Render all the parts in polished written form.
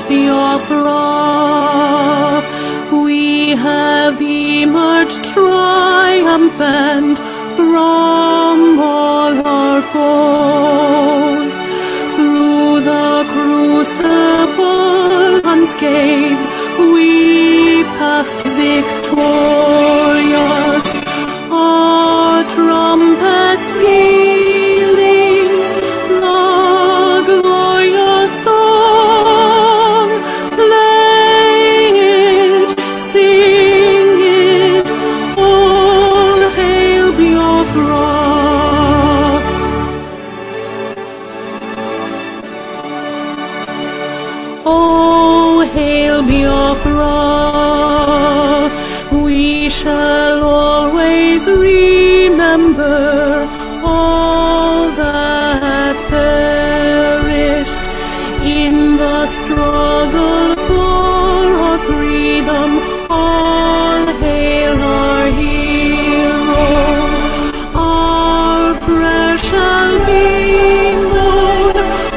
Biafra, we have emerged triumphant from all our foes. Through the crucible unscathed, we passed victorious, our trumpets pealing the glorious song. Play it, sing it, all hail Biafra. Oh, hail Biafra, we shall always remember all that perished in the struggle for our freedom. All hail our heroes, our prayer shall be known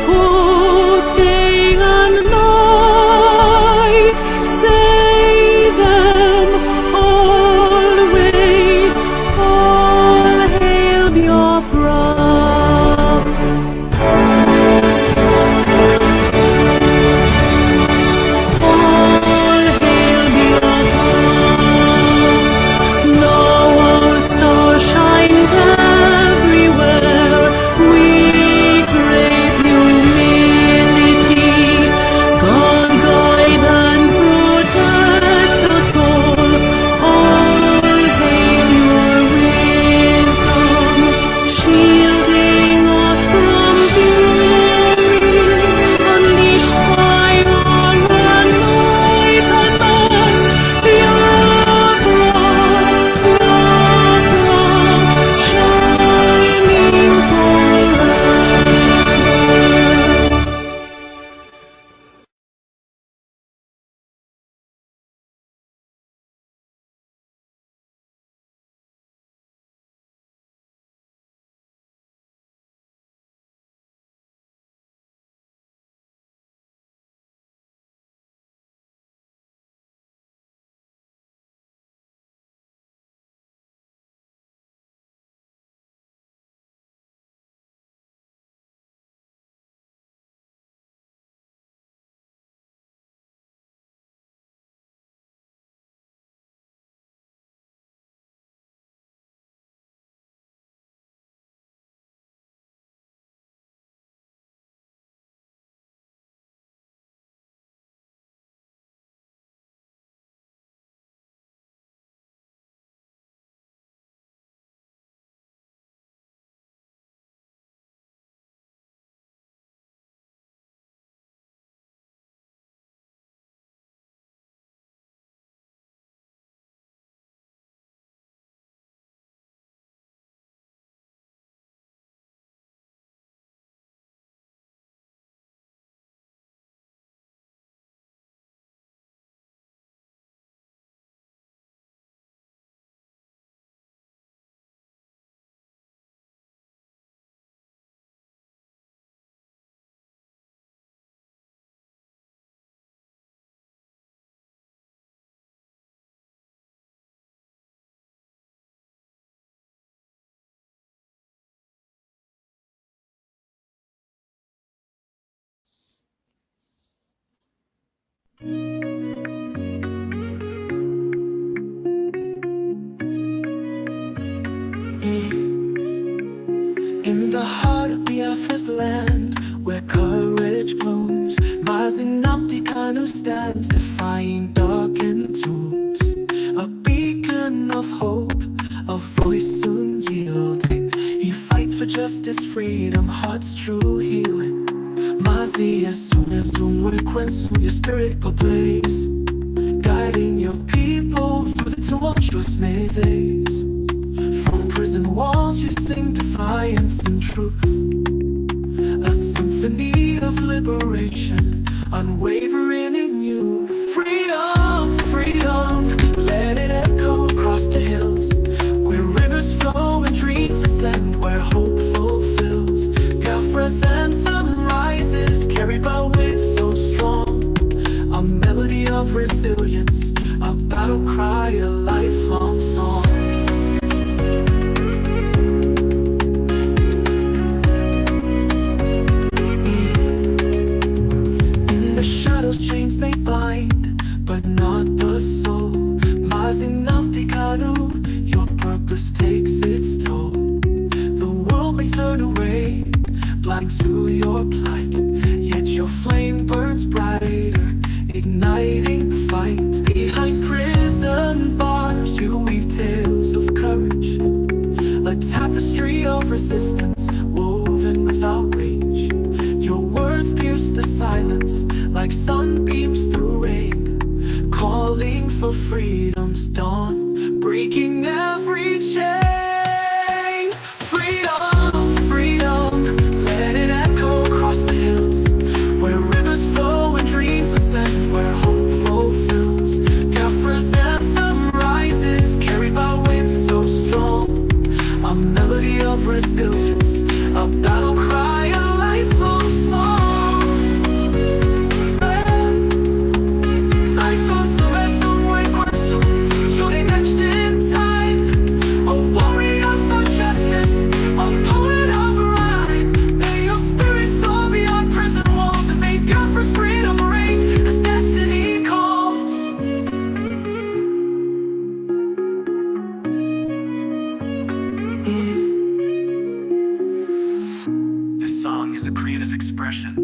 both day and night. Say them always, all hail Biafra. All hail Biafra. Now our star shines everywhere. We crave humility. God guide and protect us all. All hail your wisdom, shielding us from fury, unleashed by honor night and night. Biafra, Biafra, shining forever. In the heart of Biafra's land, where courage blooms, Mazinamti Kanu stands, defying darkened tombs. A beacon of hope, a voice soon yielding. He fights for justice, freedom, heart's true healing. Mazi soon when your spirit ablaze, guiding your people through the tumultuous mazes. From prison walls you sing defiance and truth, a symphony of liberation, unwavering in you. Freedom, freedom, let it echo across the hills, where rivers flow and dreams ascend, where hope fulfills. Biafra's anthem rises, carried by weight so strong. blind to your plight. Yet your flame burns brighter, igniting the fight. Behind prison bars you weave tales of courage, a tapestry of resistance woven without rage. Your words pierce the silence like sunbeams through rain, calling for freedom's dawn, breaking every chain. Freedom, freedom, let it echo across the hills, where rivers flow and dreams ascend, where hope fulfills. Biafra's anthem rises, carried by winds so strong, a melody of resilience, a battle cry, a lifelong song.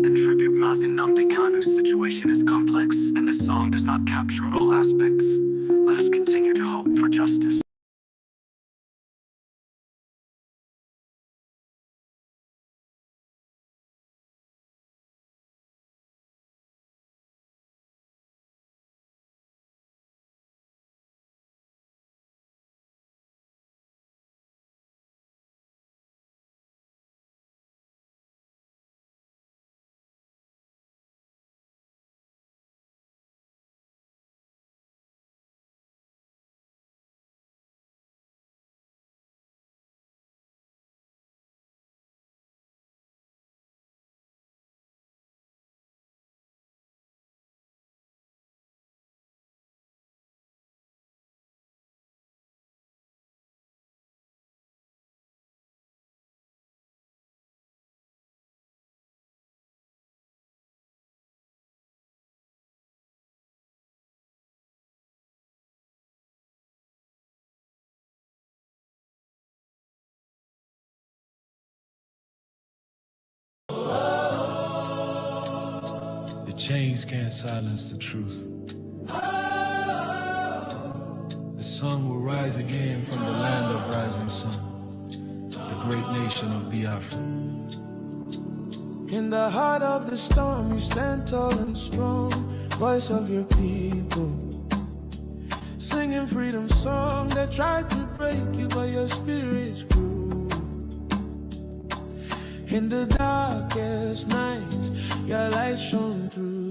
And tribute Nnamdi Kanu's situation is complex, and this song does not capture all aspects. Let us continue to hope for justice. The chains can't silence the truth. The sun will rise again from the land of rising sun, the great nation of Biafra. In the heart of the storm, you stand tall and strong, voice of your people. Singing freedom song that tried to break you, but your spirit grew. In the darkest night, your light shone through.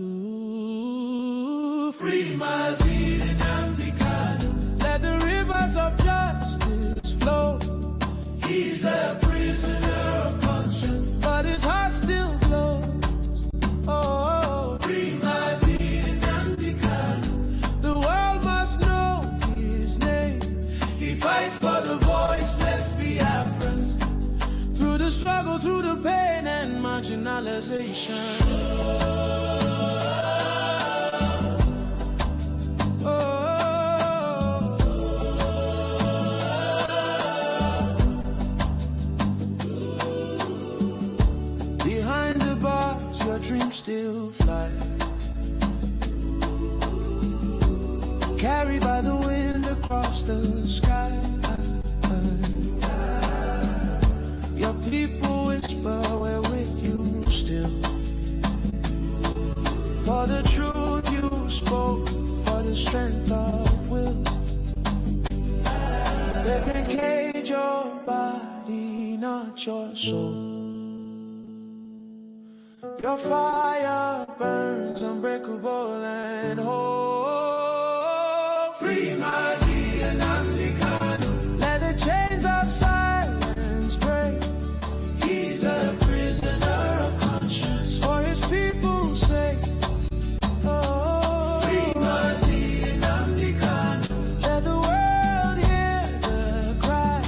Free Mazi and Nnamdi Kanu. Let the rivers of justice flow. He's a prisoner of conscience, but his heart still glows. Oh, free Mazi and Nnamdi Kanu. The world must know his name. He fights for the voiceless Biafrans. Through the struggle, through the pain and marginalization. Behind the bars, your dreams still fly, carried by the wind across the sky. Your people whisper, we're with you still. For the truth you spoke, for the strength of will. They can cage your body, not your soul. Your fire burns unbreakable and whole. Free Mazi and Nnamdi Kanu. Let the chains of silence break. He's a prisoner of conscience, for his people's sake. Oh, free Mazi and Nnamdi Kanu. Let the world hear the cry.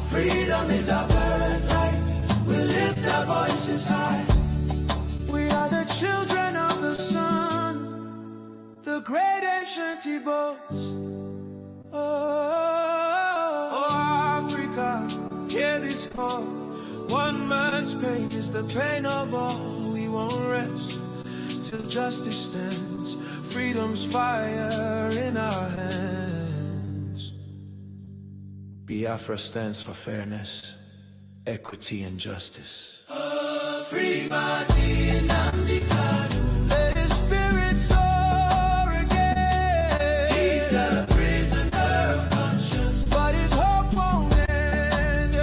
Freedom is our birthright. We lift our voices high. We are the children of the sun, the great ancient Igbos. Oh, Africa, hear this call. One man's This pain is the pain of all. We won't rest till justice stands. Freedom's fire in our hands. Biafra stands for fairness, equity, and justice. Free Mazi Nnamdi Kanu. Let his spirit soar again. He's a prisoner of conscience, but his hope won't end.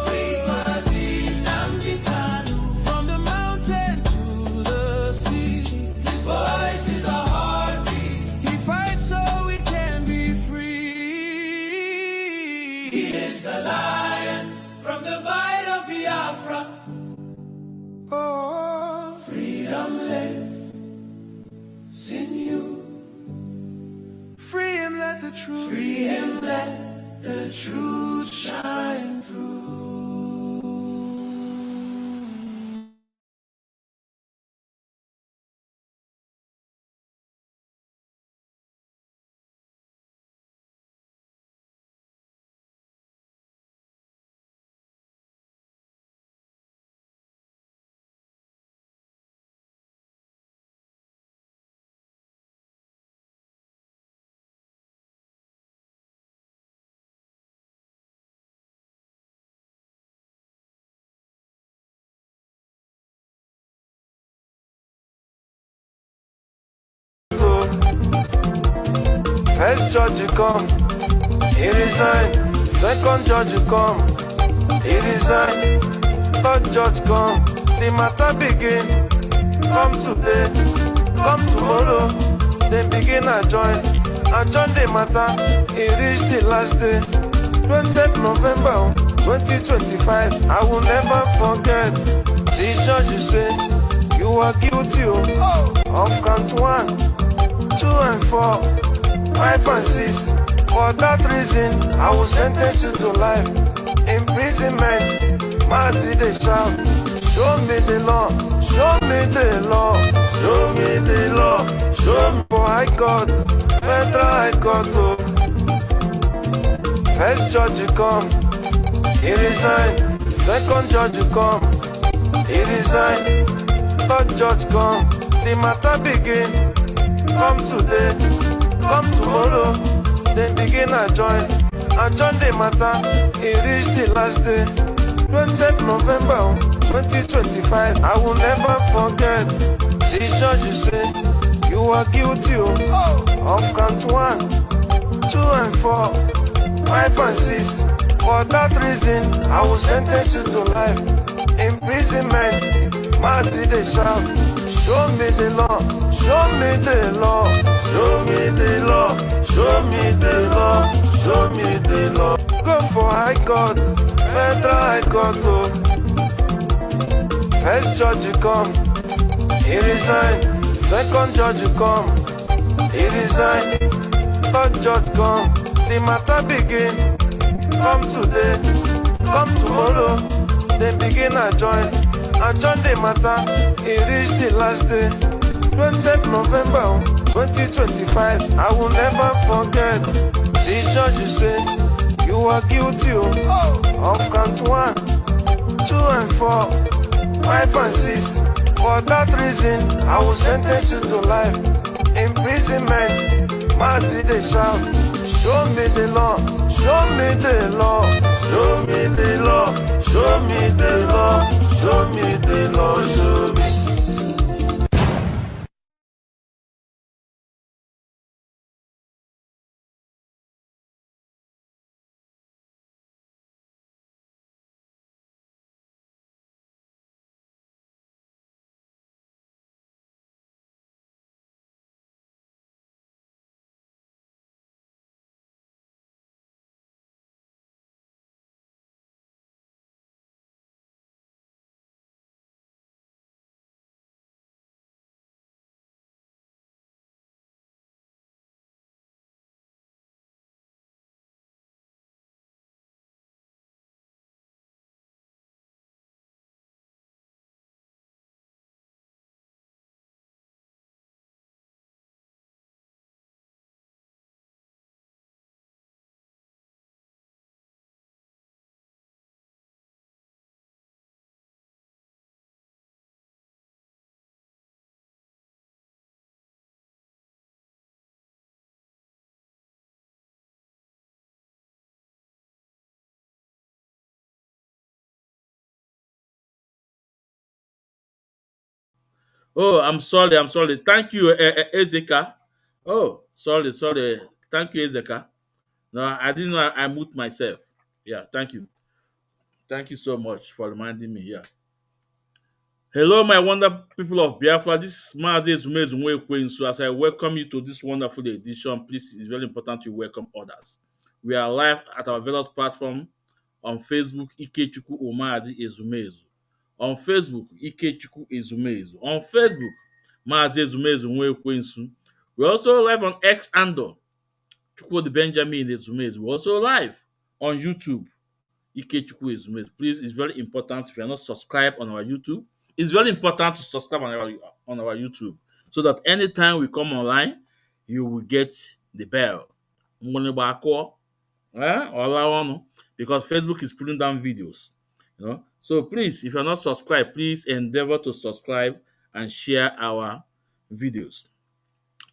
Free Mazi Nnamdi Kanu. From the mountain to the sea, his voice is our heartbeat. He fights so we can be free. He is the lion from the bite of Biafra. Oh, freedom lives in you. Free him, let the truth. Free him, let the truth shine through. First judge you come, he resign. Second judge you come, he resign. Third judge come, the matter begin. Come today, come tomorrow, then begin adjourn. Adjourn the matter, it reach the last day. 20th November 2025, I will never forget. The judge you say, you are guilty of count 1, 2 and 4, 5 and 6. For that reason, I will sentence you to life. Imprisonment, Mazi they shout. Show me the law, show me the law, show me the law, show me for High Court, Federal High Court. Oh. First judge you come, he resign. Second judge you come, he resign. Third judge come, the matter begin. Come today, come tomorrow, then begin adjourn. Adjourn the matter, it reach the last day. 20th November 2025, I will never forget. The judge you say, you are guilty of count 1, 2 and 4, 5 and 6. For that reason, I will sentence you to life. Imprisonment, Mazi they shout. Show me the law, show me the law, show me the law, show me the law, show me the law. Go for High Court, Federal High Court. Oh. First judge you come, he resign. Second judge you come, he resign. Third judge come, the matter begin. Come today, come tomorrow, then begin adjourn. Adjourn the matter, it reach the last day. 20th November 2025, I will never forget. The judge you say, you are guilty of count 1, 2 and 4, 5 and 6. For that reason, I will sentence you to life. Imprisonment, Mazi they shout. Show me the law, show me the law, show me the law, show me the law, show me the law, show me. Oh, I'm sorry. I'm sorry. Thank you, Ezeka. Oh, sorry, sorry. Thank you, Ezeka. No, I didn't know I moved myself. Yeah, thank you. Thank you so much for reminding me. Yeah. Hello, my wonderful people of Biafra. This is Mazi Ezumezumwe. So as I welcome you to this wonderful edition, please, it's very important to welcome others. We are live at our various platform on Facebook, Ikechukwu Umazi Ezumezu. On Facebook, Ikechukwu Ezumezu. On Facebook, Mazi Ezumezumwe. We're also live on X Andor, Chukwu Benjamin Ezumezu. We're also live on YouTube. Ikechukwu Ezumezu. Please, it's very important if you are not subscribed on our YouTube. It's very important to subscribe on our YouTube so that anytime we come online, you will get the bell. Because Facebook is pulling down videos. So please, if you're not subscribed, please endeavor to subscribe and share our videos.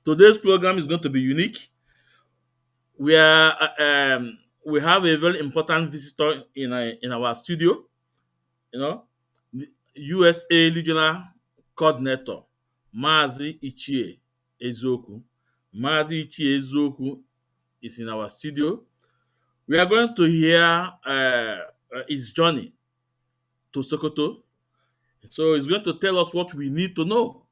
Today's program is going to be unique. We are we have a very important visitor in our studio. The USA Regional Coordinator, Mazi Ichie Eziokwu. Mazi Ichie Eziokwu is in our studio. We are going to hear his journey to Sokoto. So he's going to tell us what we need to know.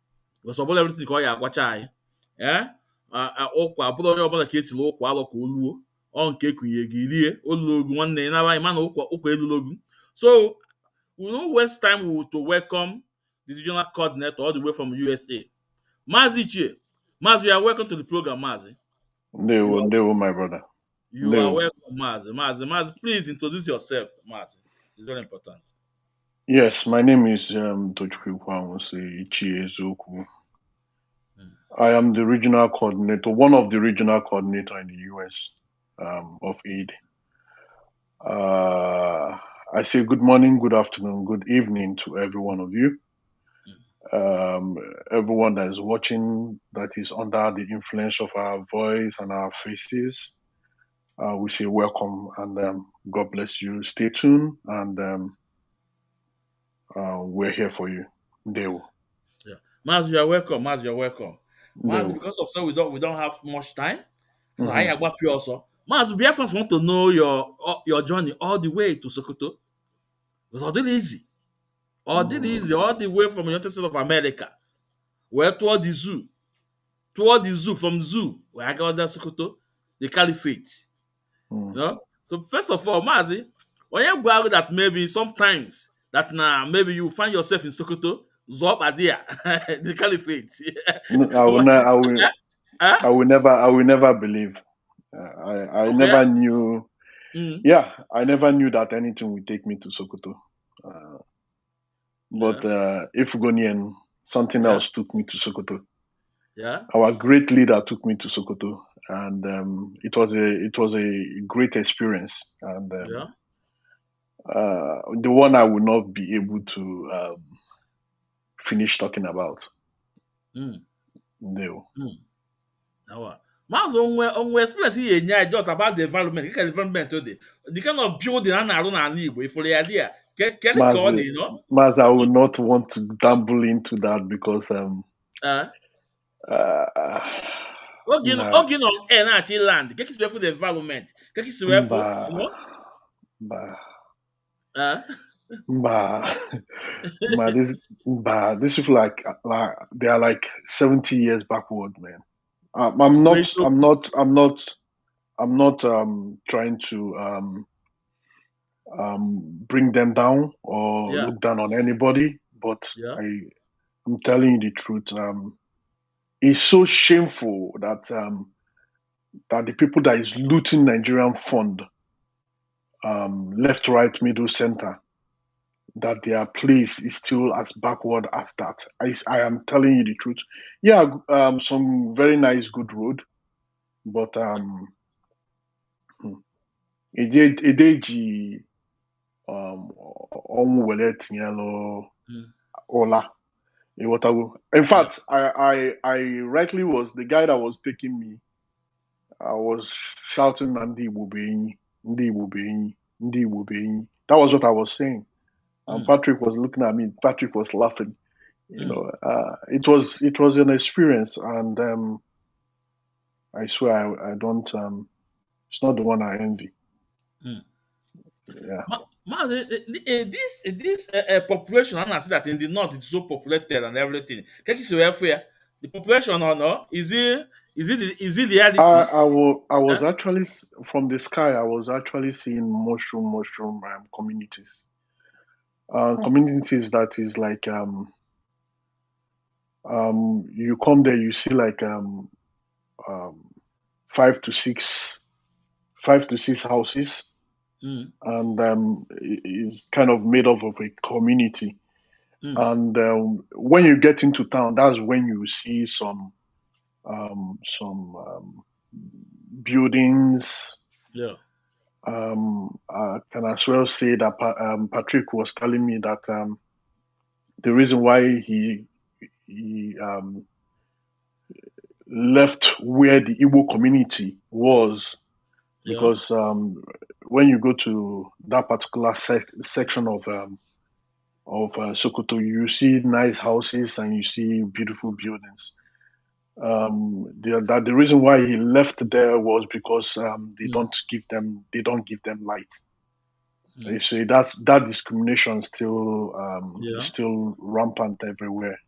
Because about everything called Yagwachai. Yeah? Ụkwa abụrụ onye ọbụla ka esiri ụkwa alọ ka oluo ọ nke ekunye gị rie olulogu nwanne naba ịma na ụkwa elulogu. So we no waste time to welcome the regional coordinator all the way from USA. Mazi Ichie. Mazi, you are welcome to the program, Mazi. They will, my brother. You are welcome, Mazi. Mazi, please introduce yourself, Mazi. It's very important. Yes, my name is Tochukwu Ichie Eziokwu. I am the regional coordinator, one of the regional coordinator in the US of aid. I say good morning, good afternoon, good evening to every one of you. Everyone that is watching that is under the influence of our voice and our faces, we say welcome and God bless you. Stay tuned and we're here for you. Deo. Yeah, Mazi, you are welcome. Mazi, you are welcome. Mazi, because of so we don't have much time. So I have you also. Mazi, Biafrans want to know your journey all the way to Sokoto. It's all easy. All the way from the United States of America. Where toward the zoo. From zoo, where I got that Sokoto, the caliphate. So first of all, Mazi, when you go out that maybe sometimes that now maybe you find yourself in Sokoto, Zobadia, the caliphate. I will never believe. I never knew. Yeah, I never knew that anything would take me to Sokoto. But if Ghanaian, something else took me to Sokoto. Yeah. Our great leader took me to Sokoto, and it was a great experience. And the one I will not be able to finish talking about. No. Mazi onwe experience ihe enye just about the environment. The environment today. The kind of building and around an Igbo, if the idea. Mazi, I will not want to dabble into that because Ogin on air na land. Keki swear for the environment. Keki swear for, this is like they are like 70 years backward, man. I'm not trying to bring them down or look down on anybody, but I'm telling you the truth. It's so shameful that that the people that is looting Nigerian fund, left, right, middle, center, that their place is still as backward as that. I am telling you the truth. Yeah, some very nice, good road, but edeji ola. In fact, I rightly was the guy that was taking me. I was shouting Ndi Wubein, Ndi Wubein, Ndi Wubein. That was what I was saying. And Patrick was looking at me. Patrick was laughing. It was an experience, and I swear I don't. It's not the one I envy. Yeah. This population, I see that in the north it's so populated and everything. The population or no? Is it the reality? I was actually from the sky. I was actually seeing mushroom communities. Communities that is like you come there, you see like um, five to six houses, and it's kind of made up of a community. And when you get into town, that's when you see some buildings. Yeah. I can as well say that Patrick was telling me that the reason why he left where the Igbo community was because when you go to that particular section of Sokoto, you see nice houses and you see beautiful buildings. The reason why he left there was because they don't give them light. You see, that discrimination still is still rampant everywhere.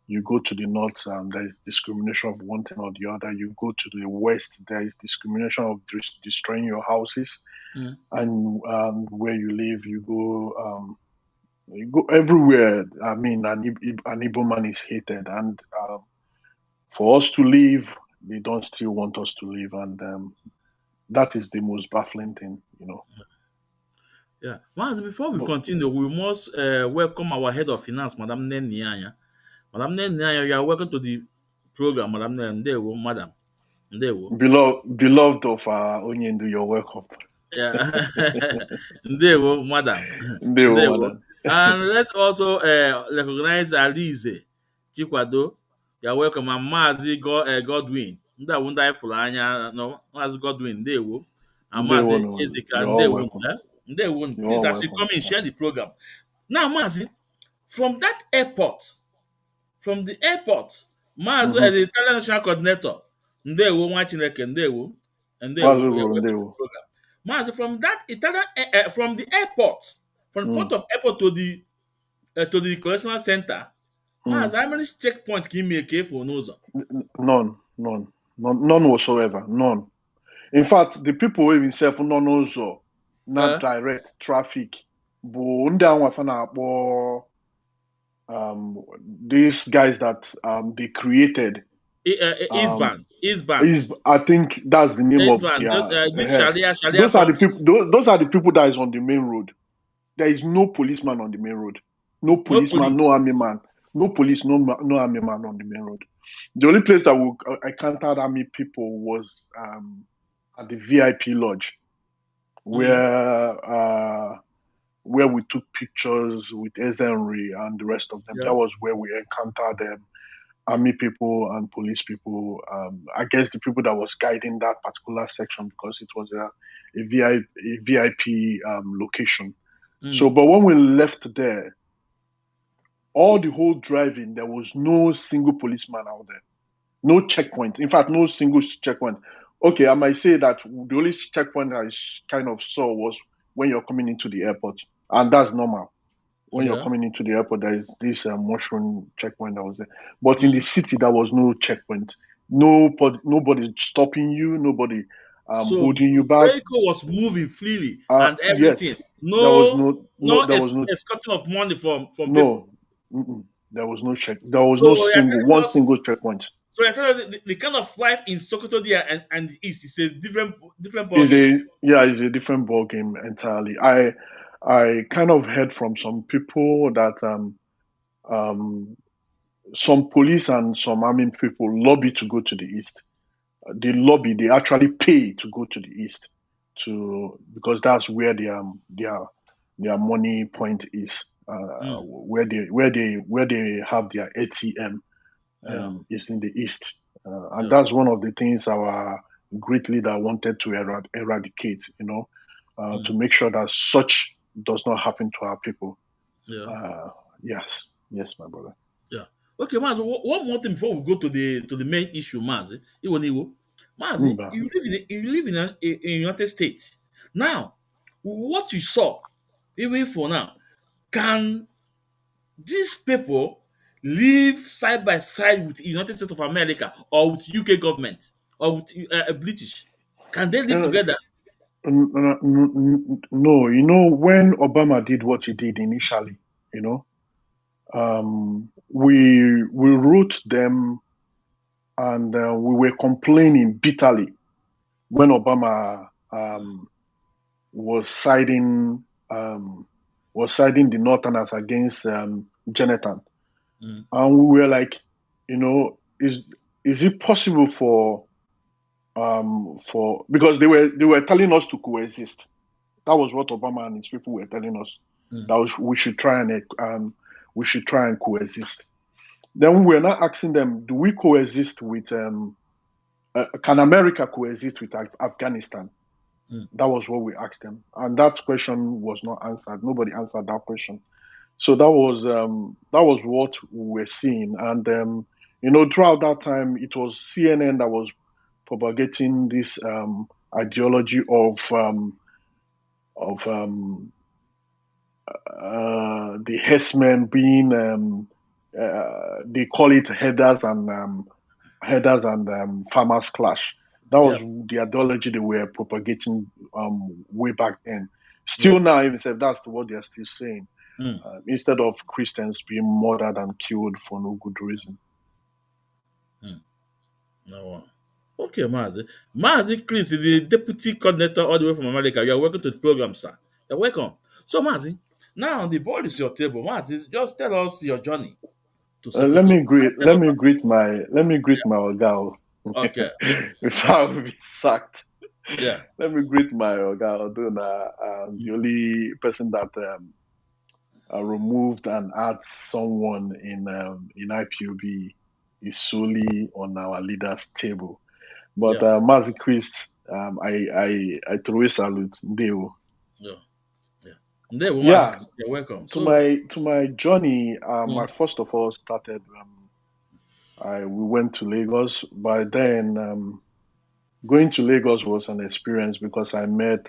You go to the north, there is discrimination of one thing or the other. You go to the west, there is discrimination of destroying your houses, and where you live, you go everywhere. I mean, an Igbo man is hated, and for us to live, they don't still want us to live, and that is the most baffling thing. Yeah. Once before we continue, we must welcome our head of finance, Madam Nenianya. Madam Nenianya, you are welcome to the program, Madam Ndewo, Madam Ndewo. Beloved of Onyendu, you're welcome. Yeah. Ndewo, Madam. Ndewo, Madam. And let's also recognize Alize Chikwado. You are welcome, and Mazi Godwin. Ndewo ndị anyị fụrụ anya no Mazi Godwin, Ndewo. And Mazi Ezeka, Ndewo. Ndewo, please, as you come in, share the program. Now, Mazi, from that airport, Mazi, the Italian National Coordinator, Ndewo Nwachineke, Ndewo. Ndewo. Mazi, from that Italian, from the airport, from the port of airport to the correctional center, Mazi, how many checkpoints can you make for Nozo? None whatsoever. None. In fact, the people even say for Nozo, not direct traffic. These guys that they created. Eastbound. I think that's the name of those are the people. Those are the people that is on the main road. There is no policeman on the main road. No policeman, no army man. No police, no army man on the main road. The only place that I encountered army people was at the VIP lodge, where we took pictures with Eziokwu and the rest of them. That was where we encountered them. Army people and police people. I guess the people that was guiding that particular section because it was a VIP location. So, but when we left there, all the whole driving, there was no single policeman out there. No checkpoint. In fact, no single checkpoint. Okay, I might say that the only checkpoint I kind of saw was when you're coming into the airport. And that's normal. When you're coming into the airport, there is this mushroom checkpoint that was there. But in the city, there was no checkpoint. Nobody stopping you. Nobody holding you back. The vehicle was moving freely and everything. Yes, no escorting of money from people. There was no check. There was no single checkpoint. So I thought the kind of life in Sokoto there and the East is a different ball game. It's a different ball game entirely. I kind of heard from some people that some police and some army people lobby to go to the East. They actually pay to go to the East because that's where their money point is. Where they have their ATM is in the East, and that's one of the things our great leader wanted to eradicate. To make sure that such does not happen to our people. Yes. Yes, my brother. Yeah. Okay, Mazi, one more thing before we go to the main issue, Mazi. Mazi, Mba. you live in United States. Now, what you saw, even for now, can these people live side by side with United States of America or with UK government or with British? Can they live Uh, together? no, when Obama did what he did initially, you know, we wrote them and we were complaining bitterly when Obama was siding um, was siding the Northerners against Jonathan, Mm, and we were like, is it possible for because they were telling us to coexist. That was what Obama and his people were telling us, mm, that we should try and coexist. Then we were not asking them, do we coexist with can America coexist with Afghanistan? mm. That was what we asked them, and that question was not answered. Nobody answered that question. So that was what we were seeing, and throughout that time, it was CNN that was propagating this ideology of the herdsmen being they call it headers and farmers clash. That was Yeah, the ideology they were propagating way back then. yeah. Still now, even if that's what they're still saying, Mm, instead of Christians being murdered and killed for no good reason. mm. No. Okay, Mazi. Mazi Chris, the deputy coordinator all the way from America. You are welcome to the program, sir. You're welcome. So, Mazi, now the ball is your table. Mazi, just tell us your journey to Let Sokoto. me greet Tell let us. me greet my oga Okay. before I will be sacked. Yeah. Let me greet my oga, although the only person that removed and add someone in IPOB is solely on our leaders table. But Yeah. Mazi Chris, I throw a salute. Deo. Yeah. Yeah. There, Mazi Yeah, Chris, you're welcome. to So, my journey, I mm, first of all started. We went to Lagos. By then, going to Lagos was an experience because I met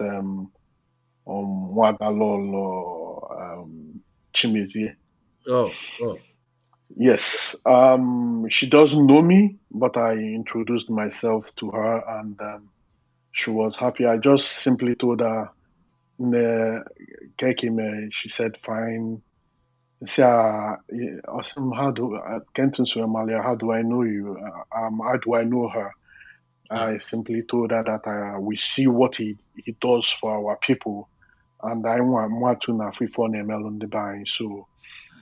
Mwadalolo Chimezie. oh, oh, Yes, she doesn't know me, but I introduced myself to her, and she was happy. I just simply told her, "Ne, Kekime." She said, "Fine." Say, awesome. Kenton Suemalia, how do I know you? How do I know her? yeah. I simply told her that we see what he does for our people, and I want to know if on the buy. So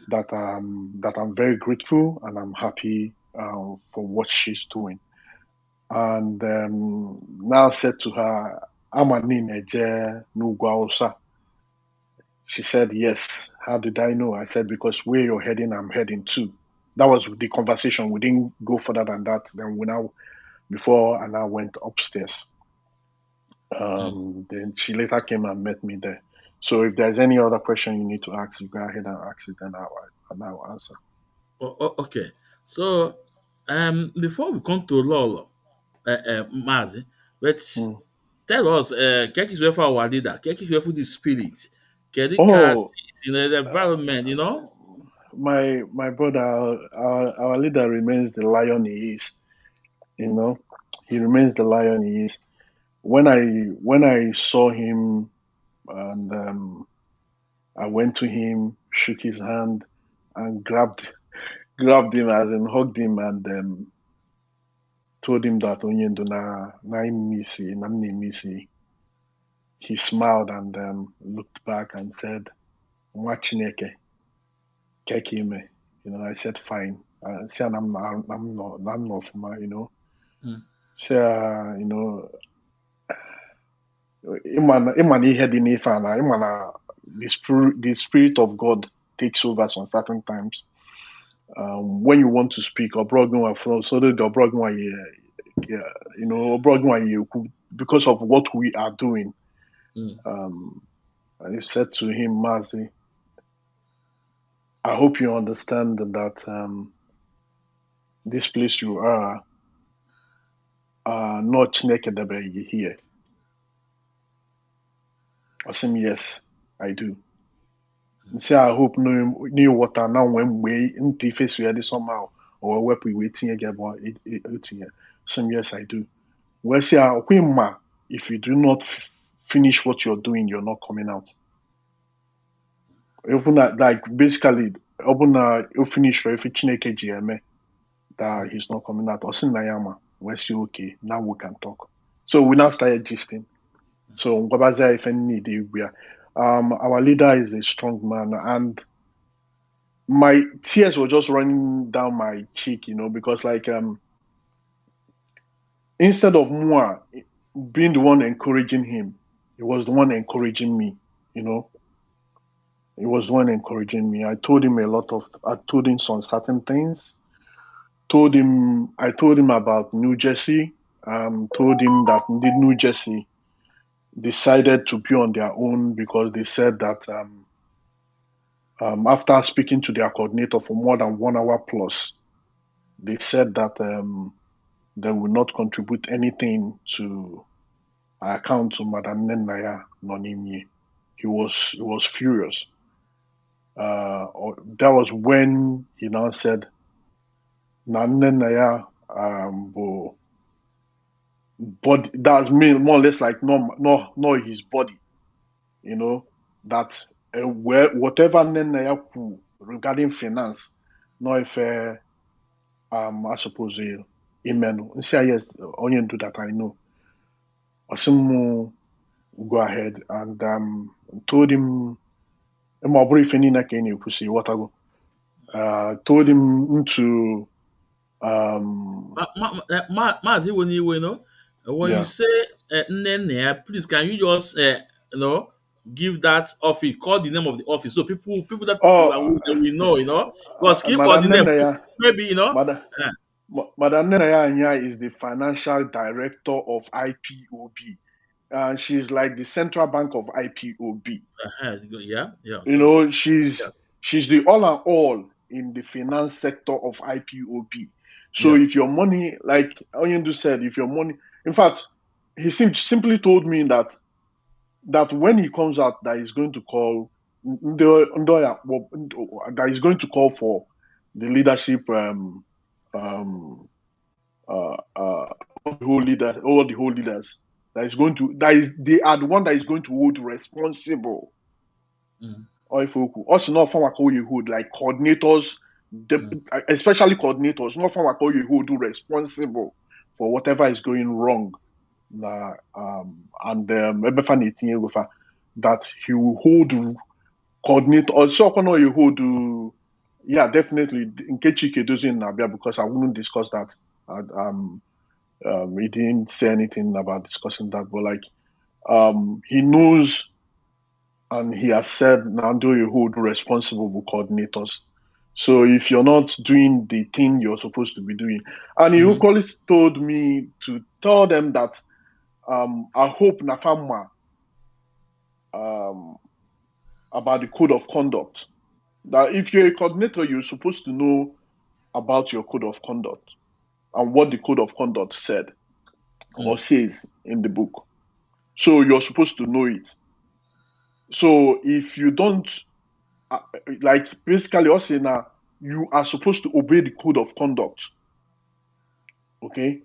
that I'm very grateful and I'm happy for what she's doing. And now I said to her, I'm a Nineje Nugwausa. She said, yes. How did I know? I said, because where you're heading, I'm heading too. That was the conversation. We didn't go further than that. Then before and I went upstairs. Mm. Then she later came and met me there. So if there's any other question you need to ask, you go ahead and ask it, and I'll answer. Okay. So, before we come to Lolo, Mazi, let's Mm. tell us, Kek is where for our leader, Kek is where for the spirit, Kek card Oh, in the environment, you know? my brother, our leader remains the lion he is. You know, he remains the lion he is. When I saw him and I went to him, shook his hand, and grabbed him as in hugged him and told him that Onyendo na misi na misi. He smiled and looked back and said, "Nwa Chineke, kekime." I said, "Fine." See, I'm not my, Mm. So, ịma na ihe dị n'ife a na ịma na the spirit of God takes over some certain times. When you want to speak, because of what we are doing. Mm. Um, I said to him, Mazi, I hope you understand that this place you are not Chineke here. I said, yes, I do. Say I hope no water now when we into face ready somehow or weapon waiting again about it. Some yes, I do. Well, say if you do not finish what you're doing, you're not coming out. Even like basically, open you finish or if it's Chineke GMA, that he's not coming out. Or Nayama, we say okay, now we can talk. So we now started gisting. So if any need our leader is a strong man, and my tears were just running down my cheek, because like instead of Mua being the one encouraging him, he was the one encouraging me, He was the one encouraging me. I told him some certain things. I told him about New Jersey. Told him that New Jersey decided to be on their own because they said that after speaking to their coordinator for more than 1 hour plus, they said that they will not contribute anything to account to Madam Nenaya Nonimye. He was furious. That was when he now said, Nenaya body that's mean more or less like no his body, that whatever Nenaya regarding finance, no if I suppose amen. Say yes, only do that I know. Osimu go ahead and told him my briefing in Kenya pussy what I go. Told him to Mazi when you say Nene, please can you just give that office, call the name of the office so people that we know, because keep all the Madam name, Nenaya, maybe Madam Madam Nenaya is the financial director of IPOB. She's like the central bank of IPOB. Yeah. She's the all and all in the finance sector of IPOB. So Yeah. if your money, like Onyendu said, if your money, in fact, he simply told me that when he comes out, that he's going to call that he's going to call for the leadership all the whole leaders they are the one that is going to hold responsible. Or if us not from you hold like coordinators, especially coordinators, not from you hold responsible for whatever is going wrong. And that he will hold coordinate also you hold yeah, definitely in Kechike doesn't Nabia because I wouldn't discuss that. He didn't say anything about discussing that, but like he knows and he has said Nando you hold responsible for coordinators. So if you're not doing the thing you're supposed to be doing, and he equally told me to tell them that I hope Nafama about the code of conduct. That if you're a coordinator, you're supposed to know about your code of conduct and what the code of conduct said or says in the book. So you're supposed to know it. So if you don't, like basically also now, you are supposed to obey the code of conduct. Okay?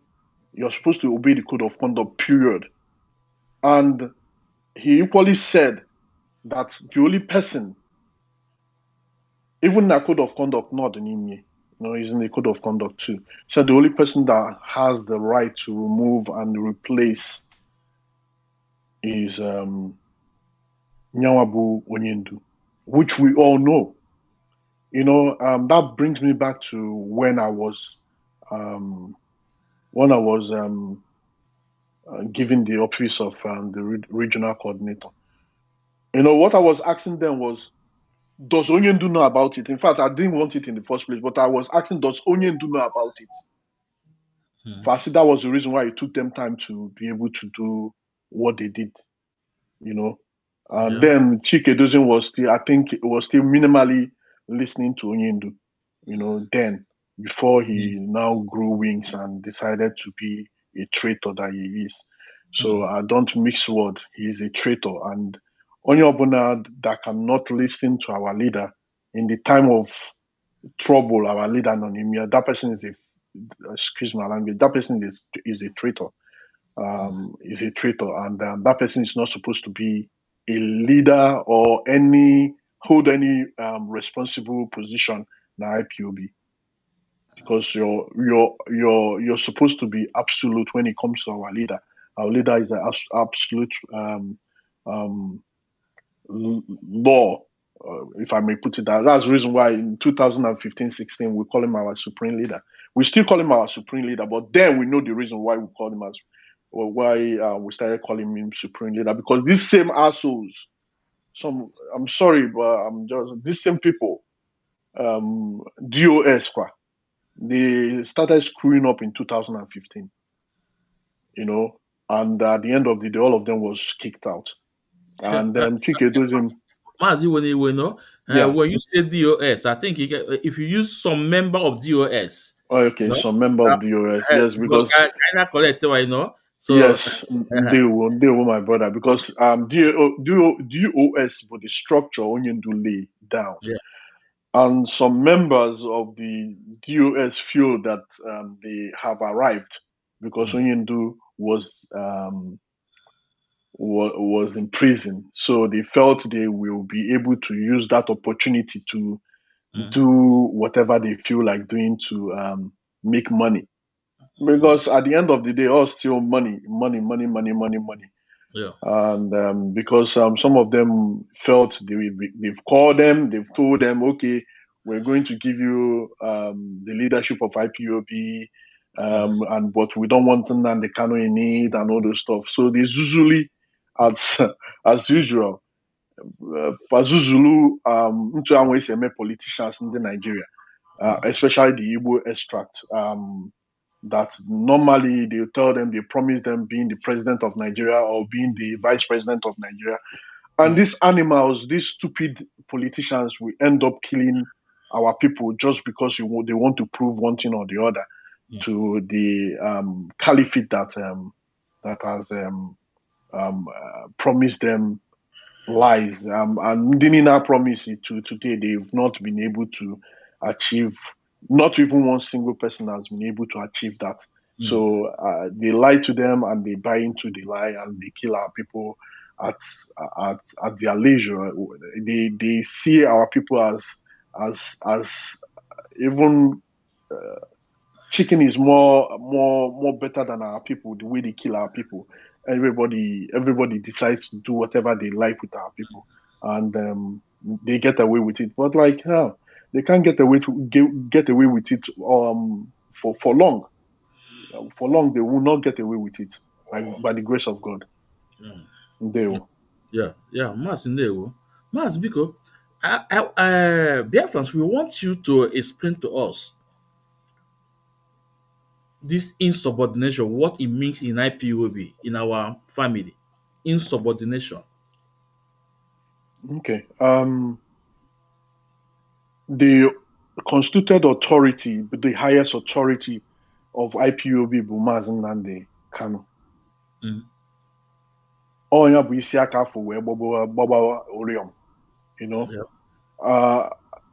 You're supposed to obey the code of conduct, period. And he equally said that the only person, even the code of conduct, not the Nimye, is in the code of conduct too. So the only person that has the right to remove and replace is Nyawabu Onyendu, which we all know. That brings me back to when I was given the office of the regional coordinator. What I was asking them was, does Onyendu know about it? In fact, I didn't want it in the first place, but I was asking, does Onyendu know about it? First, that was the reason why it took them time to be able to do what they did, And then Chike Dozin was still, I think it was still minimally listening to Onyendu, then before he now grew wings and decided to be a traitor that he is. So I don't mix word. He is a traitor, and onye ọbụla that cannot listen to our leader in the time of trouble, our leader Nonimia, that person is a excuse my language. That person is a traitor. Is a traitor, and that person is not supposed to be a leader or hold any responsible position in IPOB, because you're supposed to be absolute when it comes to our leader. Our leader is an absolute um, law, if I may put it that. That's the reason why in 2015-16 we call him our supreme leader. We still call him our supreme leader, but then we know the reason why we call him as, or why we started calling him supreme leader, because these same assholes, I'm sorry, but I'm just these same people, DOS, they started screwing up in 2015, and at the end of the day, all of them was kicked out. And Chike does him. When you say DOS, I think if you use some member of DOS. Okay, some member of DOS, yes, because I collect, So yes, they will, my brother, because DOS, but the structure only do lay down. Yeah. And some members of the DOS feel that they have arrived because Onyendu was in prison, so they felt they will be able to use that opportunity to do whatever they feel like doing to make money. Because at the end of the day, all still money. Yeah. And because some of them felt they've called them, they've told them, okay, we're going to give you the leadership of IPOB, but we don't want Nnamdi Kanu in it and all those stuff. So they usually, as usual, for Zuzulu, into our ways, politicians in Nigeria, especially the Igbo extract, that normally they tell them, they promise them being the president of Nigeria or being the vice president of Nigeria. And these animals, these stupid politicians, will end up killing our people just because they want to prove one thing or the other to the caliphate that has promised them lies. And Dinina promise it to today, they've not been able to achieve. Not even one single person has been able to achieve that. So they lie to them and they buy into the lie and they kill our people at their leisure. They see our people as even chicken is more better than our people. The way they kill our people, everybody decides to do whatever they like with our people, and they get away with it. But like hell, they can't get away with it for long. For long, they will not get away with it by the grace of God. They will. Yeah, Mas Ndewo. Mas Biko, Biafrans, we want you to explain to us this insubordination, what it means in IPOB, in our family. Insubordination. Okay. The constituted authority, the highest authority of IPOB bụ Maazị Nnamdi Kanu. Onye bụ isi aka afọ wee gbagbawa Orion.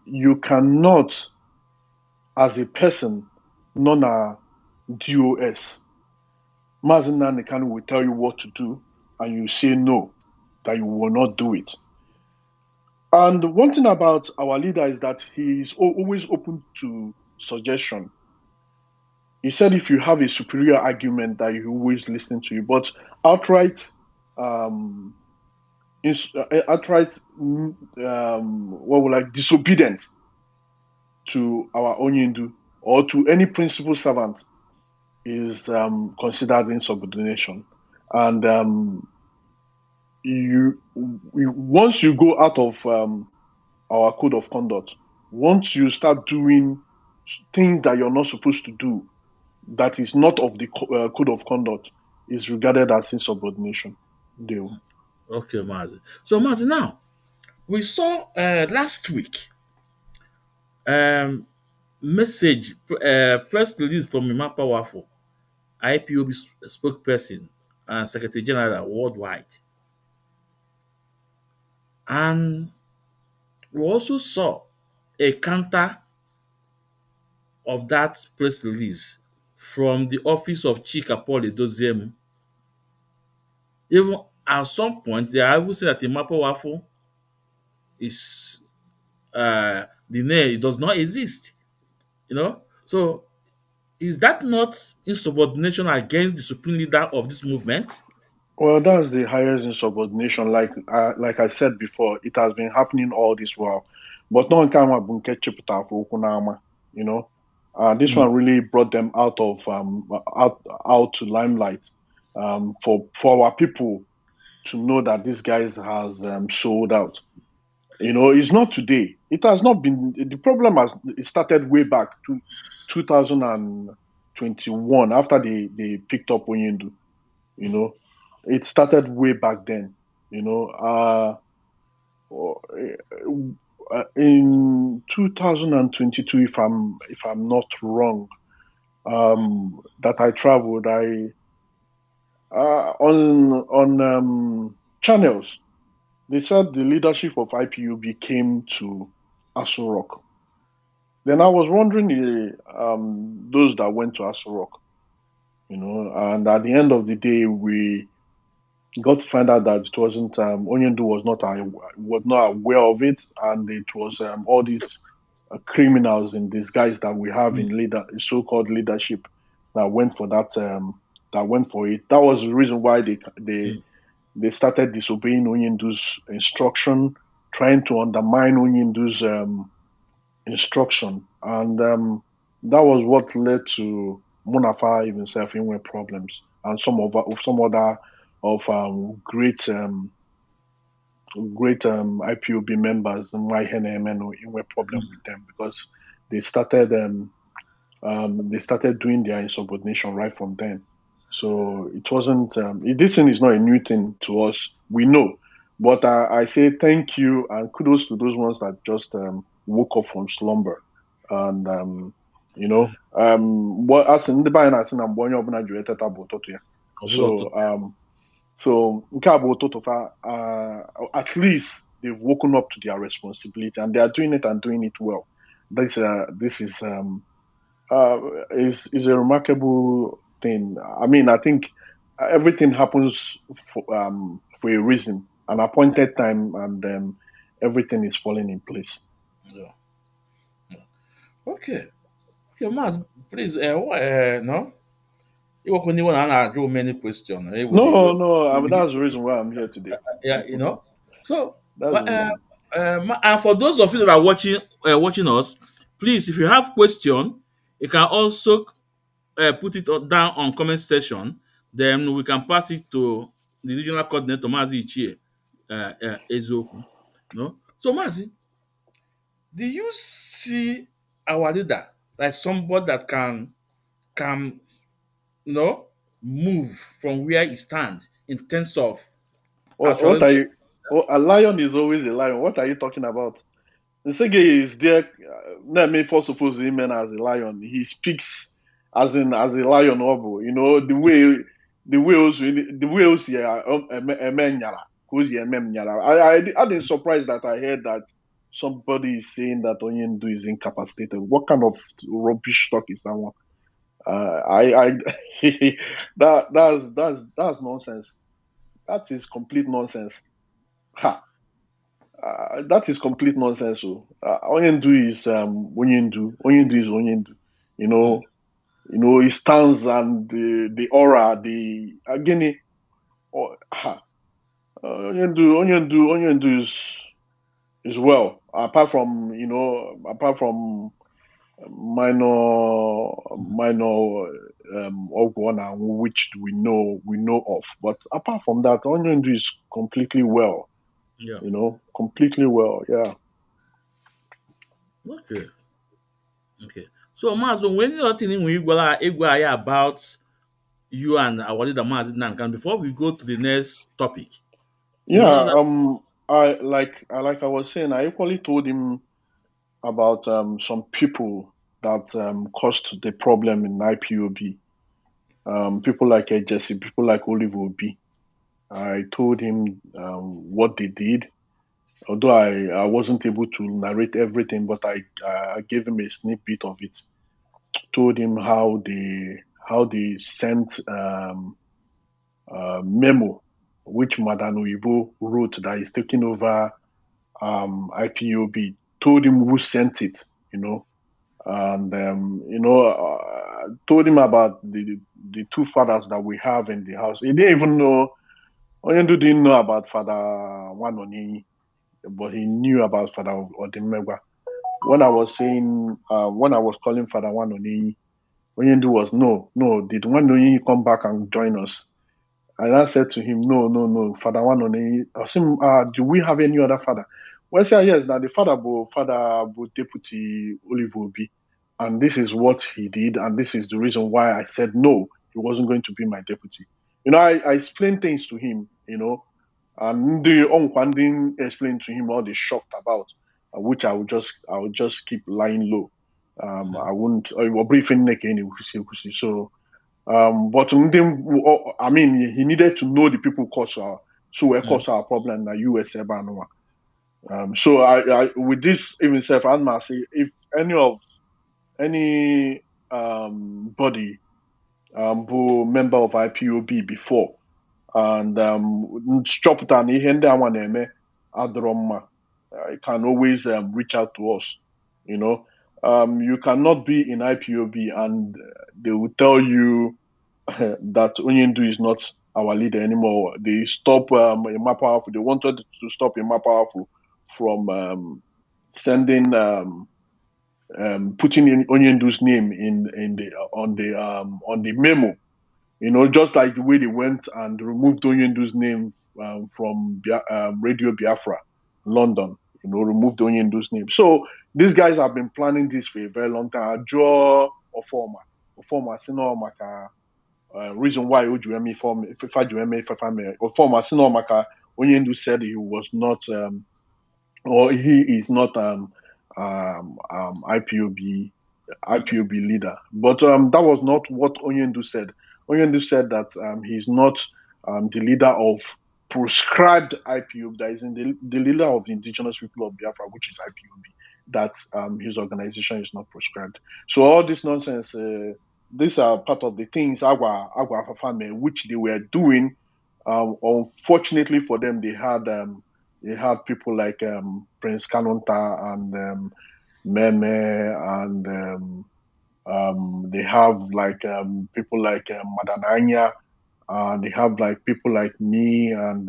You cannot, as a person, nọ na DOS, Maazị Nnamdi Kanu will tell you what to do, and you say no, that you will not do it. And one thing about our leader is that he is always open to suggestion. He said if you have a superior argument that you always listen to you, but outright disobedient to our Onyendu or to any principal servant is considered insubordination. And once you go out of our code of conduct, once you start doing things that you're not supposed to do, that is not of the code of conduct, is regarded as insubordination. Okay, Mazi. So, Mazi, now, we saw last week Um, message press release from Mima Powerful, IPOB spokesperson and Secretary General worldwide, and we also saw a counter of that press release from the office of Chika Paul Edoziemu. Even at some point, they are even saying that Mima Powerful is the name, it does not exist. So is that not insubordination against the supreme leader of this movement? Well, that's the highest insubordination. Like I said before, it has been happening all this while. But no one came up and chepụta for okwu n'ama, you know. This Mm, one really brought them out to limelight, for our people to know that this guys has sold out. It's not today. It has not been. The problem has it started way back to 2021 after they picked up Onyendu. You know, it started way back then. You know, in 2022, if I'm not wrong, that I traveled, I on channels. They said the leadership of IPUB came to Aso Rock. Then I was wondering those that went to Aso Rock, and at the end of the day, we got to find out that it wasn't Onyendu was not aware of it, and it was all these criminals in disguise that we have mm, in so-called leadership that went for that went for it. That was the reason why mm, they started disobeying Onyendu's instruction, trying to undermine Onyendu's instruction, and that was what led to Munafa himself in problems and some other of great IPOB members in my MNO in problem mm, with them because they started they started doing their insubordination right from then. So it wasn't this thing is not a new thing to us. We know, but I say thank you and kudos to those ones that just woke up from slumber, and what as in the Bible as in onye ọbụla ji eteta bụ ụtụtụ ya. ọbụla So ọtụtụ. nke a bụ ụtụtụ fa at least they've woken up to their responsibility and they are doing it and doing it well. This is a remarkable thing. I mean, I think everything happens for a reason, an appointed time, and everything is falling in place. Yeah. Okay. Okay, Maz, please, no? Iwekwe n'iwe na a na-ajụ many question. No, no, that's the reason why I'm here today. Yeah, So, That's the but, reason. and for those of you that are watching us, please, if you have question, you can also put it down on comment section. Then we can pass it to the regional coordinator, Mazi Ichie, Eziokwu. No? So, Mazi, do you see our leader like somebody that can move from where he stands in terms of What actually? are you? Oh, a lion is always a lion. What are you talking about? Nsege is there. Let me first suppose him as a lion. He speaks as a lion. Obo. The way also yeah. Nyara. Who's nyara. I didn't surprised that I heard that somebody is saying that Onyendu is incapacitated. What kind of rubbish talk is that one? I that's nonsense. That is complete nonsense. Ha. That is complete nonsense. So, Onyendu is Onyendu. Onyendu is Onyendu. You Mm, know, he stands and the aura, the again, ha. Onyendu is well. Apart from minor Ogwana, which we know of, but apart from that, Onyendu is completely well. yeah. Completely well. Yeah. Okay. Okay. So, Mazo, when you are telling me about you and our leader Mazi Nankan, before we go to the next topic, Yeah, that I like I was saying, I equally told him about some people that caused the problem in IPOB. People like Jesse, people like Olive Obi. I told him what they did, although I wasn't able to narrate everything, but I gave him a snippet of it. Told him how they sent memo which Madan Uibo wrote that is taking over IPOB. Told him who sent it, and told him about the two fathers that we have in the house. He didn't even know. Onyendu didn't know about Father Wanoni, but he knew about Father Odimegwa. When I was calling Father Wanoni, Onyendu was no. Did Wanoni come back and join us? And I said to him, no, Father Wanoni. I asked him, do we have any other father? Well, I said, yes, now the father Deputy Olive Obi. And this is what he did, and this is the reason why I said no, he wasn't going to be my deputy. I explained things to him, and the Onkwandin explained to him all they shocked about, which I would just keep lying low. I wouldn't briefing so but I mean he needed to know the people cause our problem in the US. So I with this even self I must say if any body who member of IPOB before and chọpụta na ihe ndị anwa na-eme adọrọ mma, you can always reach out to us. You cannot be in IPOB and they will tell you that Onyendu is not our leader anymore. They stop Emma Powerful. They wanted to stop Emma Powerful from sending putting in Onyendu's name on the memo. Just like the way they went and removed Onyendu's name from Radio Biafra, London. Removed Onyendu's name. So these guys have been planning this for a very long time. Draw or former, reason why Ojuemi or former Sinomaka Onyendu said he was not or he is not IPOB leader. But that was not what Onyendu said. Onyendu said that he's not the leader of proscribed IPOB, that is the leader of the indigenous people of Biafra, which is IPOB, that his organization is not proscribed. So all this nonsense, these are part of the things Agwa Fafame, which they were doing. Unfortunately for them, they had people like Prince Kanonta and Meme, and they have like people like Madananya, they have like people like me and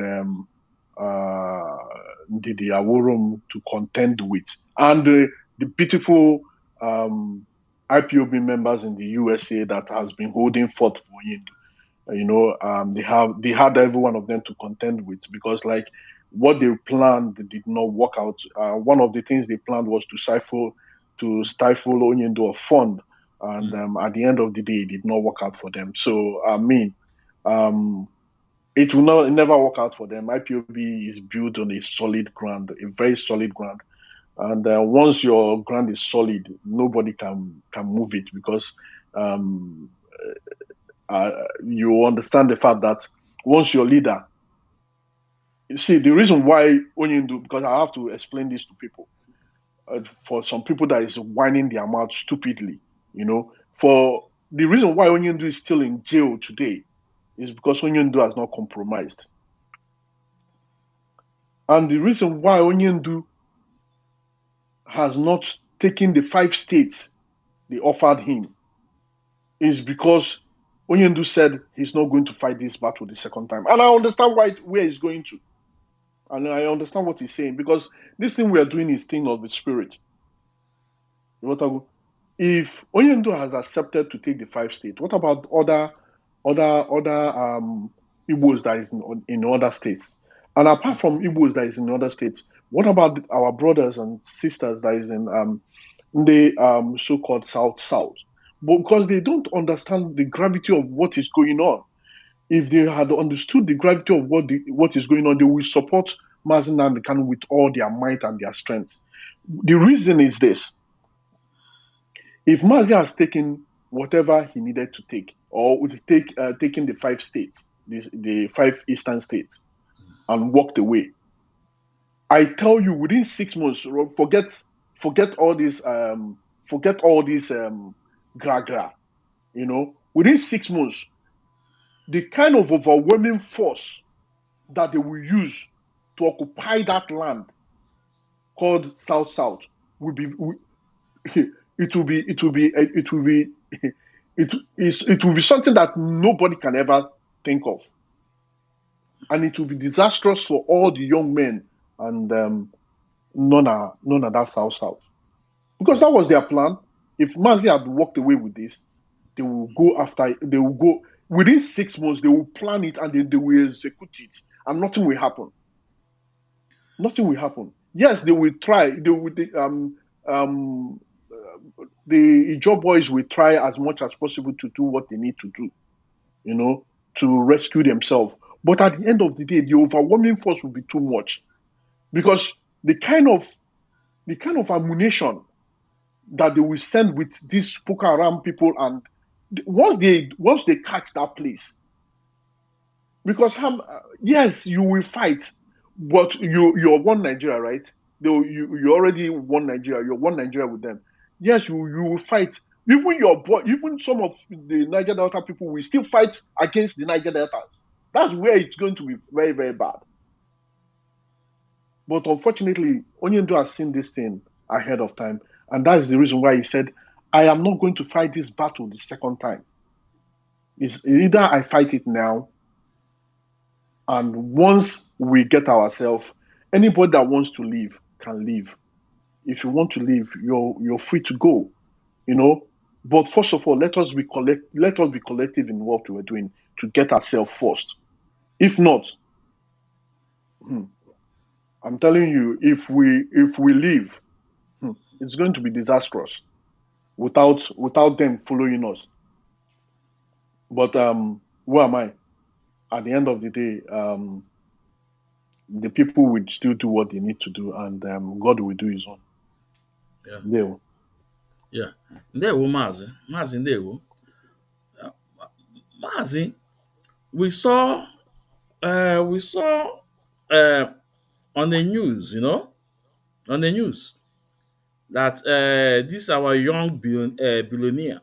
Ndidi Aworum to contend with, and the beautiful IPOB members in the USA that has been holding forth for Oyindu. They had every one of them to contend with, because like what they planned did not work out. One of the things they planned was to stifle Oyindu of fund, and at the end of the day, it did not work out for them. So I mean, it will never work out for them. IPOB is built on a solid ground, a very solid ground. And once your ground is solid, nobody can move it, because you understand the fact that once your leader, you see, the reason why Onyendu, because I have to explain this to people, for some people that is whining their mouth stupidly, for the reason why Onyendu is still in jail today is because Onyendu has not compromised. And the reason why Onyendu has not taken the 5 states they offered him is because Onyendu said he's not going to fight this battle the second time. And I understand where he's going to. And I understand what he's saying, because this thing we are doing is thing of the spirit. If Onyendu has accepted to take the 5 states, what about other Igbos that is in other states? And apart from Igbos that is in other states, what about our brothers and sisters that is in the so-called South? But because they don't understand the gravity of what is going on. If they had understood the gravity of what is going on, they will support Mazi Nnamdi Kanu with all their might and their strength. The reason is this: if Mazi has taken whatever he needed to take, or would taken the 5 states, the 5 eastern states, and walked away, I tell you, within 6 months, forget all this gra gra. Within 6 months, the kind of overwhelming force that they will use to occupy that land called South South will be it will be it will be something that nobody can ever think of, and it will be disastrous for all the young men and none of that South South, because that was their plan. If Mazi had walked away with this, they will go within 6 months. They will plan it and they will execute it, and nothing will happen. Nothing will happen. Yes, they will try. The Ijaw boys will try as much as possible to do what they need to do, to rescue themselves. But at the end of the day, the overwhelming force will be too much, because the kind of ammunition that they will send with these Boko Haram people, and once they catch that place, because yes, you will fight, but you're one Nigeria, right? You already won Nigeria. You're one Nigeria with them. Yes, you will fight. Even some of the Niger Delta people will still fight against the Niger Deltas. That's where it's going to be very, very bad. But unfortunately, Onyendo has seen this thing ahead of time, and that's the reason why he said, "I am not going to fight this battle the second time. It's either I fight it now, and once we get ourselves, anybody that wants to leave can leave. If you want to leave, you're free to go, But first of all, let us be collective in what we're doing to get ourselves first. If not, I'm telling you, if we leave, it's going to be disastrous without them following us. But who am I? At the end of the day, the people will still do what they need to do, and God will do His own. Yeah. Ndewo. Yeah. Ndewo, Mazi. Mazi, ndewo. Mazi, we saw on the news, on the news, that this our young billionaire,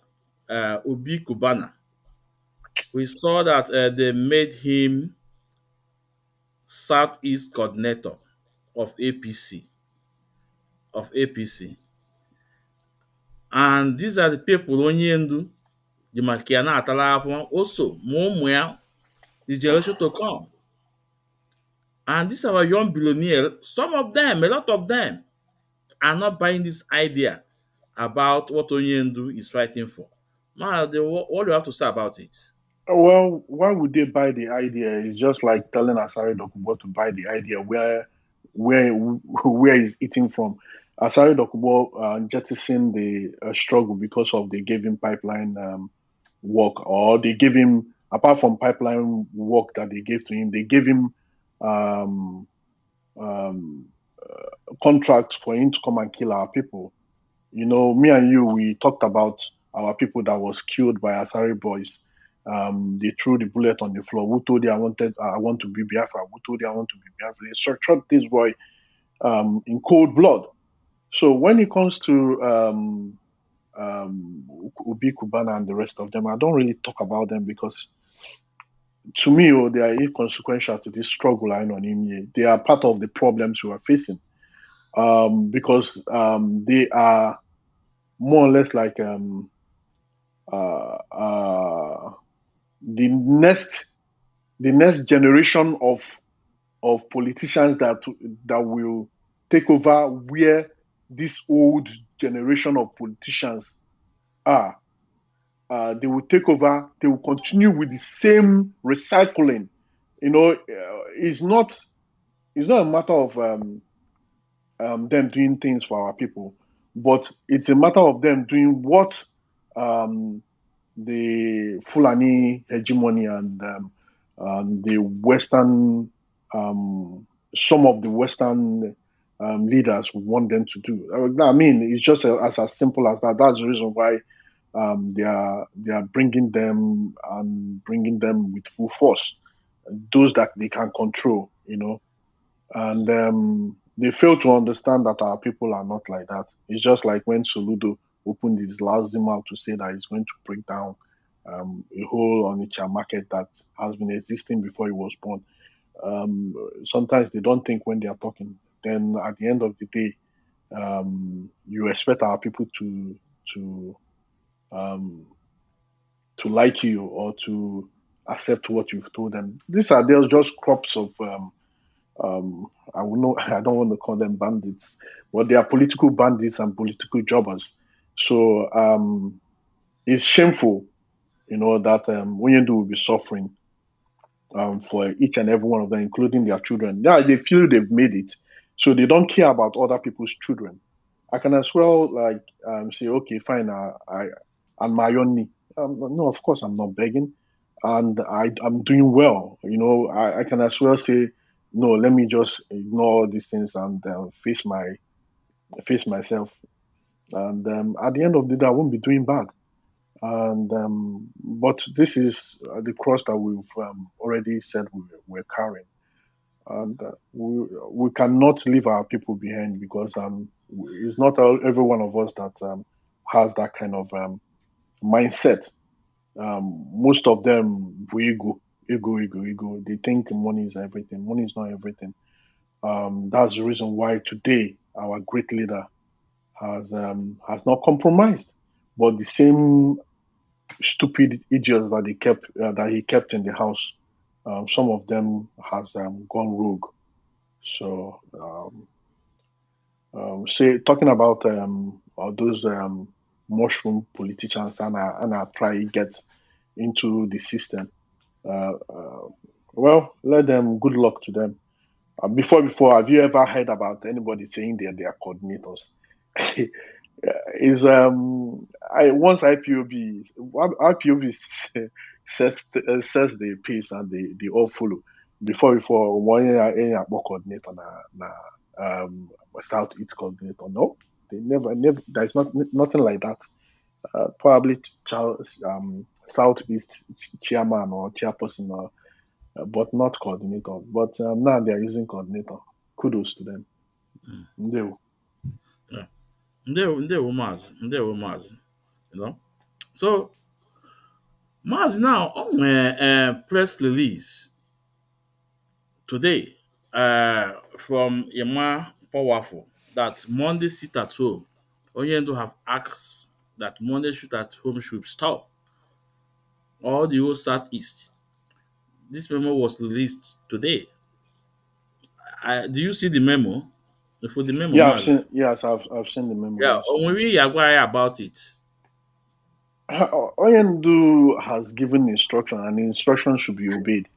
Obi Kubana, we saw that they made him Southeast coordinator of APC. And these are the people Onyendu, the Makiana Atalafon, also Mumwea, this generation to come. And these are our young billionaires. Some of them, a lot of them, are not buying this idea about what Onyendu is fighting for. Man, what do you have to say about it? Well, why would they buy the idea? It's just like telling Asari Dokubo to buy the idea where he's eating from. Asari Dokubo jettisoned the struggle because of they gave him pipeline work, or they gave him, apart from pipeline work that they gave to him, they gave him um, um, contracts for him to come and kill our people. Me and you, we talked about our people that was killed by Asari boys. They threw the bullet on the floor. Who told you I want to be Biafra? Who told you I want to be Biafra? They shot this boy in cold blood. So when it comes to Obi Kubana and the rest of them, I don't really talk about them, because to me, they are inconsequential to this struggle line on him. They are part of the problems we are facing, because they are more or less like the next generation of politicians that will take over where this old generation of politicians are. They will take over. They will continue with the same recycling. It's not a matter of them doing things for our people, but it's a matter of them doing what the Fulani hegemony and the Western, some of the Western leaders want them to do. I mean, it's just as simple as that. That's the reason why they are bringing them with full force. Those that they can control, and they fail to understand that our people are not like that. It's just like when Soludo opened his lousy mouth to say that he's going to break down a whole Onitsha market that has been existing before he was born. Sometimes they don't think when they are talking. Then at the end of the day, you expect our people um, to like you or to accept what you've told them. These are just crops of I will know I don't want to call them bandits, but they are political bandits and political jobbers. So it's shameful, that Onyendu will be suffering for each and every one of them, including their children. Yeah, they feel they've made it, so they don't care about other people's children. I can as well say, okay, fine, I'm my own knee. No, of course I'm not begging, and I'm doing well. I can as well say, no, let me just ignore these things and face myself. And at the end of the day, I won't be doing bad. And but this is the cross that we've already said we're carrying, and we cannot leave our people behind because it's not every one of us that has that kind of mindset. Most of them ego. They think money is everything. Money is not everything. That's the reason why today our great leader has not compromised. But the same stupid idiots that he kept in the house, some of them has gone rogue. So, say talking about all those mushroom politicians and I try to get into the system. Well, let them. Good luck to them. Before, have you ever heard about anybody saying they are coordinators? Is I once IPOB sets the pace and they all follow. Before one year any coordinator na Southeast coordinator. No, they never. There's nothing like that. Probably Southeast chairman or chairperson, but not coordinator. But now they are using coordinator. Kudos to them. Mm. Ndewo Maazị. So Maazị now on a press release today from Yama Powerful that Monday sit at home. Oyendo have asked that Monday shoot at home should stop. All the whole Southeast. This memo was released today. Do you see the memo? For the memo, Yeah, Maazị? I've seen the memo. Yeah, when we inquire about it. Oyendu has given instruction, and the instruction should be obeyed.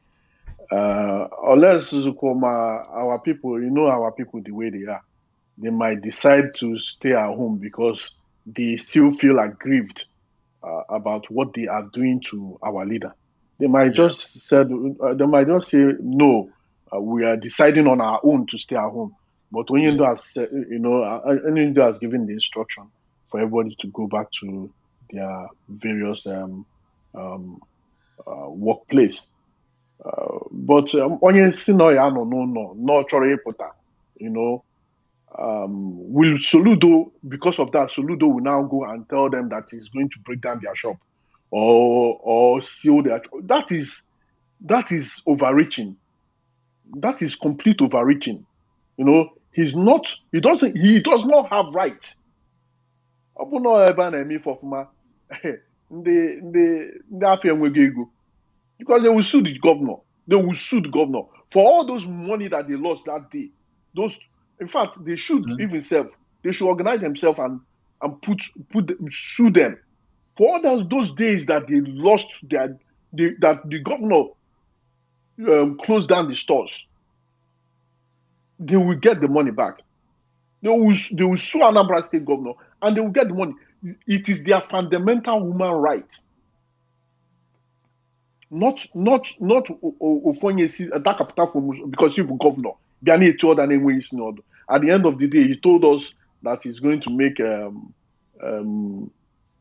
Unless our people, our people the way they are, they might decide to stay at home because they still feel aggrieved about what they are doing to our leader. They might just say no. We are deciding on our own to stay at home. But Oyendu has said, Oyendu has given the instruction for everybody to go back to their various workplace. But onye si na ya nọ n'ụlọ na ọ chọrọ ịpụta, will Soludo, because of that, Soludo will now go and tell them that he's going to break down their shop or seal their. That is overreaching. That is complete overreaching. He does not have right. Because they will sue the governor. They will sue the governor for all those money that they lost that day. In fact, they should they should organize themselves and sue them for all those days that they lost that the governor closed down the stores. They will get the money back. They will sue Anambra State governor and they will get the money. It is their fundamental human right. Not Ofonye that capital because you're governor. At the end of the day, he told us that he's going to make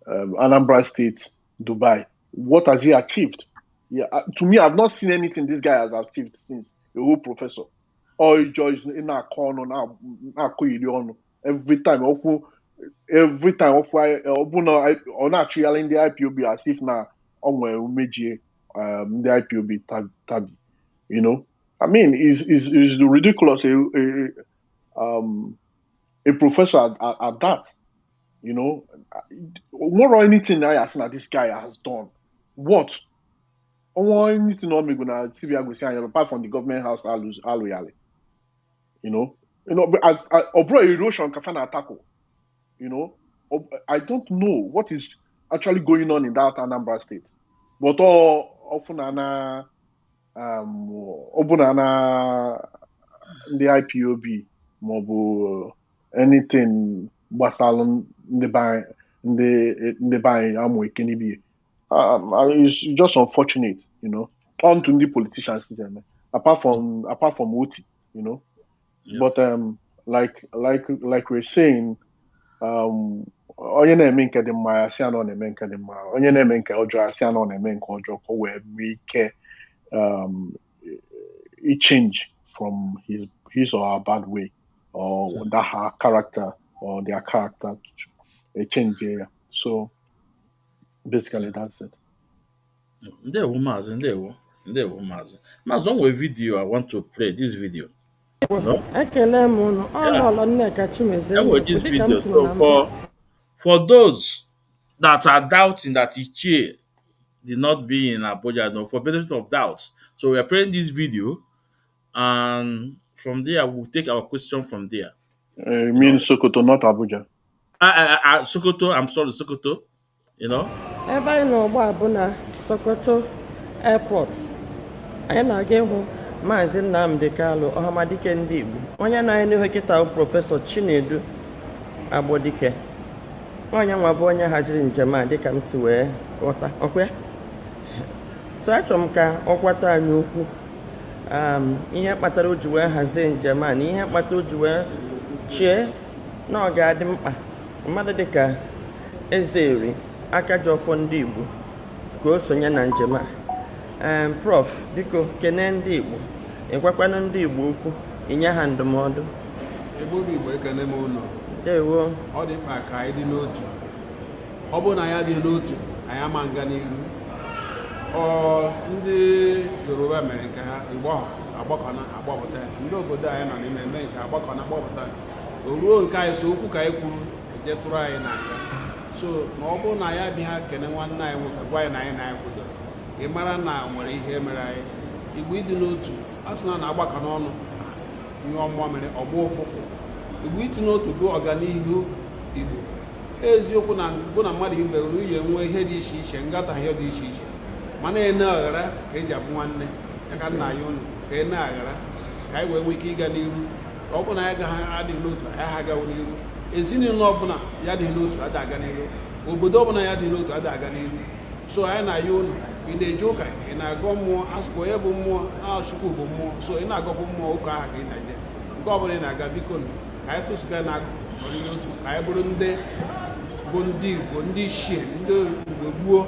Anambra State Dubai. What has he achieved? Yeah, to me, I've not seen anything this guy has achieved since a whole professor. Or he just in a corner now, every time, on actually in the IPOB as if now on where the IPOB tag, you know. I mean, is ridiculous. A professor at that, you know, what or anything I seen that this guy has done. What? Or anything on me gonna see apart from the government house, you know, but erosion kafana tackle, you know. I don't know what is actually going on in that Anambra State, but often the IPOB maọbụ anything gbasara ndị be amụ ekenibi. It's just unfortunate, you know. On to the politicians, apart from Oti, you know. Yeah. But like we're saying, onye na-eme nke dị mma ya si anọ na-eme nke dị mma, onye na-eme nke ọjọọ ya si anọ na-eme nke ọjọọ ka o wee nwee ike change from his or her bad way or that her character or their character to change here. So basically that's it. Ndewo Maazị, ndewo Maazị. Maazị, one video I want to play this video. No? This video. So for those that are doubting that Ichie did not be in Abuja, no, for benefit of doubt. So we are playing this video, and from there we'll take our question from there. You mean Sokoto, not Abuja? Sokoto, I'm sorry, Sokoto. You know? Everybody know about Sokoto Airport. I know again. Maazị Nnamdi Kalu Ọhamadike ndị Igbo onye na-enye kịta prọfesọ Chinedu Agbodike onye nwa bụ onye haziri njem a dịka m si wee ghọta ọkwa so achọrọ m ka ọ kwata anyị okwu ihe kpatara o ji wee hazie njem a na ihe kpatara o ji wee chie na ọ ga-adị mkpa mmadụ dịka Ezeri Akajiọfọ ndị Igbo ka o sonye na njem a. Prof, biko kene ndị Igbo ekwekwanụ ndị Igbo okwu inye ha ndụmọdụ. Igbo ekene m ụlọ. Ewo. Ọ dị mkpa ka anyị dị n'otu. Ọ bụrụ na ya dị n'otu, anyị ama nga n'ihu. Ndị Yoruba mere nke ha Igbo agbakọna agbapụta. Ndị obodo anyị nọ n'ime eme nke agbakọna agbapụta. O ruo nke anyị so okwu ka anyị kwuru eje tụrụ anyị n'aka. So na ọ bụrụ na ya bịa kene nwanne anyị nwoke gwa anyị na anyị kwudoro. Ị mara na nwere ihe mere anyị Igbo ịdị n'otu a sị na agbakọ n'ọnụ nye ọmụọ mere ọgbọ ụfụfụ Igbo ịdị n'otu bụ ọganihu Igbo eziokwu na bụ na mmadụ ibe uru ihe nwee ihe dị iche iche ngataghị dị iche iche mana ene aghara ka eji abụ nwanne ya ka nna anyị ụnụ ka ene aghara ka anyị wee nwee ike ịga n'iru ọ bụ na anyị agaghị adịghị n'otu anyị ha agawo n'iru ezinụlọ ọbụla ya adịghị n'otu ada aga n'iru obodo ọbụla ya adịghị n'otu ada aga n'iru so anyị na-ayọ ụnụ ị na-eje ụka ị na-agọ mmụọ asụkwa onye bụ mmụọ Chukwu bụ mmụọ so ị na-agọkwu mmụọ ụka ahụ ka ị na-eje nke ọbụla ị na-aga biko ka anyị tụsụga n'akụkụ otu ka anyị bụrụ ndị bụ ndị Igbo ndị Ichie ndị Igbo gboo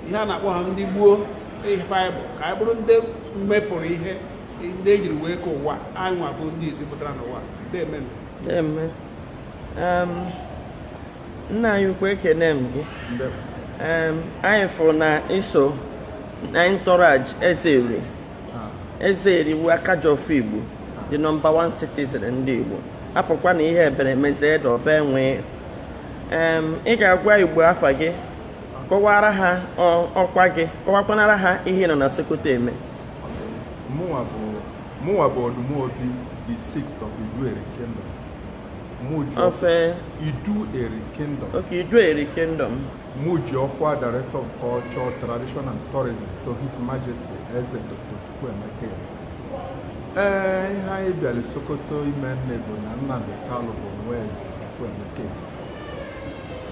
ihe a na-akpọ ha ndị gboo Baịbụl ka anyị bụrụ ndị mepụrụ ihe ndị ejiri wee ka ụwa anyị nwa bụ ndị izi pụtara n'ụwa Deme nna anyị ukwu ekene m gị anyị fụrụ na iso na entourage Ezeri wu Akajiọfọ Igbo the number 1 citizen ndị Igbo apụkwa na ihe ebere meziri ede ọba enwe ị ga-agwa Igbo afa gị kọwara ha ọkwa gị kọwakwanara ha ihe nọ na Sokoto eme. Mụnwa bụ Odumobi the 6th of Idueri Kingdom. Idueri Kingdom. Okay, Idueri Kingdom. Muji ọkwa Director of Culture, Tradition and Tourism to His Majesty Eze Dr. Chukwuemeka. Ihe anyị bịara Sokoto ime nne bụ na Nnamdi Kalu bụ nwa Eze Chukwuemeka.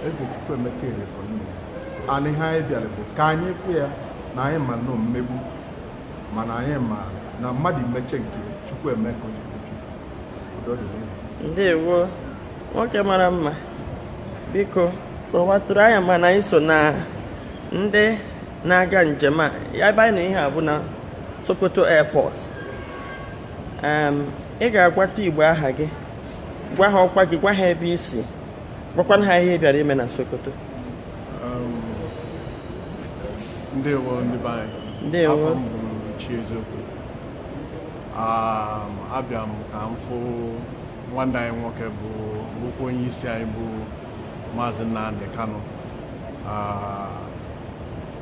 Eze Chukwuemeka bụ nne. Ana ihe anyị bịara bụ ka anyị fụ ya na anyị ma nọ mmegbu mana anyị ma na mmadụ imeche nke Chukwuemeka udo dị n'ihu. Ndewo nwoke mara mma biko kpọwatụrụ anya mana anyị so na ndị na-aga njem a ya ebe anyị na ihe a bụ na Sokoto Airport. Ị ga-agwata Igbo aha gị, gwa ha ọkwa gị, gwa ha ebe isi, gwakwana ha ihe ị bịara ime na Sokoto. Ndewo ndị be anyị. Ndewo. Afọ m bụ Ichie Eziokwu. Abịa m ka m fụ nwanne anyị nwoke bụkwa onye isi anyị bụ Maazị Nnamdi Kanu.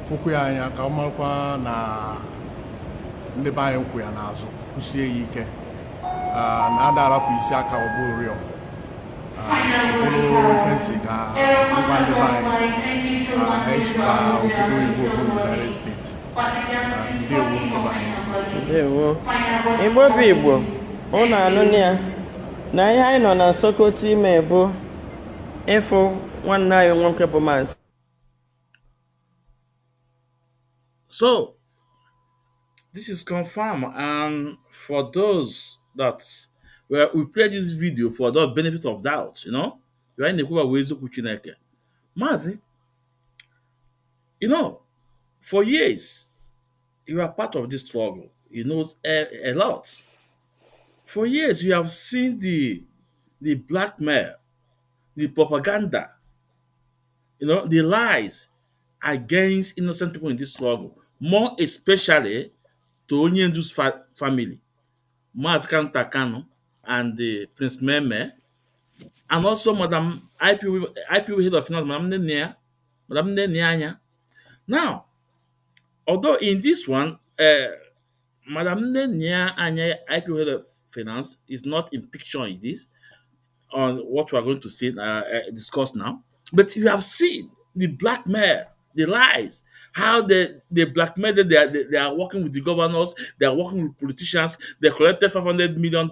Fụkwu ya anya ka ọ marakwa na ndị be anyị kwụ ya n'azụ kwụsie ya ike, na ada arapụ isi aka ọ bụ oriọ bụrụ fensi ka ngwa ndị be anyị ha obodo oyibo bụ United States. Ndewo ndị be anyị. Ndewo Igbo bụ Igbo ụnụ anụnụ ya na ihe anyị nọ na Sokoto ime bụ ịfụ nwanne anyị nwoke bụ Maazị. So, this is confirmed, and for those that we play this video for the benefit of doubt, we are in the Eziokwu Chineke. Mazi, for years, you are part of this struggle. He knows a lot. For years, you have seen the blackmail, the propaganda, the lies against innocent people in this struggle, more especially to Onyendu's family, Maazị Kanu and Prince Meme, and also Madam IPW head of finance, Madam Nenianya. Now, although in this one, Madam Nenianya IPW head of finance is not in picture in this, on what we are going to see discuss now, but you have seen the blackmail, the lies, how they blackmailed, they are working with the governors, they are working with politicians, they collected $500 million,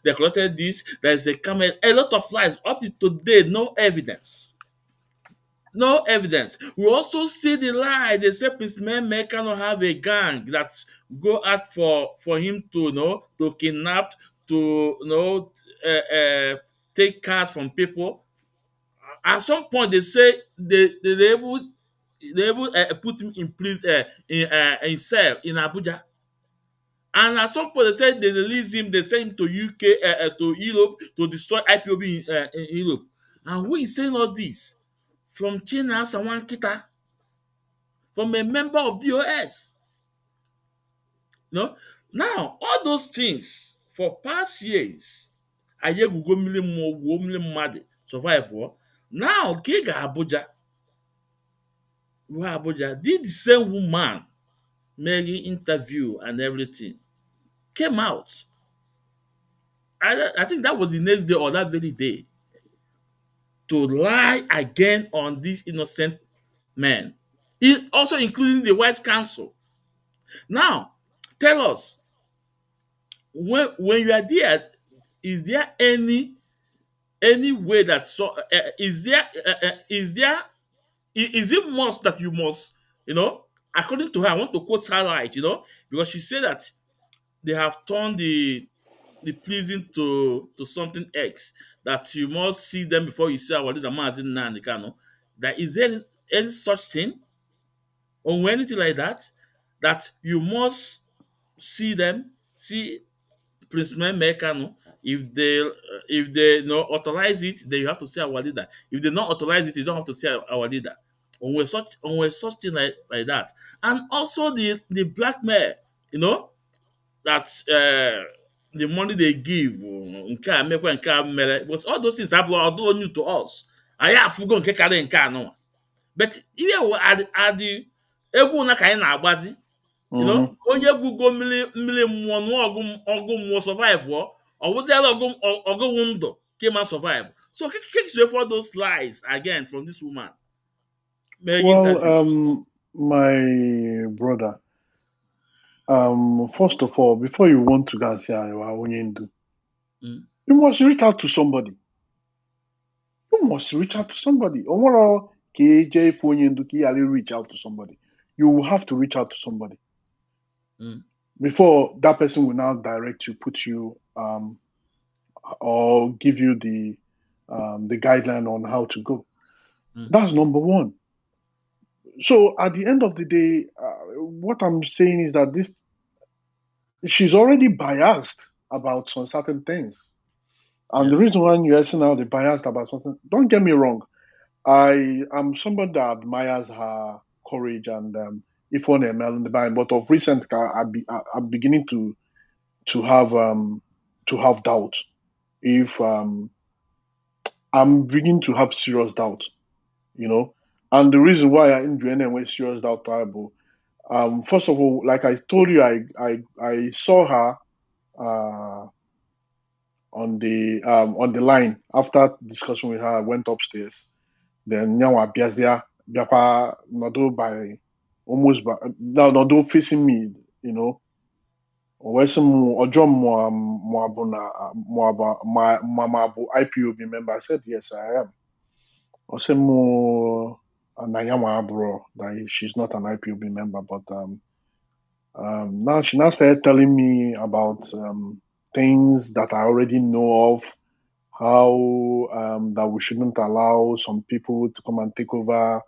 they collected this, there is a camel, a lot of lies. Up to today, no evidence. No evidence. We also see the lie. They say Prince Meme cannot have a gang that go out for him to kidnap, to take cards from people. At some point, they say they put him in prison in cell in Abuja, and at some point they said they release him. They send him to UK, to Europe, to destroy IPOB in Europe. And who is saying all this? From China, Sawan Kita, from a member of DOS. Now all those things for past years, survive. Now, Giga Abuja did the same woman, Mary interview and everything, came out. I think that was the next day or that very day, to lie again on these innocent men, also including the White Council. Now, tell us, when you are there, is there any way that is it must that you must, according to her, I want to quote her right, because she said that they have turned the pleasing to something else, that you must see them before you see our leader Maazị Nnamdi Kanu. That is there any such thing or anything like that you must see Prince Meme Kanu? If they authorize it, then you have to see our leader. If they not authorize it, you don't have to see our leader. On such thing like that. And also the blackmail, that the money they give, because all those things are new to us. I have to go and but even at the everyone kind of abazi, onye gugo mmiri mmụọ nụọ ọgụ mmụọ survive or was there ọgụ window came and survive. So kick for those lies again from this woman. Well, my brother, first of all, before you want to go and say Onyendu, you must reach out to somebody. Reach out to somebody. Reach out to somebody. You will have to reach out to somebody. Before that person will now direct you, put you or give you the guideline on how to go. That's number one. So at the end of the day, what I'm saying is that she's already biased about some certain things. And the reason why you're saying now the biased about something, don't get me wrong, I am somebody that admires her courage and if one ML in the Bible, but of recent, I'm beginning to have doubt. If I'm beginning to have serious doubt, and the reason why I didn't do any serious doubt, first of all, like I told you, I saw her on the line after discussing with her. I went upstairs. Then Nyawa Biazia Biapa Nodo by almost by now Nodo facing me, or some or John Moabona Moaba Mama IPOB member. I said yes, I am. Or some more Nayama bro that she's not an IPOB member, but now she now started telling me about things that I already know of, how that we shouldn't allow some people to come and take over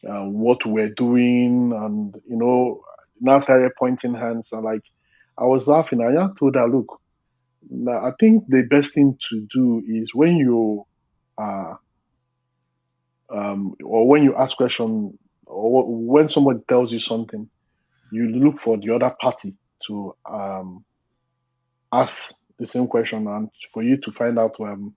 what we're doing, and now started pointing hands, and like I was laughing. I just told her, look, now, I think the best thing to do is when you or when you ask question, or when somebody tells you something, you look for the other party to ask the same question, and for you to find out on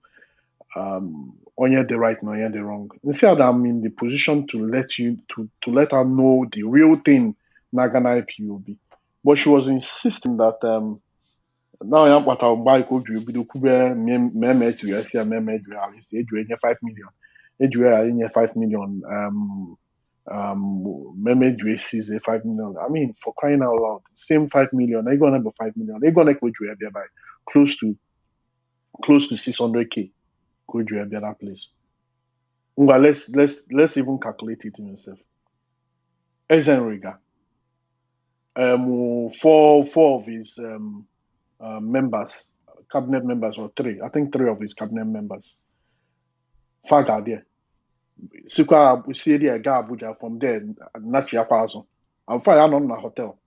the right and on the wrong. Instead, I'm in the position to let her know the real thing, Nagana IPOB. But she was insisting that now I'm what I'll buy could you be the Kube meme to you see a meme to at least 5 million. Age 5 million meme to sees a 5 million. I mean, for crying out loud, same 5 million, they're gonna be 5 million, they're gonna go to thereby close to 600k. Could you be that place? Well, let's even calculate it in yourself. Eisenriga, four of his members, cabinet members, or three. I think three of his cabinet members. Faga there. Sikwa we see there ga Abuja from there. Nachi Akwazo. I'm fine. I'm on a hotel.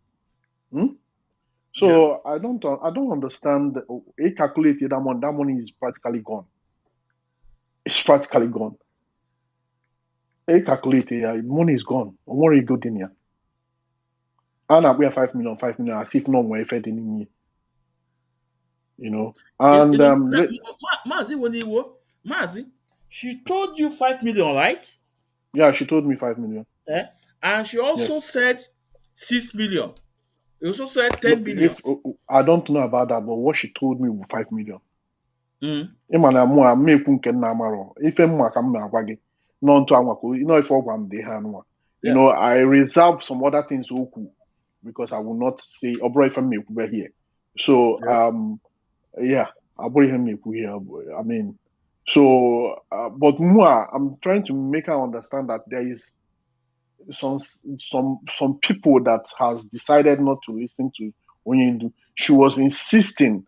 So yeah. I don't understand. He calculated that money. That money is practically gone. It's practically gone. He calculated. Money is gone. What are you good in here? And we have 5 million, as if no more effect in me. And Mazi, she told you 5 million, right? Yeah, she told me 5 million. And she also said 6 million. She also said 10 million. I don't know about that, but what she told me was 5 million. If I reserve some other things because I will not say here. So yeah, I here. I mean, so but more, I'm trying to make her understand that there is some people that has decided not to listen to Onyendu. She was insisting.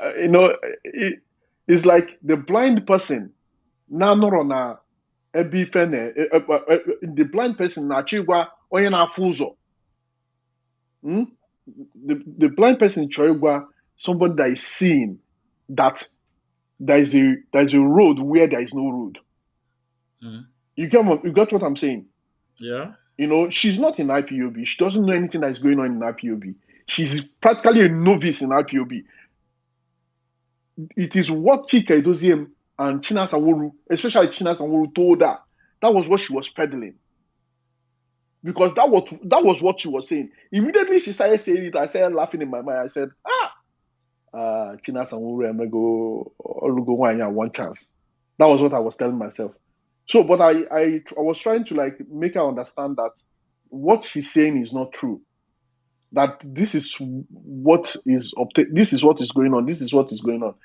It's like the blind person. Now not on a the blind person na chigwa onye na fuzo. The blind person chigwa somebody that is seeing that there is a road where there is no road. You got what I'm saying? Yeah. She's not in IPOB. She doesn't know anything that is going on in IPOB. She's practically a novice in IPOB. It is what Chika Edoziem and China Sawuru, especially China Sawuru, told her. That was what she was peddling. Because that was what she was saying. Immediately she started saying it, I started laughing in my mind. I said, China Sawuru, I'm going to go one chance. That was what I was telling myself. So, but I was trying to make her understand that what she's saying is not true. That this is what is this is what is going on. This is what is going on.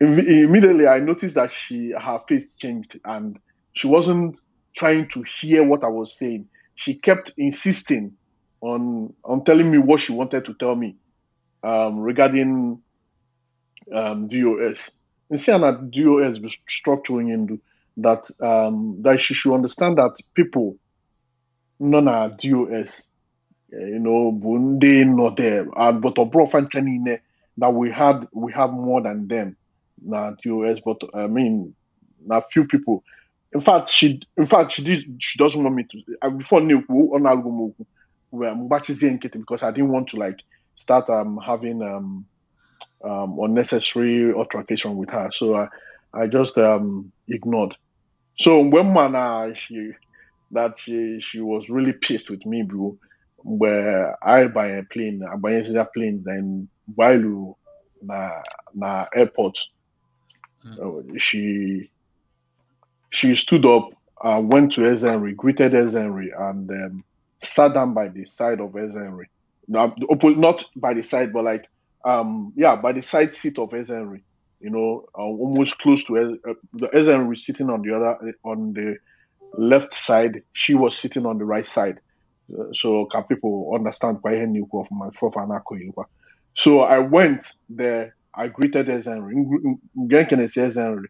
Immediately, I noticed that her face changed, and she wasn't trying to hear what I was saying. She kept insisting on telling me what she wanted to tell me regarding DOS. Instead that DOS be structuring into that that she should understand that people none are DOS, bụ ndị nọ there, and but ọbụrụfa ncha niile that we have more than them na DOS, but I mean na few people. In fact, she doesn't want me to. Before na-ekwu, ọ na-alụ m okwu, mgbachizie nkịtị, because I didn't want to like start having unnecessary altercation with her. So I just ignored. So when man she was really pissed with me, bro. Where I buy a plane, I buy a plane, then while na airport, she stood up, went to Ezenry, greeted Ezenry, and sat down by the side of Ezenry. Now, not by the side, but like by the side seat of Ezenry. Almost close to the Ezenry sitting on the left side. She was sitting on the right side. So can people understand why he knew of my So I went there. I greeted Ezenry. Ezenry.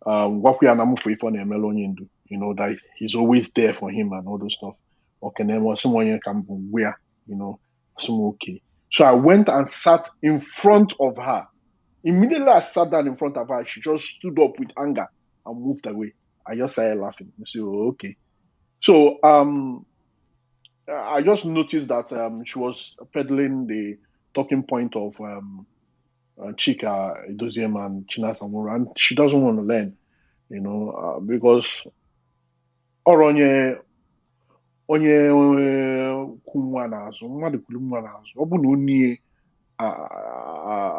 Wakwe anamufu ifo na emelo onye ndu, that he's always there for him and all those stuff. Okay, then was someone can where, some okay. So I went and sat in front of her. Immediately I sat down in front of her, she just stood up with anger and moved away. I just started laughing. I said, oh, okay. So I just noticed that she was peddling the talking point of Chika Edoziem and China Samura, and she doesn't want to learn. Because ọrụ onye kwu nwa n'azụ, mmadụ kwuru nwa n'azụ, ọ bụ na onye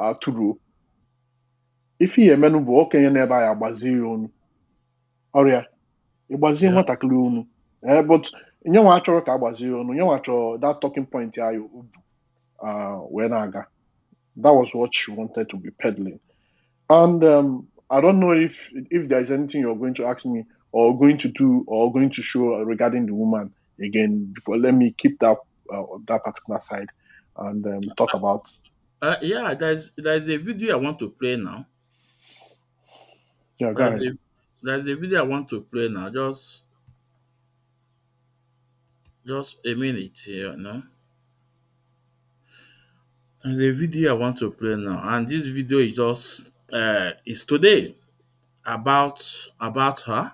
atụrụ ife ihe emenụ bụ okenye n'ebe anyị agbazie ya ọnụ ọrịa ịgbazie nwatakịrị ọnụ, but nyenwa achọrọ ka agbazie ya ọnụ, nyenwa achọrọ that talking point ya obu wee na-aga. That was what she wanted to be peddling. And I don't know if there's anything you're going to ask me or going to do or going to show regarding the woman again. Before, let me keep that particular side and talk about. There's a video I want to play now. Yeah, go ahead. There's a video I want to play now. Just a minute here, There's a video I want to play now, and this video is just is today about her,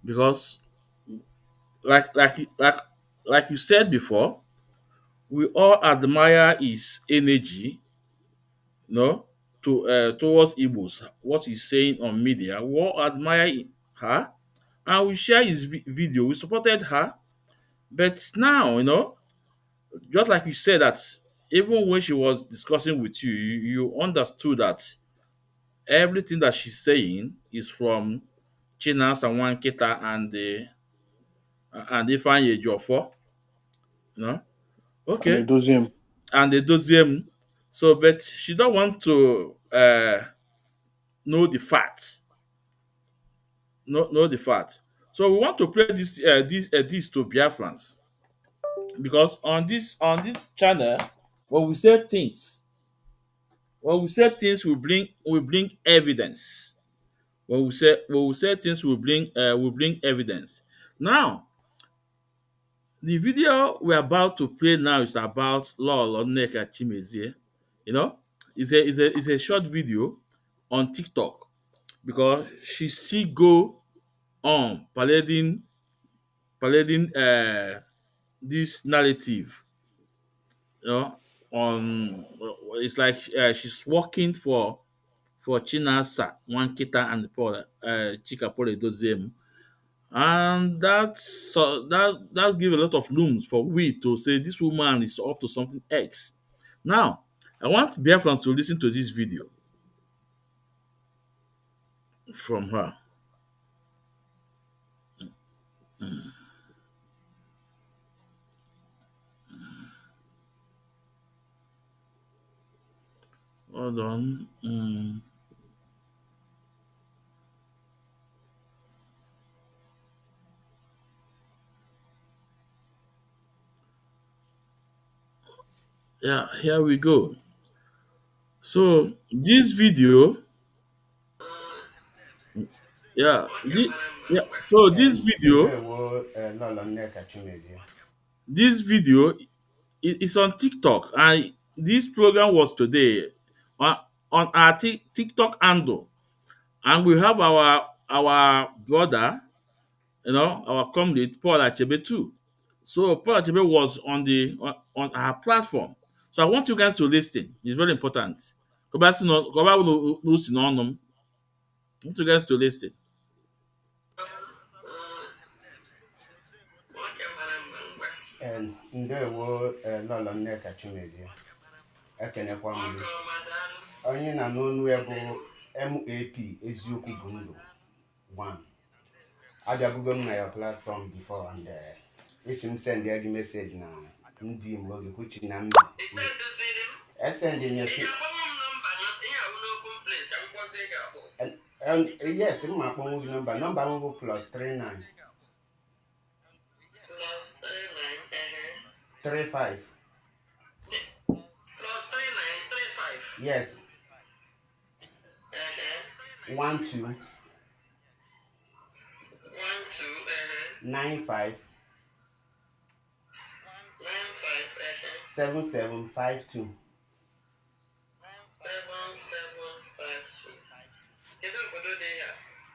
because like you said before, we all admire his energy, towards Igbos. What he's saying on media, we all admire her, and we share his video. We supported her, but now, just like you said that even when she was discussing with you, you understood that everything that she's saying is from Chinas and Wanketa and Ifeanyi Ejiofor, okay, and the Doziem. So, but she don't want to know the facts. Know the facts. So we want to play this to Biafrans, because on this channel, when we say things, we bring evidence. When we say things, we bring evidence. Now, the video we're about to play now is about Lolo Nneka Chimezie. It's a short video on TikTok, because she still go on parading this narrative, on it's like she's working for Chinasa, Wankita, and Paul Chika Paul Edoziem. And that give a lot of rooms for we to say this woman is up to something X. Now, I want Biafrans to listen to this video from her. Hold on. Yeah, here we go. So this video, yeah, yeah. So ndewo lọlọ Nneka Chimezie. this video is on TikTok, and this program was today on our TikTok handle, and we have our brother, our comrade Paul Achebe too. So Paul Achebe was on our platform. So I want you guys to listen. It's very important. I want you guys to listen. Ndewo lọlọ Nneka Chimezie. Ekenekwa m gị. Onye na n'onu ya bụ MAP Eziokwu bụ ndụ 1. Abịabugo m na your platform before, and isi m send gị message na ndị m oge kwuchi na mma. Send me yes, m akpọnwụ gị nọmba m bụ +39 35 yes 12 95 7752.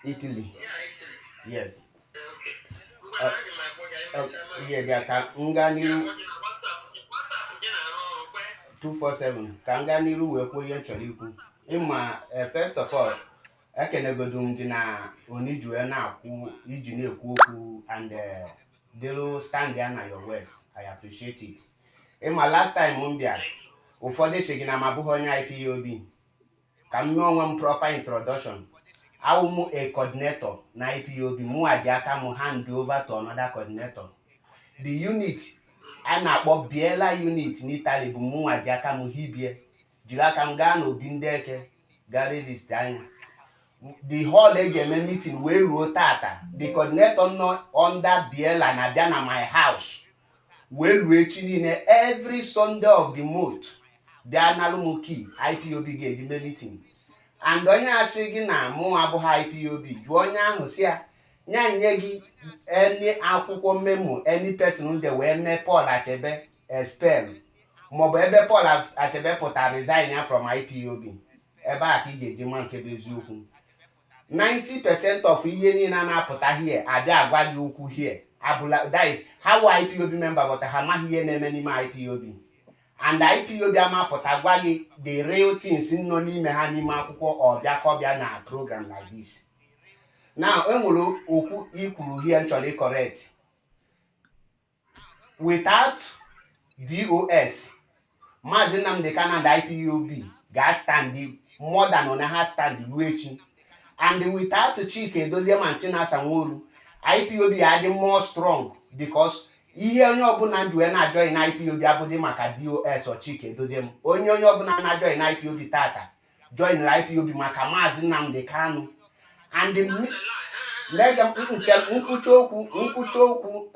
Italy. Yes. Yeah, ka nga n'iru 247 ka nga n'iru wee kwuo ihe nchọrọ ikwu. Ịma first of all, ekenegodu m gị na oniju na-akwụ iji na-ekwu okwu and delu stand there na your words. I appreciate it. Ịma last time m bịara, ụfọdụ si gị na m abụghị onye IPOB. Ka m mee onwe m proper introduction. I'm a coordinator na IPOB. Muaji aka m hand over to another coordinator. The unit a na-akpọ Biela unit n'Italy bụ muaji aka m hibie. Jiri aka m gaa n'obi ndị eke gaa register anya. The hall eji eme meeting wee ruo tata. The coordinator nọ under Biela na-abịa na my house. Wee ruo echi niile every Sunday of the month. Bịa nalụ m key IPOB ga-eji mee meeting. And onye asị gị na mụ abụghị IPOB, jụọ onye ahụ si ya nye gị any akwụkwọ memo any person de wee mee Paul Achebe expel maọbụ ebe Paul Achebe pụtara resign ya from IPOB. Ebe a ka ị ga-eji ma nke bụ eziokwu. 90% of ihe niile na-apụta here abịa agwa gị okwu here abụla, that is how IPOB member but ha amaghị ihe na-eme n'ime IPOB. And IPOB amapụta gwa gị the real things nọ n'ime ha n'ime akwụkwọ ọbịa na program like this. Now enwere okwu ikwuru here nchọrọ correct. Without DOS, Maazị Nnamdi Kanu and IPOB ga stand more than on ha stand ruo echi. And without Chike Edozie and Chinasa Nworu, IPOB adị more strong because ihe onye ọbụla njụ na-join IPOB abụghị maka DOS or Chike Edozie. Onye ọbụla na-join IPOB tata join IPOB maka Maazị Nnamdi Kanu. And nkwuche okwu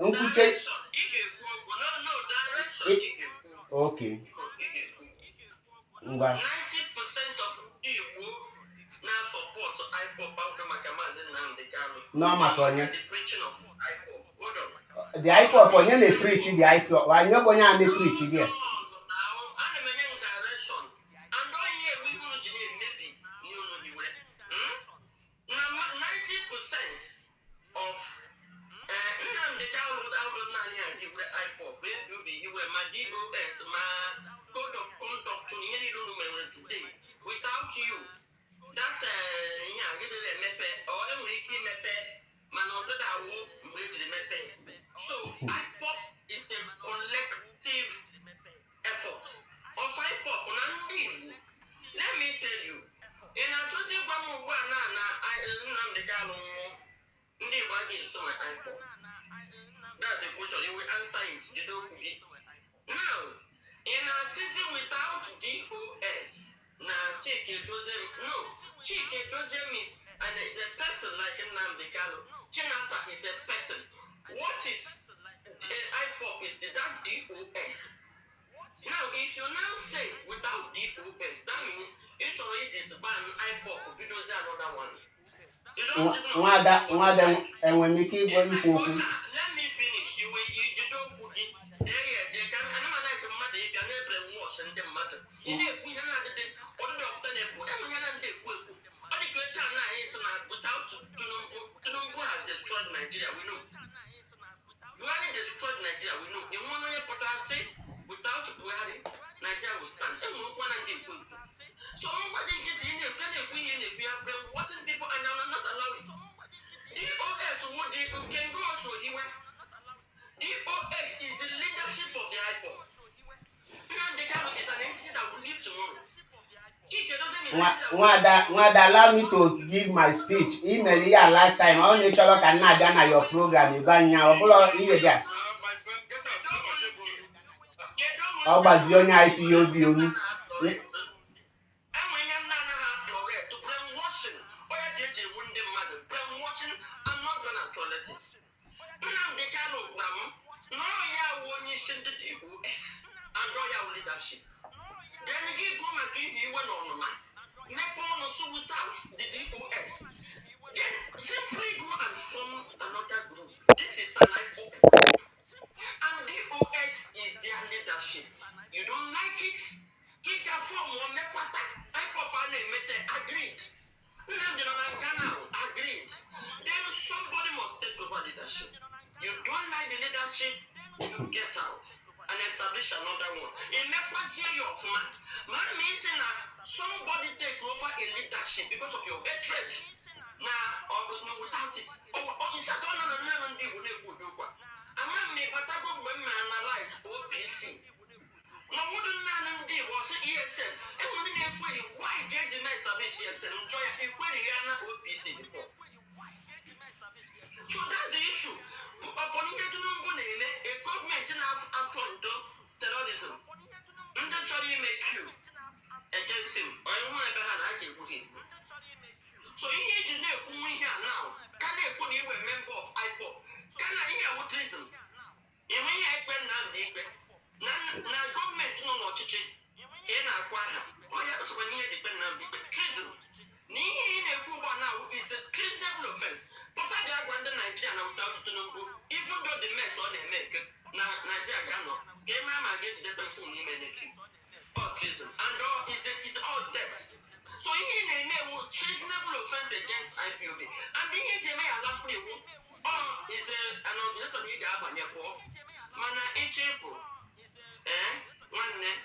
okay. Ngwa 90% of Igbo na support IPOB maka Maazị Nnamdi Kanu. No maka onye. The preaching of IPOB. Hold on. The IPOB onye na-preach the IPOB. Onye bụ onye a na-preach there. Code of conduct today. Without you, that's so IPOB is a collective effort of IPOB. Let me tell you, in a 21 Nnamdi Kanu ndị Igbo agaghị so my IPOB. That's a question. You will answer it. Now, in a season without DOS, now Chike Edozie is a person like Nnamdi Kanu. Chinasa is a person. What is IPOB is that DOS? Now, if you now say without DOS, that means it already disband IPOP because another one. You don't even understand what you're trying to say. Let me finish. You don't put it. They can. I know I can matter. You can brainwash and them matter. You know, we have not the other doctor. They put them in and they work. But if you tell now, yes, without Tunumbu has destroyed Nigeria, we know. Buhari destroyed Nigeria, we know. In one way, but I say, without Buhari, Nigeria will stand. And we want to do it. So, nobody gets in there, can we in it? We are watching people and I will not allow it. DOX, what they can go also here. DOX is the leadership of the IPOP. The Kano is an entity that will leave tomorrow. Nwada, allow me to give my speech. Email here last time. I only cholo can na na your program. You ban nya obulo iye dia. Ogbazi onye IPOB onu. Then you give home and give you one on man. Nepal also without the DOS. Then simply go and form another group. This is an IPOP group. And DOS is their leadership. You don't like it? Take a form one nepata. IPOP and agreed. Agreed. Then somebody must take over leadership. You don't like the leadership, you get out and establish another one. In your man means that somebody take over a leadership because of your hatred. Now, or without it. Or is that all on the I mean, but I go when I analyze OPC. Now, what do you was ESN? And when they put it, why did you establish ESN? Enjoy a query OPC before. So that's the issue. Upon here to know a government in Afghanistan terrorism. And that's how you make you against him. I want to have him. So here to know who we are now. Can they put you a member of IPOP? Can I hear what reason? You may have been now government no chichi. In our quarter. Oh, yeah, it's when you depend on treason. In a Cuba now is a treasonable offense. But I got one Nigeria without to know. Even though the mess on they make it, now Nigeria cannot. Game I get to the person he made it. All treason. And all is all debts. So he name treasonable offense against IPOB. And the HMA allow free. Or is an ordinary need to have on your poor. Mana Ichie. One day,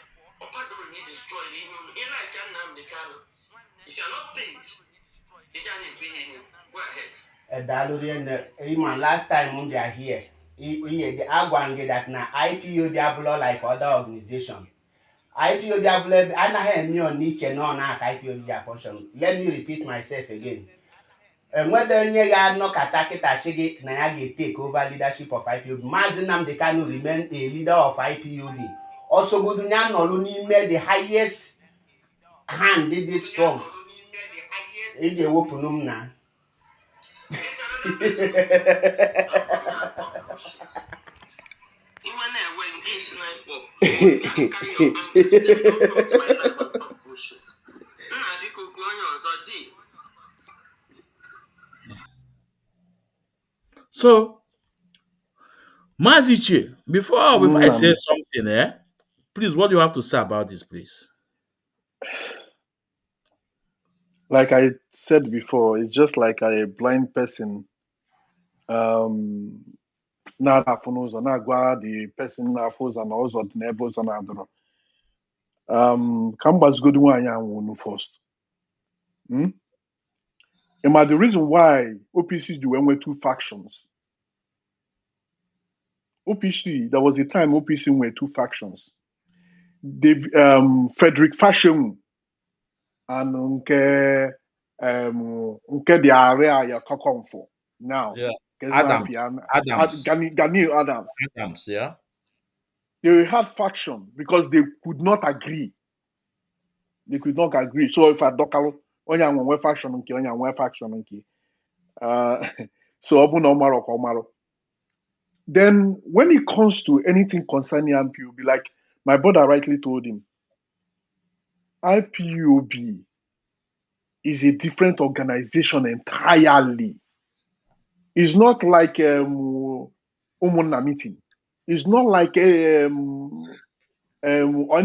or part of it destroyed in like the Kano. If you're not paid, it can't be in. Go ahead. Last time when they are here, the Agwange that na IPO Diablo like other organization. IPO Diablo, I know him me on Ichie no na IPO Diablo function. Let me repeat myself again. And whether you are not attacked as Shigi Nayagi take over leadership of IPOB, Mazinam the Kano remain a leader of IPOB. Also, Godunya Noluni made the highest hand, did it strong. If you open them now. So, Ichie, before I say something, please, what do you have to say about this, please? Like I said before, it's just like a blind person. Na afunuzo na agwa the person na afuza na ụzọ dị n'ebe ụzọ na-adọrọ. Ka m gbazigodo nwaanyị ahụ unu first. The reason why OPC do went two factions. OPC, there was a time OPC were two factions. Frederick Fashion and nke the area ya kakonfo. Now, yeah. Adams, Ghanaian Adams, yeah. They had faction because they could not agree. So if I dokalo, onya one faction nke onya one faction nke. So obu omaro. Then when it comes to anything concerning MP, you'll be like, My brother rightly told him, IPOB is a different organization entirely. It's not like Umunna meeting. It's not like any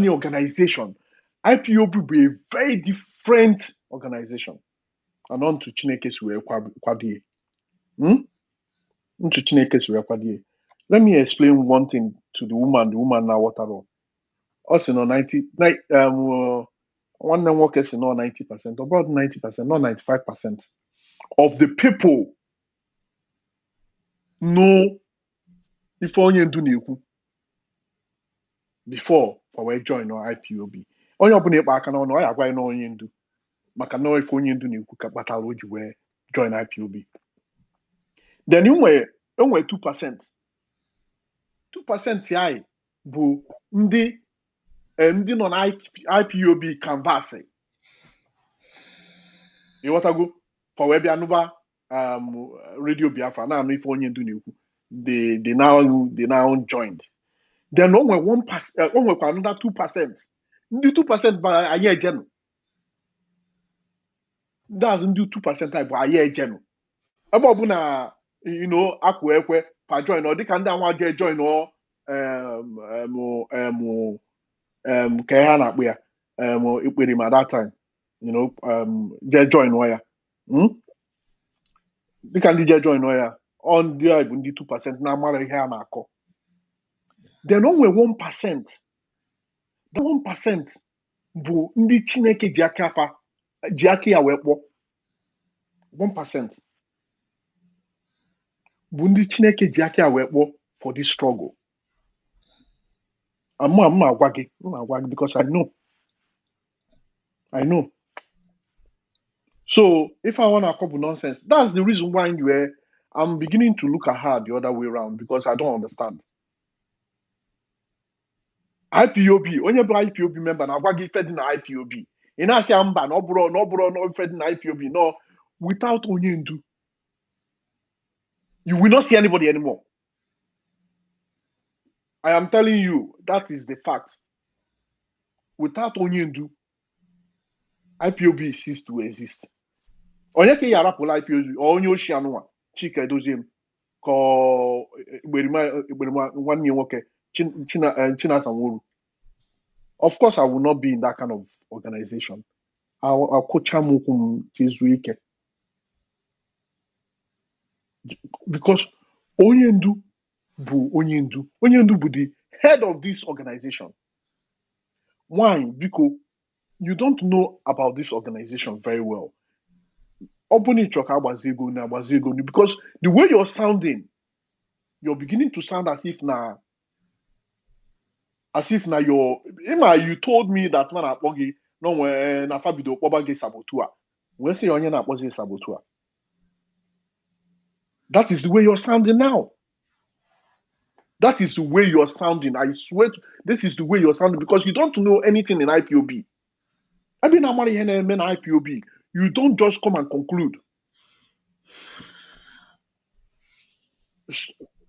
organization. IPOB will be a very different organization. And on to Chineke Suwe Kwadie. Let me explain one thing to the woman now water. Also, no one workers no 90%, about 90%, not 95% of the people know if onye ndu na-ekwu before for we join no IPOB. Onye ọbụla ịkpa aka n'ọnụ ọ ya agwa na onye ndu maka na ife onye ndu na-ekwu ka kpatara o ji wee join IPOB. Then enwe 2%. 2% ya bụ ndị nọ na IPOB canvas. Ịghọtago for wee bịa nụba radio Biafra na-anụ ife onye ndu na-ekwu. They now joined. Then onwe 1%, onwekwa another 2%. Ndị 2% bara anyị ejenu. That's ndị 2% anyị bụ anyị ejenu. Ebe ọ bụ na akụ ekwe pa join ọ dịka ndị anwa je join ọ ka ha na-akpụ ya ikpere ma that time je join ọ ya dịka ndị je join ọ ya ọ ndị a bụ ndị 2% na-amara ihe a na-akọ. Then onwe 1%. The 1% bụ ndị Chineke ji aka ya wee kpọ. 1% bụ ndị Chineke ji aka ya wee kpọ for this struggle. I'm agwa gị because I know. So if I want to couple nonsense, that's the reason why I'm beginning to look at her the other way around because I don't understand. IPOB, onye bụ IPOB member na-agwa gị ife dị na IPOB. Ị na-asị ya mba na ọ bụrụ ife dị na IPOB. No, without onye ndu, you will not see anybody anymore. I am telling you, that is the fact. Without onye ndu, IPOB ceases to exist. Onye ka ya arapụla IPOB, onye oshi anụnwa, Chika Edoziem, ka Igberima nwanne nwoke, Chinasa Nworu. Of course, I will not be in that kind of organization. I'll coach Jesuike. Because Onyendu bụ the head of this organization. Why? Because you don't know about this organization very well. Because the way you're sounding, you're beginning to sound as if now you told me that man akpọghị no na fabido kpọba gị sabotua. Wee sị onye na-akpọzi sabotua. That is the way you're sounding now. That is the way you're sounding. I swear this is the way you're sounding because you don't know anything in IPOB. I mean, I'm in IPOB. You don't just come and conclude.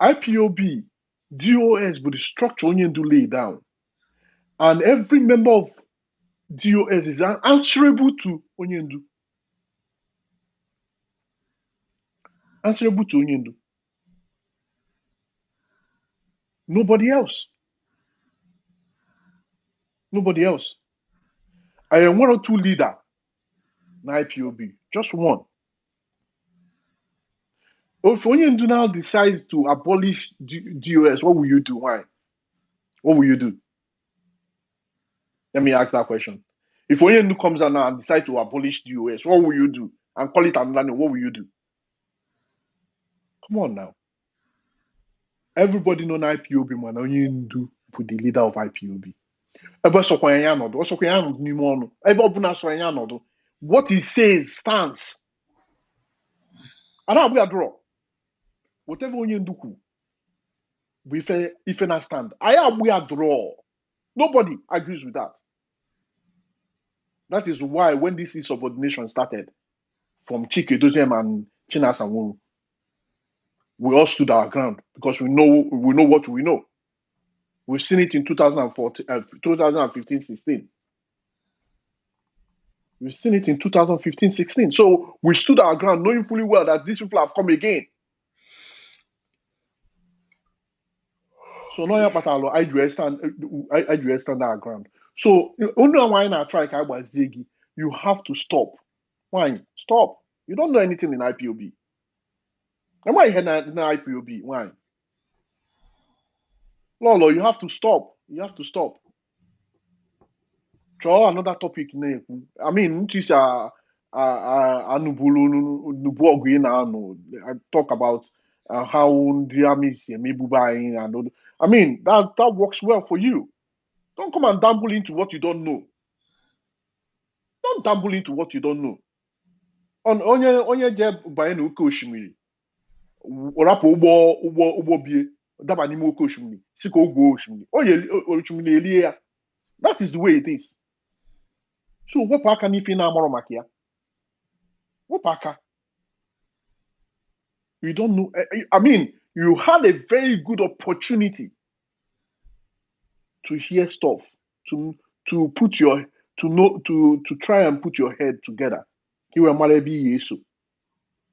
IPOB, DOS, but the structure only to lay down. And every member of DOS is answerable to Onyendu. Answerable to Onyendu. Nobody else. I am one or two leader in IPOB. Just one. If Onyendu now decides to abolish DOS, what will you do? Why? What will you do? Let me ask that question. If Onyendu comes out now and decides to abolish DOS, what will you do? And call it another name, what will you do? Come on now. Everybody know IPOB, man. Onyendu put the leader of IPOB. What he says stands. And now we are draw. Whatever Onyendu could, if I stand, we are draw. Nobody agrees with that. That is why when this insubordination started from Chike Edoziem and Chinasa Nworu, we all stood our ground because we know what we know. We've seen it in 2014, 2015, 16. We've seen it in 2015, 16. So we stood our ground knowing fully well that these people have come again. So now I do stand our ground. So only why I try Ziggy, you have to stop. Why? Stop. You don't know anything in IPOB. And why in IPOB? Why? Lolo, you have to stop. You have to stop. Draw another topic. I mean, I talk about how the army is maybe buying and all. I mean, that works well for you. Don't come and dabble into what you don't know. Don't dabble into what you don't know. Onye je banye n'oké osimiri rapụ ụgbọ bie daba n'ime oké osimiri si ka o gwuo osimiri osimiri elie ya. That is the way it is. So wepụ aka n'ife na-amarọ maka ya. Wepụ aka. You don't know. I mean, you had a very good opportunity to hear stuff, to put your to try and put your head together.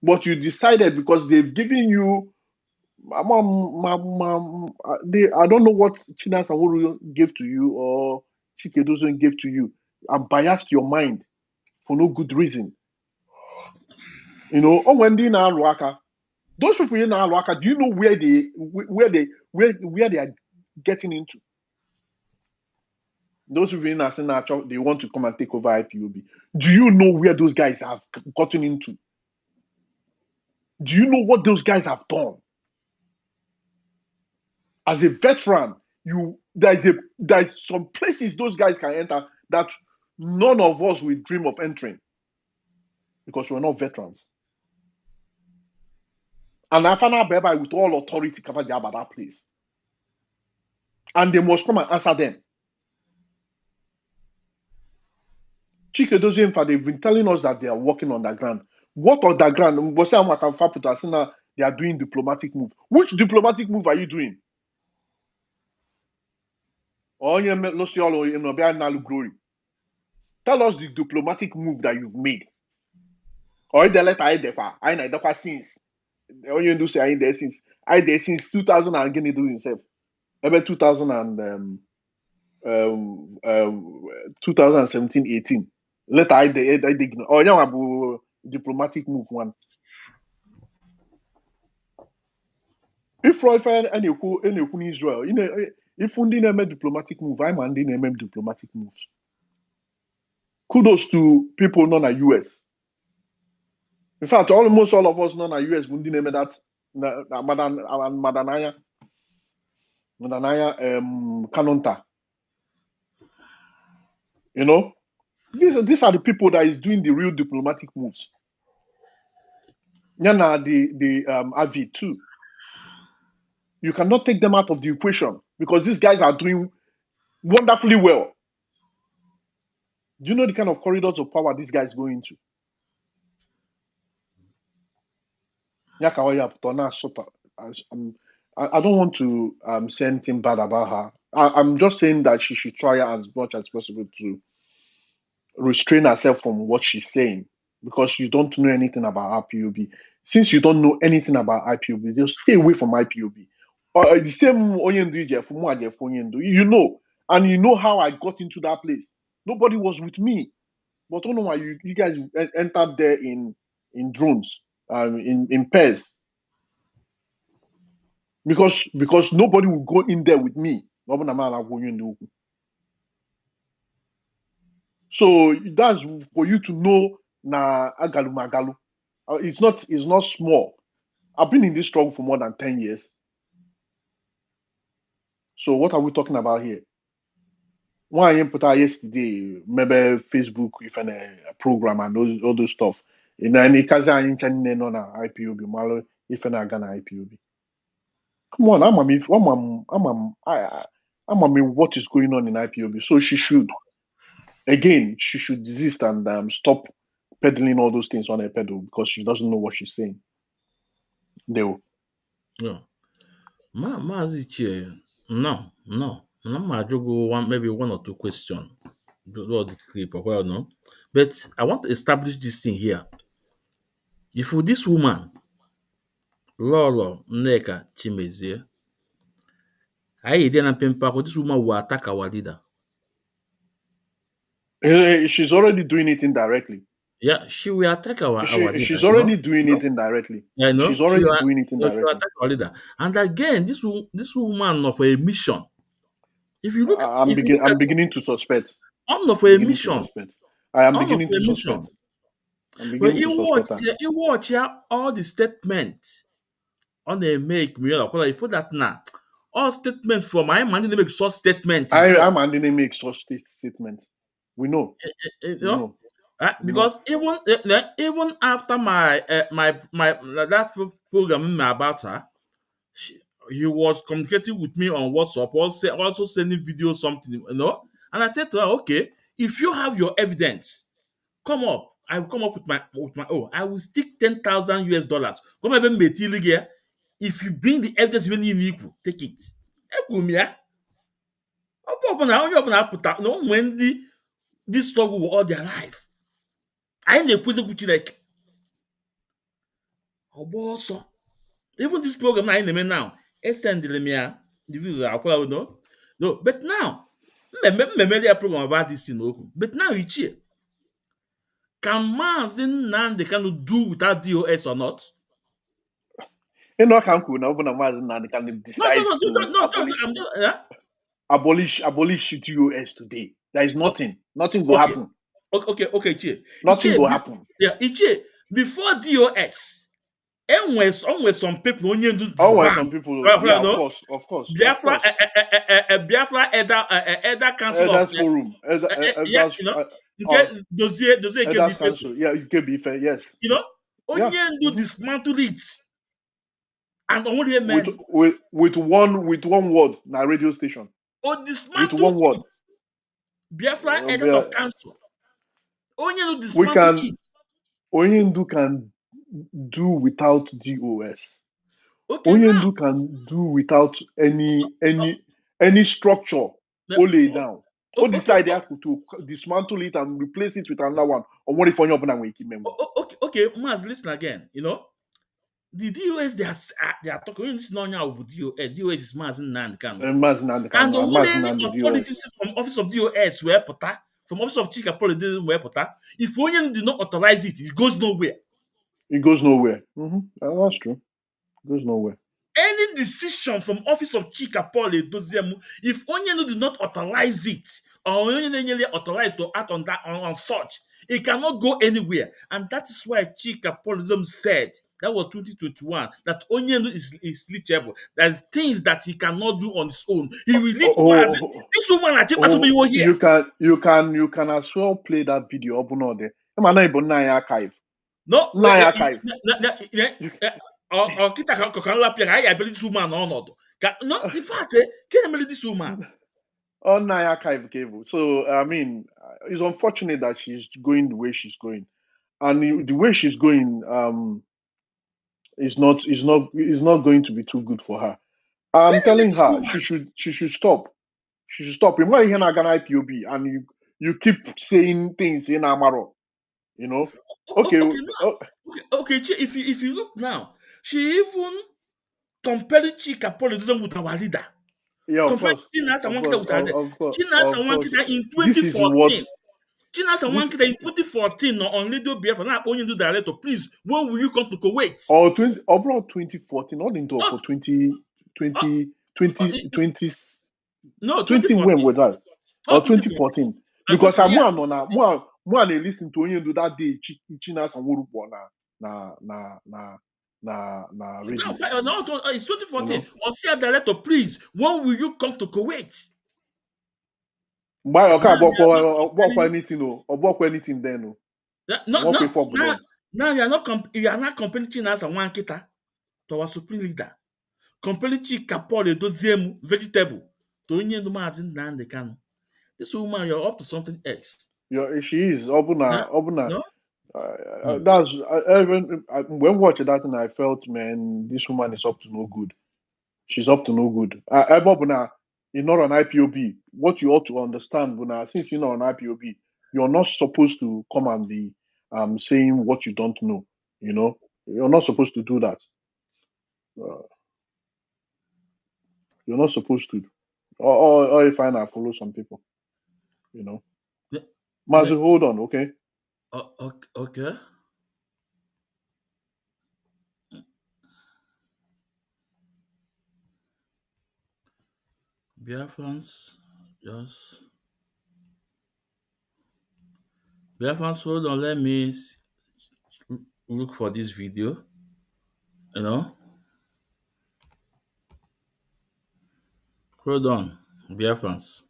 But you decided because they've given you I don't know what Chinas Awuru gave to you or Chikedozo gave to you and biased your mind for no good reason. You know, when they now those people in Aluaka, do you know where they are getting into? Those people in Asenachok, they want to come and take over IPOB. Do you know where those guys have gotten into? Do you know what those guys have done? As a veteran, there's some places those guys can enter that none of us will dream of entering because we're not veterans. And I found out thereby with all authority cover about that place. And they must come and answer them. Chikedozie, they've been telling us that they are working on the ground. What on the ground? They are doing diplomatic move. Which diplomatic move are you doing? Glory. Tell us the diplomatic move that you've made. Or the letter I there since. Only do say I there since 2000 and again do himself. About 2017, 18. Letter I there oh yeah about diplomatic move one. If any in Israel, you know, if we didn't make diplomatic move, I'm and didn't make diplomatic moves. Kudos to people non a US. In fact, almost all of us non a US, we didn't make that. Madanaya, Kanonta. You know, these are the people that is doing the real diplomatic moves. Yana the Avid too. You cannot take them out of the equation because these guys are doing wonderfully well. Do you know the kind of corridors of power these guys go into? I don't want to say anything bad about her. I'm just saying that she should try as much as possible to restrain herself from what she's saying because you don't know anything about IPOB. Since you don't know anything about IPOB, just stay away from IPOB. Or the same you know, and you know how I got into that place. Nobody was with me, but I don't know why you guys entered there in drones, in pairs. Because nobody will go in there with me. So that's for you to know na agalu magalu. It's not small. I've been in this struggle for more than 10 years. So what are we talking about here? Why I put out yesterday, maybe Facebook if a program and all those stuff. In any case, I ain't on IPOB, malo if I gonna IPOB. Come on, I'm what is going on in IPOB. So she should desist and stop peddling all those things on her pedal because she doesn't know what she's saying. No. Mazi Ichie, no. I'm gonna go maybe one or two questions. Do the clip or well, no. But I want to establish this thing here. If this woman, Lolo Nneka Chimezie, I didn't pimp this woman will attack our leader. She's already doing it indirectly. Yeah, she will attack our leader. She's already doing it indirectly. Yeah, no, she's already doing it she will indirectly. attack our leader. And again, this woman of a mission. If you look, I'm beginning to suspect. On of a mission. I am beginning to suspect. But you watch all the statements on the make me for that now. All statements from my man didn't make such statements. I'm didn't make such statements. We know. Because even after my that program about her, he was communicating with me on WhatsApp, also sending videos, something, you know. And I said to her, okay, if you have your evidence, come up. I will come up with my I will stick $10,000 Come on, if you bring the evidence even in equal, take it. When this struggle will all their life. I na-ekwuzi like also. Even this program I name now, sending me the video no, but now a program about this thing. But now Ichie, can Mazin Nandi can do without DOS or not? No, can decide abolish DOS today. There is nothing. Nothing will happen. Okay, Ichie. Nothing will happen. Yeah, Ichie, before DOS, and some people only do some people, yeah, of course. Biafra Elder Council of Forum, Dossier Council, yeah, you can be fair, yes. You know, only do dismantle it, and only a man with one word, na radio station. Oh, dismantle with one word. It. Biafra Elders of Council. Only do dismantle it. Onyendu can do without DOS. Okay, Onyendu can do without any structure. Lay down. Decide to dismantle it and replace it with another one. Or what if on your Okay, Maz, listen again. You know, the DOS they are talking this now with DOS. DOS is Maz Nnamdi. And the only authorities from Office of DOS were put from Office of Chika were put. If Onyendu did not authorize it, it goes nowhere. It goes nowhere. That's true. It goes nowhere. Any decision from Office of Chika if Onyendu did not authorize it, or Onyendu authorized to act on that on such, it cannot go anywhere. And that is why Chika said, that was 2021, that Onyendu is leachable. There's things that he cannot do on his own. He will leach this woman you can as well play that video up on there. Archive. No, archive. Kita can lapia I believe this woman no. No, in fact, can I this woman? On archive cable. So I mean, it's unfortunate that she's going the way she's going, and the way she's going is not going to be too good for her. I'm telling her she should stop. She should stop. You might hear Nagana IPOB, and you keep saying things in Amaro. You know. Okay. If you look now, she even compared Chika politicism with our leader. Yeah, of course. Chinas and in 2014. Chinas and Wankita in 2014 on Lido BF and only do director. Please, when will you come to Kuwait? Or 2014, not into for 2020. No, 20 when was that? Or 2014. Because I'm one they listen to only do that day Chinas and Wurupo na radio. No, it's 2014. You know? On see director, please, when will you come to Kuwait? Why okay, anything then? Now you are not comparing us and one kita to our supreme leader. Comparing Chika Paul Edoziemu vegetable to Onyendu Mazin Nnamdi Kanu. This woman, you're up to something else. Yeah, she is. Obuna. No? That's even when watching that, and I felt, man, this woman is up to no good. She's up to no good. Obuna, you're not an IPOB. What you ought to understand, Buna, since you're not an IPOB, you're not supposed to come and be saying what you don't know. You know, you're not supposed to do that. You're not supposed to. Or if I follow some people, you know. Mazu, hold on, okay? Okay. Biafrans, just Biafrans, hold on. Let me look for this video. You know, hold on, Biafrans.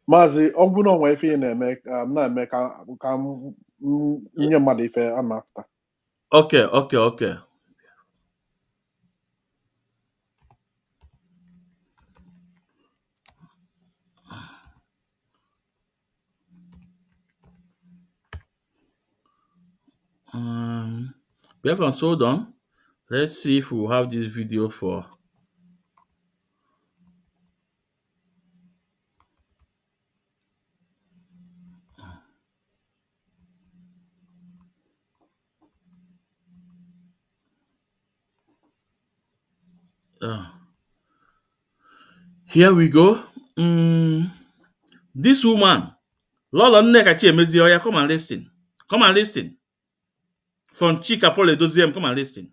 Mazi, ọ bụrụ na onwe ife ị na-eme na-eme ka nye mmadụ ife a na-apụta. Okay. Biafrans, hold on. Let's see if we'll have this video for. Here we go. This woman, Lolo Nnekachi Emezioya, come and listen. Come and listen. From Chika Paul Edoziem, come and listen.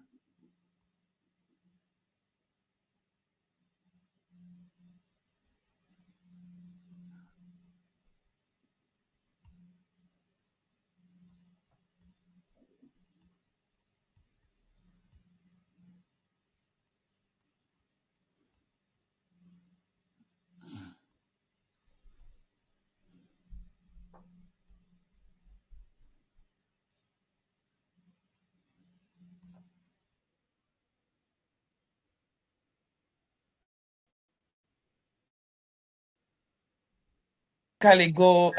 Go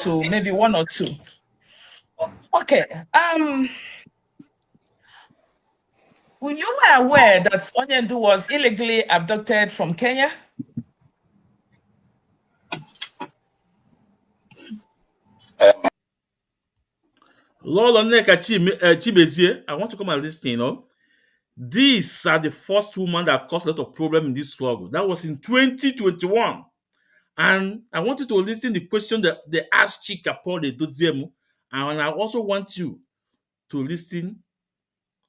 to maybe one or two. Okay. Were you aware that Onyendu was illegally abducted from Kenya? Lolo Nnekachi Chimezie, I want to come and listen, you know. These are the first woman that caused a lot of problem in this struggle. That was in 2021. And I want you to listen to the question that they asked Chika Paul Edoziem. And I also want you to listen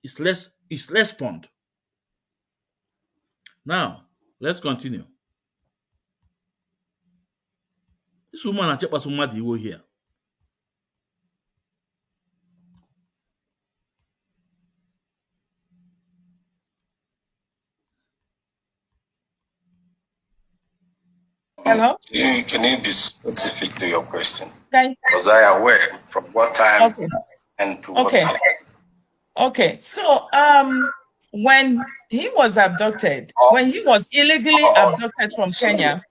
his response. Now, let's continue. This woman has just somebody here. Hello? Can you be specific to your question? Okay. Was I aware from what time and to what time? Okay. So when he was abducted, when he was illegally abducted from Kenya.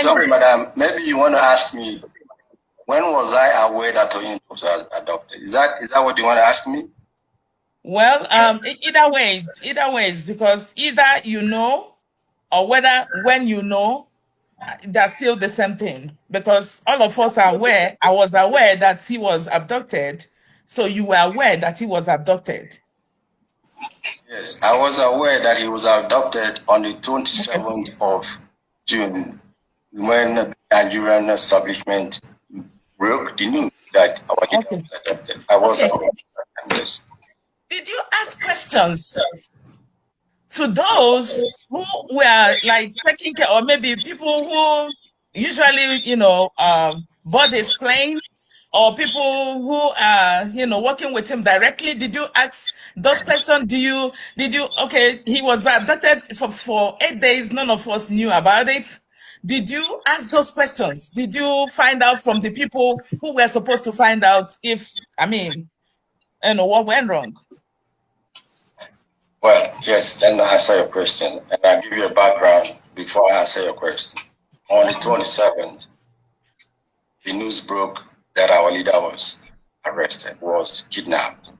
Sorry, madam. Maybe you want to ask me, when was I aware that he was adopted? Is that what you want to ask me? Well, either ways, because either you know, or whether when you know, that's still the same thing. Because all of us are aware. I was aware that he was abducted, so you were aware that he was abducted. Yes, I was aware that he was abducted on the 27th of June when the Nigerian establishment broke the news that our leader was adopted. I was aware. Yes. Did you ask questions to those who were like taking care, or maybe people who usually, board his plane, or people who are, working with him directly? Did you ask those questions? Okay, he was abducted for 8 days. None of us knew about it. Did you ask those questions? Did you find out from the people who were supposed to find out what went wrong? Well, yes, let me answer your question. And I'll give you a background before I answer your question. On the 27th, the news broke that our leader was arrested, was kidnapped.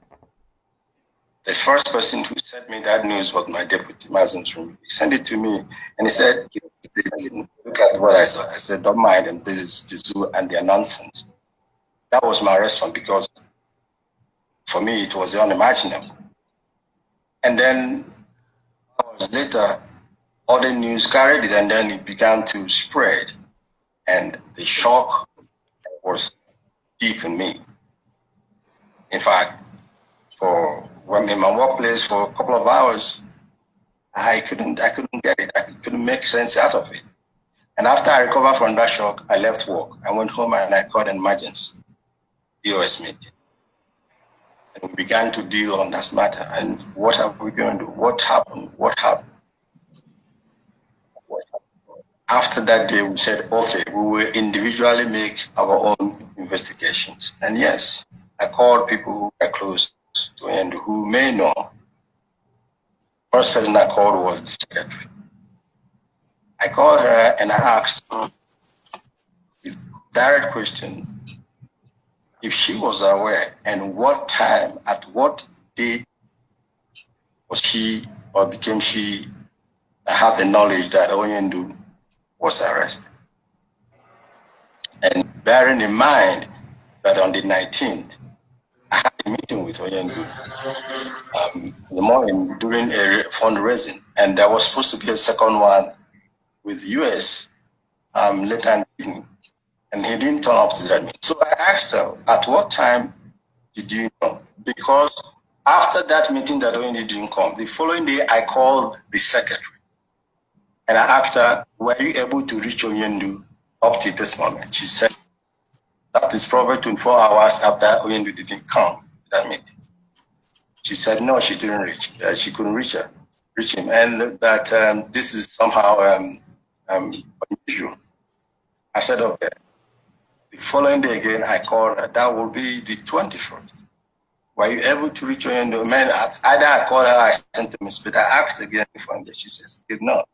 The first person who sent me that news was my deputy, Mazin Trumi. He sent it to me and he said, look at what I saw. I said, don't mind them. This is the zoo and their nonsense. That was my response because for me, it was unimaginable. And then hours later, other news carried it and then it began to spread. And the shock was deep in me. In fact, when in my workplace for a couple of hours, I couldn't get it. I couldn't make sense out of it. And after I recovered from that shock, I left work. I went home and I called an emergency EOS meeting. And we began to deal on that matter. And what are we going to do? What happened? What happened? After that day, we said, okay, we will individually make our own investigations. And yes, I called people who are close to and who may know. First person I called was the secretary. I called her and I asked her a direct question if she was aware and what time, at what date was she or became she have the knowledge that Onyendu was arrested. And bearing in mind that on the 19th, I had a meeting with Onyendu in the morning during a fundraising, and there was supposed to be a second one with US later in the evening, and he didn't turn up to that meeting. So I asked her, at what time did you know? Because after that meeting that Onyendu didn't come, the following day I called the secretary, and I asked her, were you able to reach Onyendu up to this moment? She said, that is probably 24 hours after Onyendu didn't come to that meeting. She said, no, she didn't reach. She couldn't reach him, and that this is somehow unusual. I said, okay. The following day again, I called her. That will be the 21st. Were you able to reach Onyendu? Man, either I called her or I sent a message, but I asked again before, and she says, did not.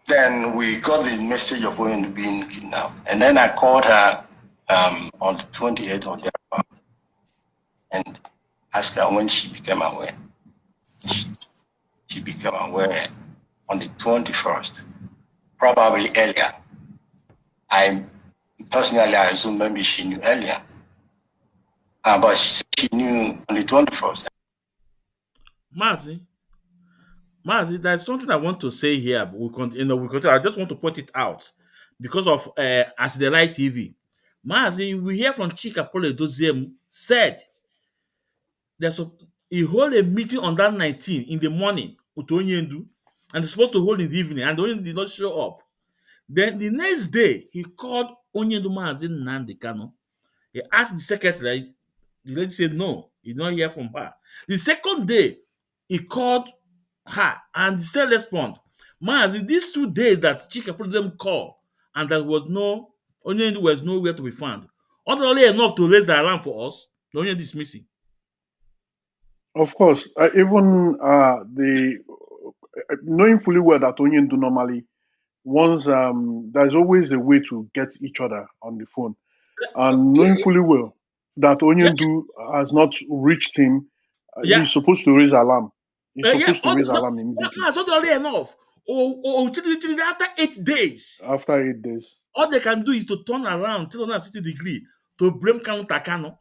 Then we got the message of Onyendu being kidnapped. And then I called her on the 28th of thereabout and asked her when she became aware. She became aware on the 21st, probably earlier. I assume maybe she knew earlier. But she knew on the 21st. Mazi, there's something I want to say here. But we continue. I just want to point it out because of as the Light TV. Mazi, we hear from Chika Pole Doziem said he hold a meeting on that 19 in the morning with Onyendu, and he's supposed to hold in the evening, and Onyendu did not show up. Then the next day, he called Onyendu Mazi Nnamdi Kanu. He asked the secretary. The lady said no, he did not hear from her. The second day, he called her and the same respond. Mazi, these 2 days that Chika put them call and there was no Onyendu was nowhere to be found. Only enough to raise the alarm for us. The Onyendu is missing. Of course, even knowing fully well that Onyendu normally once there's always a way to get each other on the phone, and knowing fully well that Onyendu has not reached him, he's supposed to raise alarm. He's supposed to raise alarm immediately. That's not only enough. After 8 days. After 8 days. All they can do is to turn around 360 degrees to blame Kanu. Kanu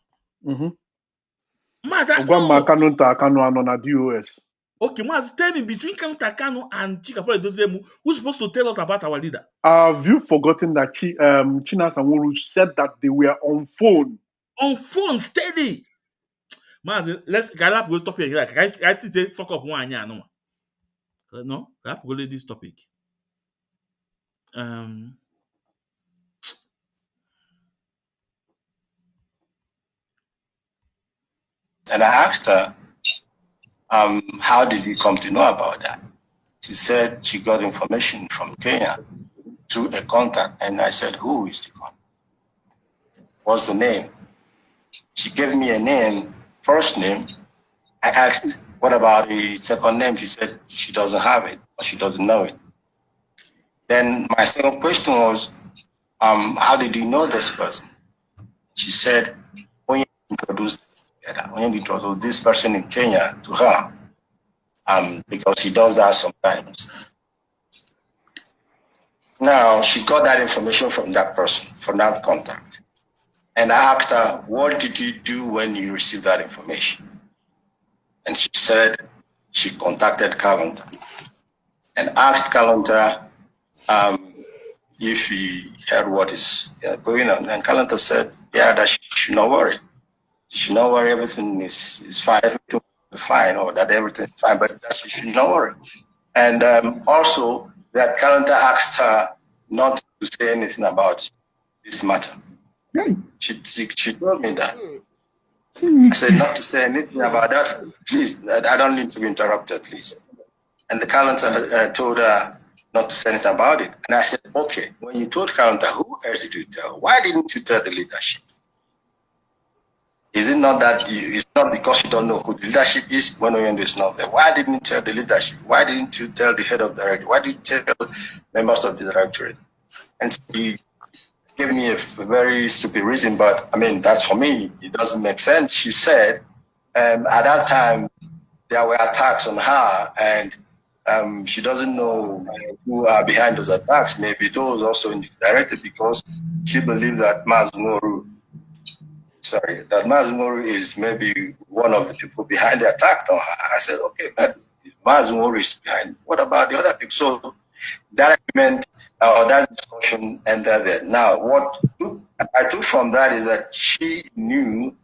na DOS. Okay, Maz, tell me, between Kanu and Chika Pole Doziem, who's supposed to tell us about our leader? Have you forgotten that Chinas and Wuru said that they were on phone? On phone, steady. Maz, let's get up with topic. I think they fuck up one year, no. No, I have to go to this topic. And I asked her, how did you come to know about that? She said she got information from Kenya through a contact. And I said, who is the contact? What's the name? She gave me a name, first name. I asked, What about the second name? She said she doesn't have it, or she doesn't know it. Then my second question was, how did you know this person? She said, when you introduced this person in Kenya to her, because he does that sometimes. Now, she got that information from that person, from that contact. And I asked her, what did you do when you received that information? And she said she contacted Calendar and asked Calendar if he heard what is going on. And Calendar said, yeah, that she should not worry. She should not worry, everything is fine, everything is fine, or that everything is fine, but that she should not worry. And also, that Calendar asked her not to say anything about this matter. She told me that. I said not to say anything about that. Please, I don't need to be interrupted, please. And the Calendar told her not to say anything about it. And I said, okay, when you told Calendar, who else did you tell? Why didn't you tell the leadership? Is it not that it's not because you don't know who the leadership is when Oyendo is not there? Why didn't you tell the leadership? Why didn't you tell the head of the directorate? Why didn't you tell members of the directorate? And he gave me a very stupid reason, but I mean, that's for me. It doesn't make sense. She said at that time there were attacks on her, and she doesn't know who are behind those attacks. Maybe those also in the directorate, because she believed that Mazmoru is maybe one of the people behind the attack on her. I said, okay, but if Mazmoru is behind, what about the other people? So that argument or that discussion ended there. Now, what I took from that is that she knew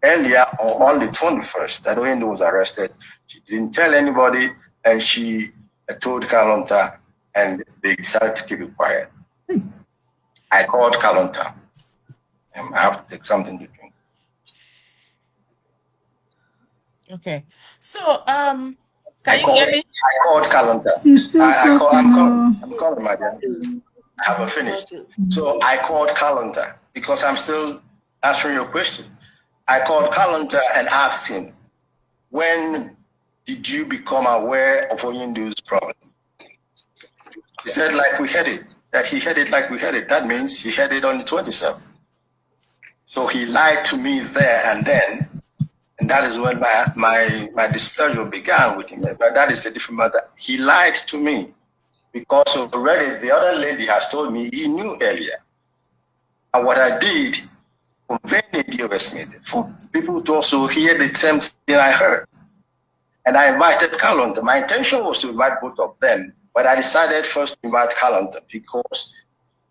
earlier or on the 21st that Oyendo was arrested. She didn't tell anybody, and she told Kalonta, and they decided to keep it quiet. I called Kalonta. I have to take something to drink. Okay. So, can you hear me? I called Calendar. I'm calling my dad. I haven't finished. So I called Calendar because I'm still answering your question. I called Calendar and asked him, when did you become aware of Oyendo's problem? He said, like we had it, that he had it like we had it. That means he had it on the 27th. So he lied to me there and then. And that is when my displeasure began with him. But that is a different matter. He lied to me because already the other lady has told me he knew earlier. And what I did, conveyed a DOS meeting for people to also hear the same thing I heard. And I invited Calendar. My intention was to invite both of them, but I decided first to invite Calendar because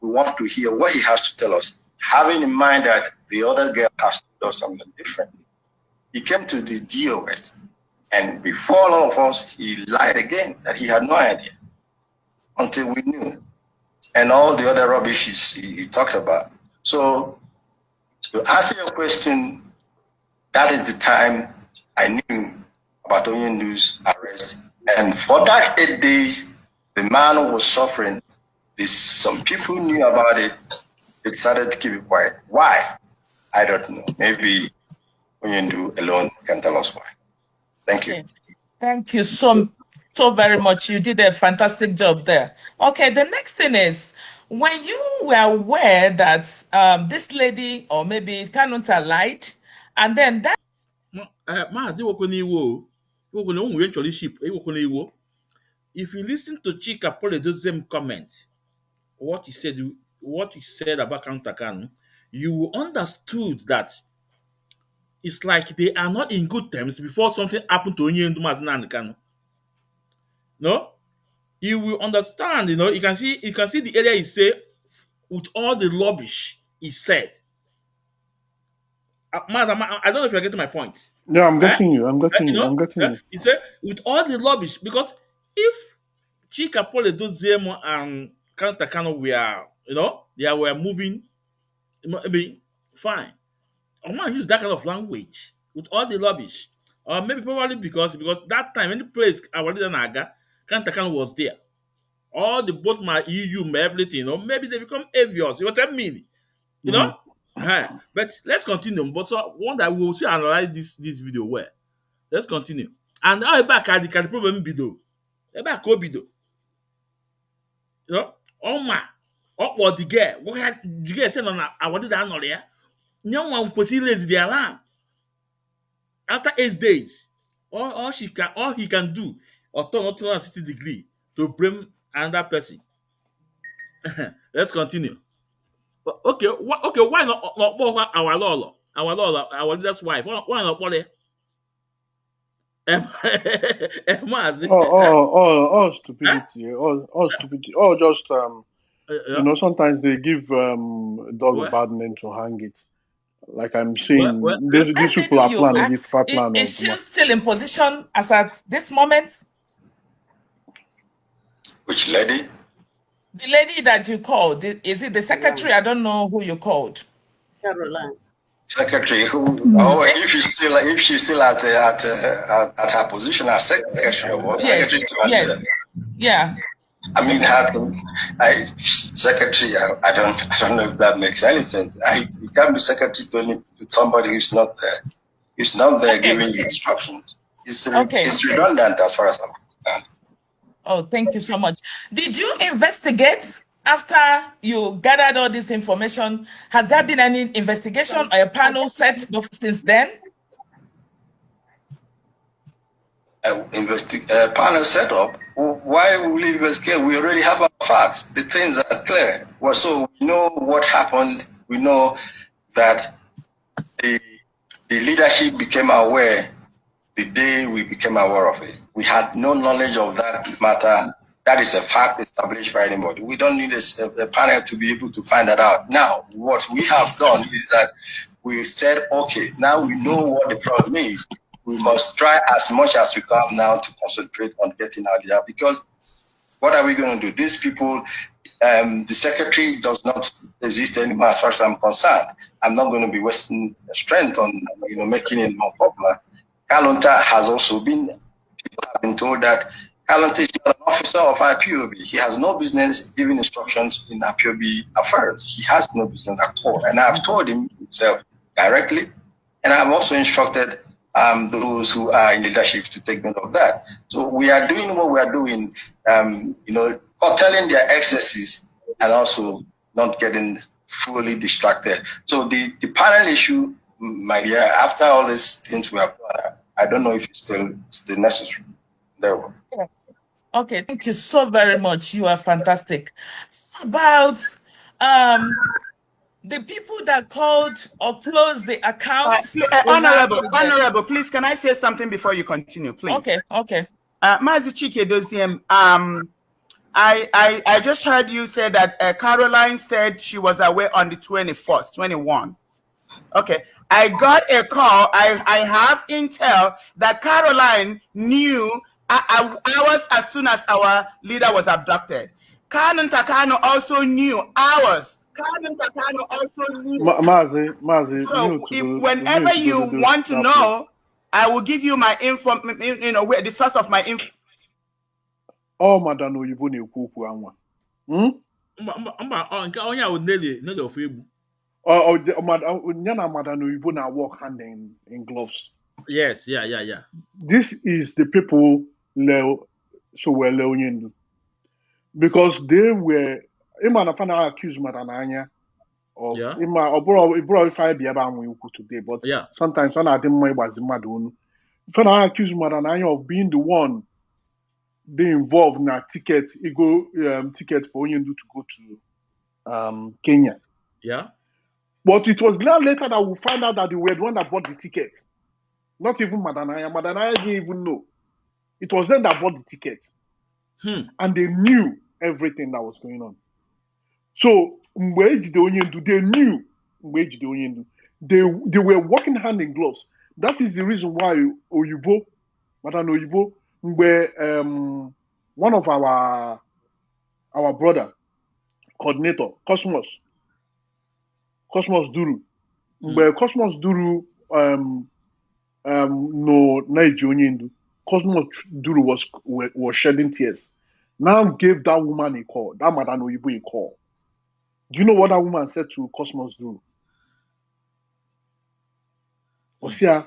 we want to hear what he has to tell us, having in mind that the other girl has to do something different. He came to this DOS, and before all of us, he lied again that he had no idea until we knew, and all the other rubbish he talked about. So, to answer your question, that is the time I knew about Onyendu's arrest, and for that 8 days, the man was suffering. Some people knew about it. They decided to keep it quiet. Why? I don't know. Maybe Onyendu alone can tell us why. Thank you. Okay. Thank you so very much. You did a fantastic job there. Okay, the next thing is, when you were aware that this lady or maybe Kanunta lied, and then that if you listen to Chika Poledo's comment, what he said about Kanunta, you understood that it's like they are not in good terms before something happened to Onyendu Mazinand Kanu. No? You will understand, you can see the area he said with all the rubbish he said. Madam, I don't know if you're getting my point. Yeah, I'm getting you. I'm getting you. He said with all the rubbish, because if Chika Poledozemo and Kantakano were, they were moving, maybe fine. I'm not use that kind of language with all the rubbish. Or maybe probably because that time any place Awalida Naga, Kantakan was there. All the both my EU, my everything, maybe they become avious. You know what I mean? But let's continue. But so one that we will see analyze this video well. Let's continue. And all back at the problem bido. Back obido. You know, what the girl, what had the girl said on I wanted that no there. No one was the alarm. After 8 days, all he can do or turn 360 degrees to bring another person. Let's continue. Okay, why not our Lolo, our leader's wife? Why not Polly? All stupidity, all stupidity, all just you know, sometimes they give a dog a Well, bad name to hang it. Like I'm well, saying, these That people lady are you planning this asked, plan is of she still in position as at this moment? Which lady? The lady that you called, is it the secretary? I don't know who you called. Caroline. Secretary who? Oh, if she's still at her position as secretary or Yes, secretary to yes, yeah. I mean, secretary. I don't know if that makes any sense. You can't be secretary to somebody who's not there. Who's not there giving you instructions. It's redundant as far as I'm concerned. Oh, thank you so much. Did you investigate after you gathered all this information? Has there been any investigation or a panel set since then? Panel set up. Why will we investigate? We already have our facts. The things are clear. Well, so we know what happened. We know that the leadership became aware the day we became aware of it. We had no knowledge of that matter. That is a fact established by anybody. We don't need a panel to be able to find that out. Now, what we have done is that we said, okay, now we know what the problem is. We must try as much as we can now to concentrate on getting out there, because what are we going to do? These people, the secretary does not exist anymore as far as I'm concerned. I'm not going to be wasting strength on making it more popular. Kalonta has also been, people have been told that Kalonta is not an officer of IPOB. He has no business giving instructions in IPOB affairs. He has no business at all. And I've told him himself directly, and I've also instructed those who are in leadership to take note of that. So we are doing what we are doing, curtailing their excesses and also not getting fully distracted. So the panel issue, my dear, after all these things we have done, I don't know if it's still necessary. There. Okay, thank you so very much. You are fantastic. About the people that called or closed the accounts. Honorable, please, can I say something before you continue, please? Okay. Mazi Chike Doziem, I just heard you say that Caroline said she was away on the 21st, 21. Okay. I got a call. I have intel that Caroline knew hours as soon as our leader was abducted. Kanon Takano also knew hours. Mazi, so whenever you want to know, I will give you my info. Where the source of my info. Oh, Madam Oyibo na-ekwu okwu anwa. Nke onye ahụ nele ofu egbu. Nyana Madam Oyibo na work hand in gloves. Yes, yeah. This is the people were Leonyendu. Because they were Imanafana accused Madananya of today, but sometimes when I didn't was Madun. Fana accused Madananya of being the one they involved in a ticket for Onyendu to go to Kenya. Yeah. But it was later that we found out that they were the one that bought the ticket. Not even Madanaya. Madanaya didn't even know. It was them that bought the ticket. And they knew everything that was going on. So, they knew. They were working hand in gloves. That is the reason why Madam Oyibo, one of our brother, coordinator, Cosmos Duru. Where Cosmos Duru no Nigerian Cosmos Duru was shedding tears. Now gave that woman a call, that Madam Oyibo a call. Do you know what that woman said to Cosmos Duru? Osia,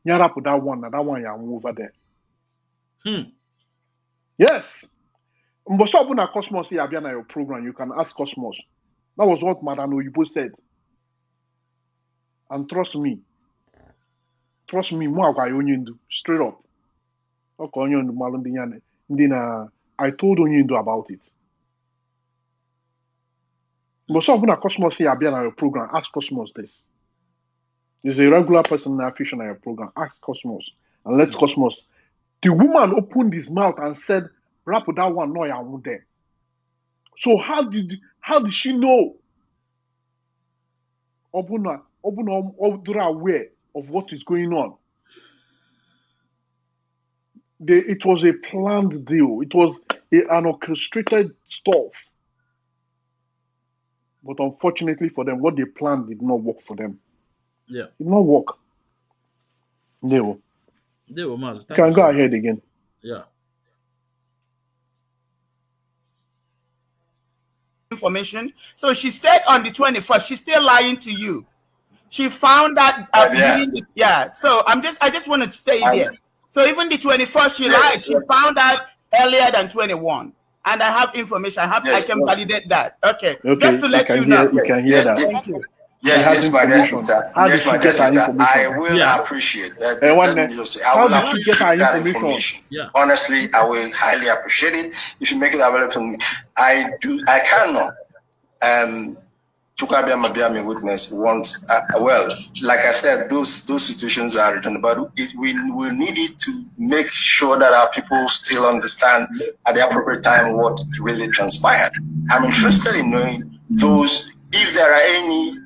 nyara put that one ya over there. Yes. But so na Cosmos here na your program, you can ask Cosmos. That was what Madam Oyibo said. And trust me, more Onyendu, straight up. Okay, Onyendu Malundinyane. Then I told Onyendu about it. But so na Cosmos here na your program, ask Cosmos this. There's a regular person na fish on your program, ask Cosmos. And let Cosmos. The woman opened his mouth and said, "Rap that one, no, I won't there." So how did she know? Obuna aware of what is going on. It was a planned deal. It was an orchestrated stuff. But unfortunately for them, what they planned did not work for them. Yeah. It did not work. They were Maz. Can go ahead again. Yeah. Information. So she said on the 21st, she's still lying to you. She found that So I just wanted to say it there. So even the 21st, she lied. She found out earlier than 21. And I have information. I can validate that. Okay. Just to let you know. You can hear that. Thank you. Yes, my dear sister. Yes, my dear sister. I will appreciate that. I will appreciate that information. Yeah. Honestly, I will highly appreciate it if you make it available to me. I cannot. Chukabia Mabiami witness wants well, like I said, those situations are written, but we need it to make sure that our people still understand at the appropriate time what really transpired. I'm interested in knowing those, if there are any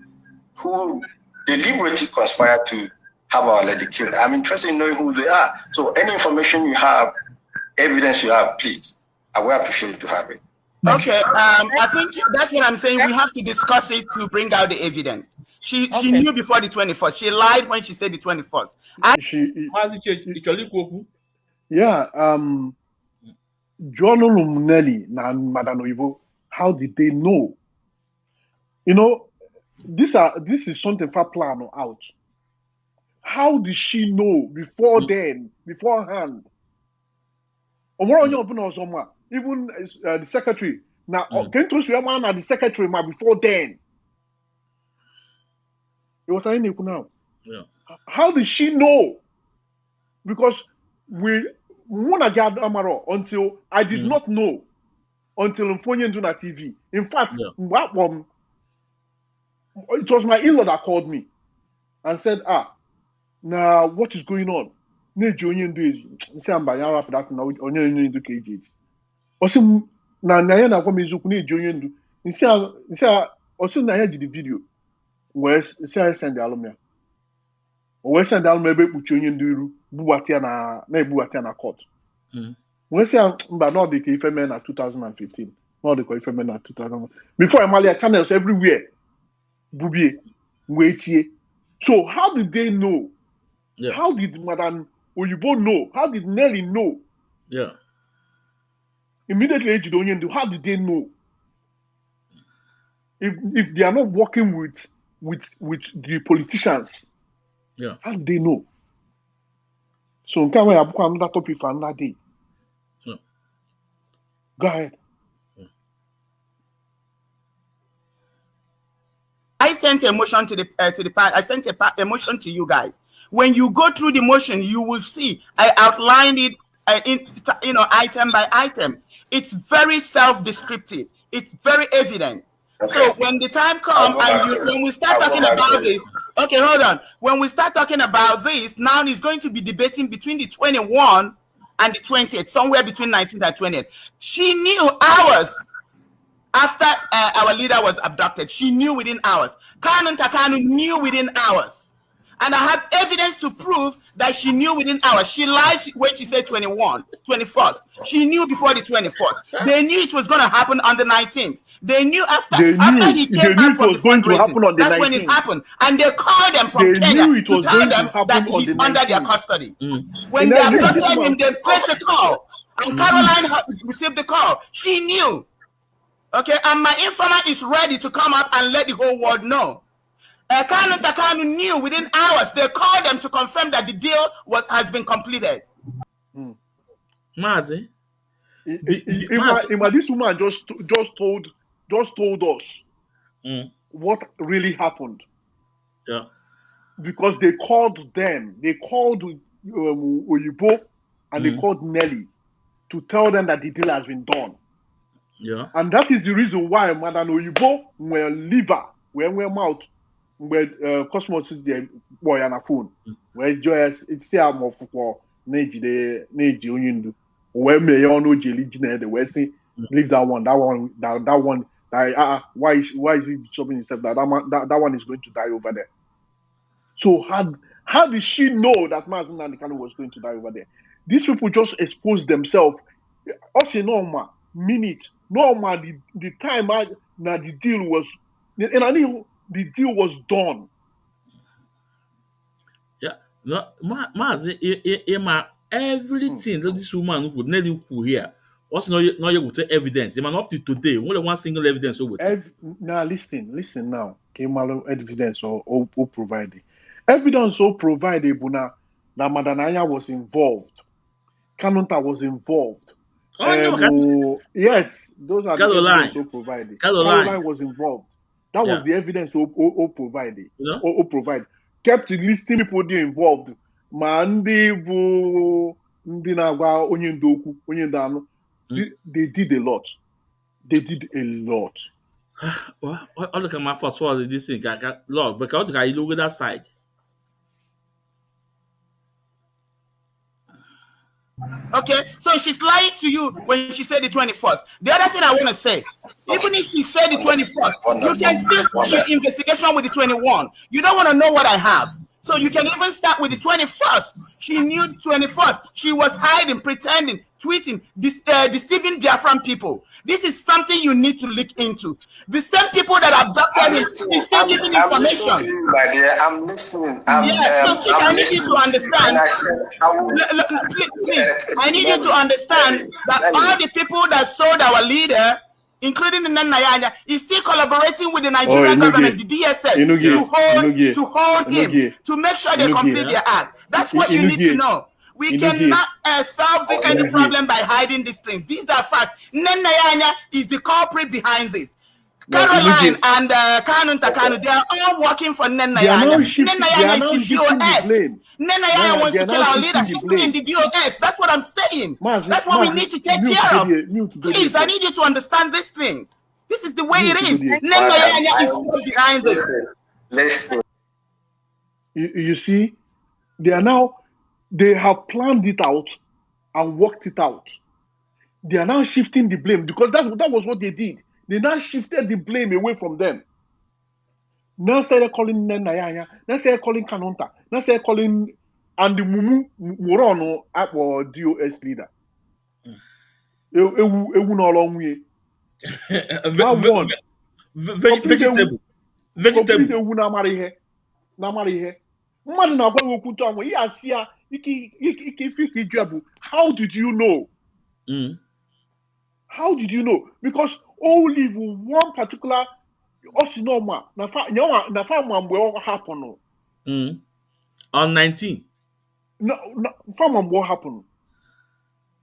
who deliberately conspired to have our lady killed. I'm interested in knowing who they are. So any information you have, evidence you have, please, I will appreciate to have it. Okay, I think that's what I'm saying. We have to discuss it to bring out the evidence. She knew before the 21st. She lied when she said the 21st. Yeah, John Lumunelli and Madam Oyibo, how did they know? You know, this is something for plan out. How did she know beforehand? Even the secretary. Now, can't trust your man at the secretary before then. It was now. Yeah. How did she know? Because we get Amaro until I did not know until Mfonye Nduna TV. In fact, it was my in-law that called me and said, now what is going on? Say I'm by for that now onye ndu KG. Osim na na kwa mezuku na eji onye ndu. Nsi osim na ya ji the video. Where say send the alumia. O send the alumia ebe kpuchi onye ndu iru buwatia na ebuwatia na court. When say mba no dey ife men na 2015. No dey ife men na 2000. Before Amalia channels everywhere. Bubie wetie. So how did they know? Yeah. How did Madam Oyibo know? How did Nelly know? Yeah. Immediately, how did they know? If they are not working with the politicians, yeah, how do they know? So, can we have another topic for another day? Yeah. Go ahead. I sent a motion to the I sent a motion to you guys. When you go through the motion, you will see I outlined it item by item. It's very self-descriptive. It's very evident. Okay. So when the time comes when we start talking about this, okay, hold on. When we start talking about this, now it's going to be debating between the 21 and the 20th, somewhere between 19th and 20th. She knew hours after our leader was abducted. She knew within hours. Kanu Takanu knew within hours. And I have evidence to prove that she knew within hours. She lied when she said 21st. She knew before the 21st. They knew it was going to happen on the 19th. They knew after he came back from the fundraising. That's 19th. When it happened. And they called them from Kenya to tell them that he's under their custody. When they abducted him, they pressed the call. And Caroline received the call. She knew. Okay, and my informant is ready to come up and let the whole world know. Kanu Takanu knew within hours. They called them to confirm that the deal has been completed. Mazi. This woman just told us what really happened. Yeah. Because they called them. They called Oyibo and they called Nelly to tell them that the deal has been done. Yeah. And that is the reason why Madam Oyibo were liver, were mouth, where Cosmos is the boy on a phone, where Joyce it's the arm of Neji Onyindu, where Mayor no jelly dinner, the West leave that one, why is he stopping himself that one is going to die over there? So how did she know that Mazen Nandekano was going to die over there? These people just exposed themselves. Also, normal minute, normal the time now the deal was, and I knew the deal was done. Yeah, no, Mazen, everything that this woman would nearly here. Also, no, you would say evidence. They might not up to today. Only one single evidence over. Now listen now. Kemalo evidence or provided. Evidence or provided, Buna, that Madanaya was involved. Kanunta was involved. Yes, those are the evidence so provided. Caroline was involved. That was the evidence so provided. Or provide. Kept listing people they involved. Mandi bu ndinagwa onyendoku onyendano. They did a lot. They did a lot. Well, I look at my first one. This thing, Lord, because I look at that side. Okay, so she's lying to you when she said the 21st. The other thing I want to say, even if she said the 21st, you can still start your investigation with the 21. You don't want to know what I have. So you can even start with the 21st. She knew the 21st. She was hiding, pretending, tweeting, deceiving Biafran people. This is something you need to look into. The same people that abducted him is still giving information. I'm listening. So I need you to understand. Please, I need you to understand that all the people that sold our leader, including the Nanyanya, is still collaborating with the Nigerian government, the DSS, to hold him, to make sure they complete their act. That's what you need to know. We cannot solve any problem by hiding these things. These are facts. Nanyanya is the culprit behind this. Caroline and Kanun Takanu, they are all working for Nenayanya. Nenayanya is in DOS. Nenayanya wants to kill our leader. She's still in the DOS. That's what I'm saying. That's what we need to take care of. Please, I need you to understand these things. This is the way it is. Nenayanya is still behind this. Listen. You see, they have planned it out and worked it out. They are now shifting the blame because that was what they did. They now shifted the blame away from them. Now started calling Nenayanya, now started calling Kanunta, now started calling and the Mumu Morono or DOS leader. Ewu no long way. Vegetable. Ewu na mari he. Mmadụ na-agwa okwu ntọ anwụ ihe asị ya ike ijebu. How did you know? How did you know? Because only one particular osinoma na farm mgbe ọ happened. On 19. No, farm mgbe ọ happened.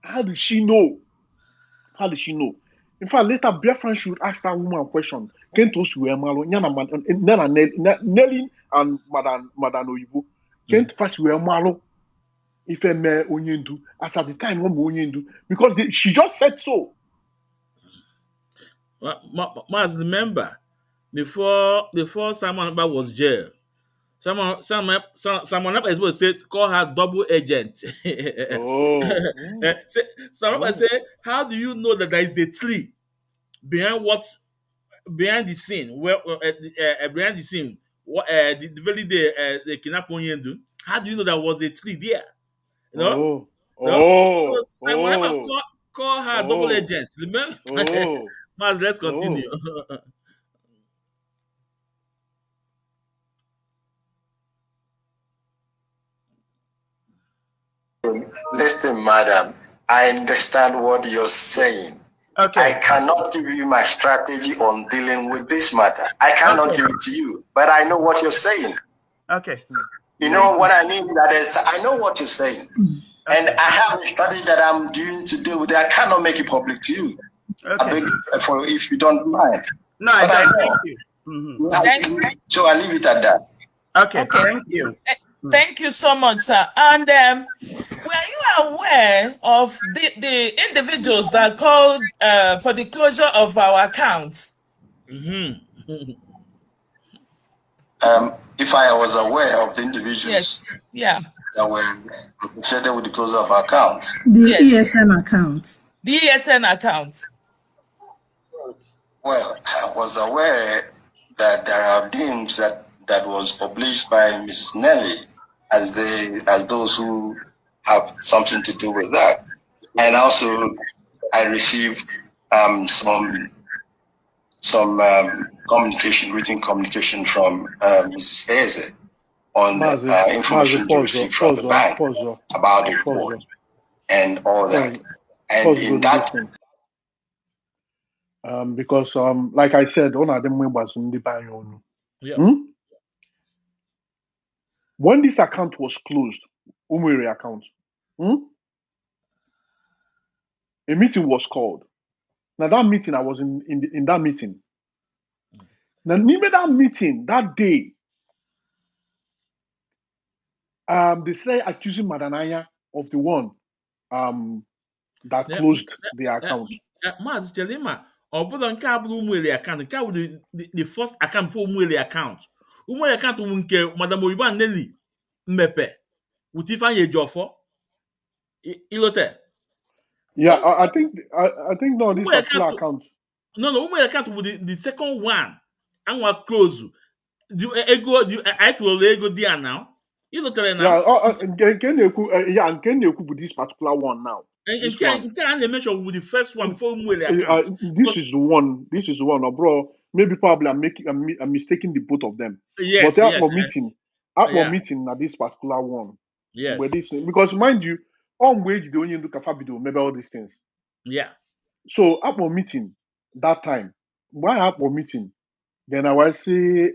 How did she know? How did she know? In fact, later Biafran should ask that woman a question. Kento Suemalo, Nelly and Madam Oyibo. Kent first Suemalo. If a me onyendu at the time onyendu because she just said so. Must remember before Simon Abba was jailed, someone is supposed to say call her double agent. Someone say, how do you know that there is a tree behind the scene where behind the scene the very day the kidnap Onyendu? How do you know there was a tree there? You know? Simon Abba call her double agent. Remember? Let's continue. Listen, madam, I understand what you're saying. Okay. I cannot give you my strategy on dealing with this matter. I cannot give it to you, but I know what you're saying. Okay. You know what I mean? That is, I know what you're saying. And I have a strategy that I'm doing to deal with it. I cannot make it public to you. Okay. I beg for if you don't mind. No, I don't. Thank you. So I leave it at that. Okay. Thank you. Thank you so much, sir. And were you aware of the individuals that called for the closure of our accounts? If I was aware of the individuals that were associated with the closure of our accounts. The ESN account. The ESN account. Well, I was aware that there are names that was published by Mrs. Nelly as those who have something to do with that. And also I received some written communication from Mrs. Eze on information to receive from the bank about the report and all that. And in that, because like I said, one of them was in the bank. When this account was closed, Umwere account, a meeting was called. Now that meeting, I was in that meeting. Now, even that meeting that day, they say accusing Madanaya of the one that closed the account. Maazị Chelima, ọ bụla nke a bụrụ Umwele account, nke a bụ the first account for Umwele account. Umwele account bụ nke Madam Oyibo Nelly mmepe with Ifeanyi Ejiofor. Ilote. Yeah, I think no, this particular account. No, Umwele account will the second one. Anwa close. I told ego there now. Ilote now. Yeah, can you with this particular one now? And can I mention with the first one before Umwele account? This is the one, bro. Maybe probably I'm mistaking the both of them. Yes, but after meeting now this particular one. Yes. Because mind you, on wage the only look at video, maybe all these things. Yeah. So after meeting that time, why after meeting? Then I will say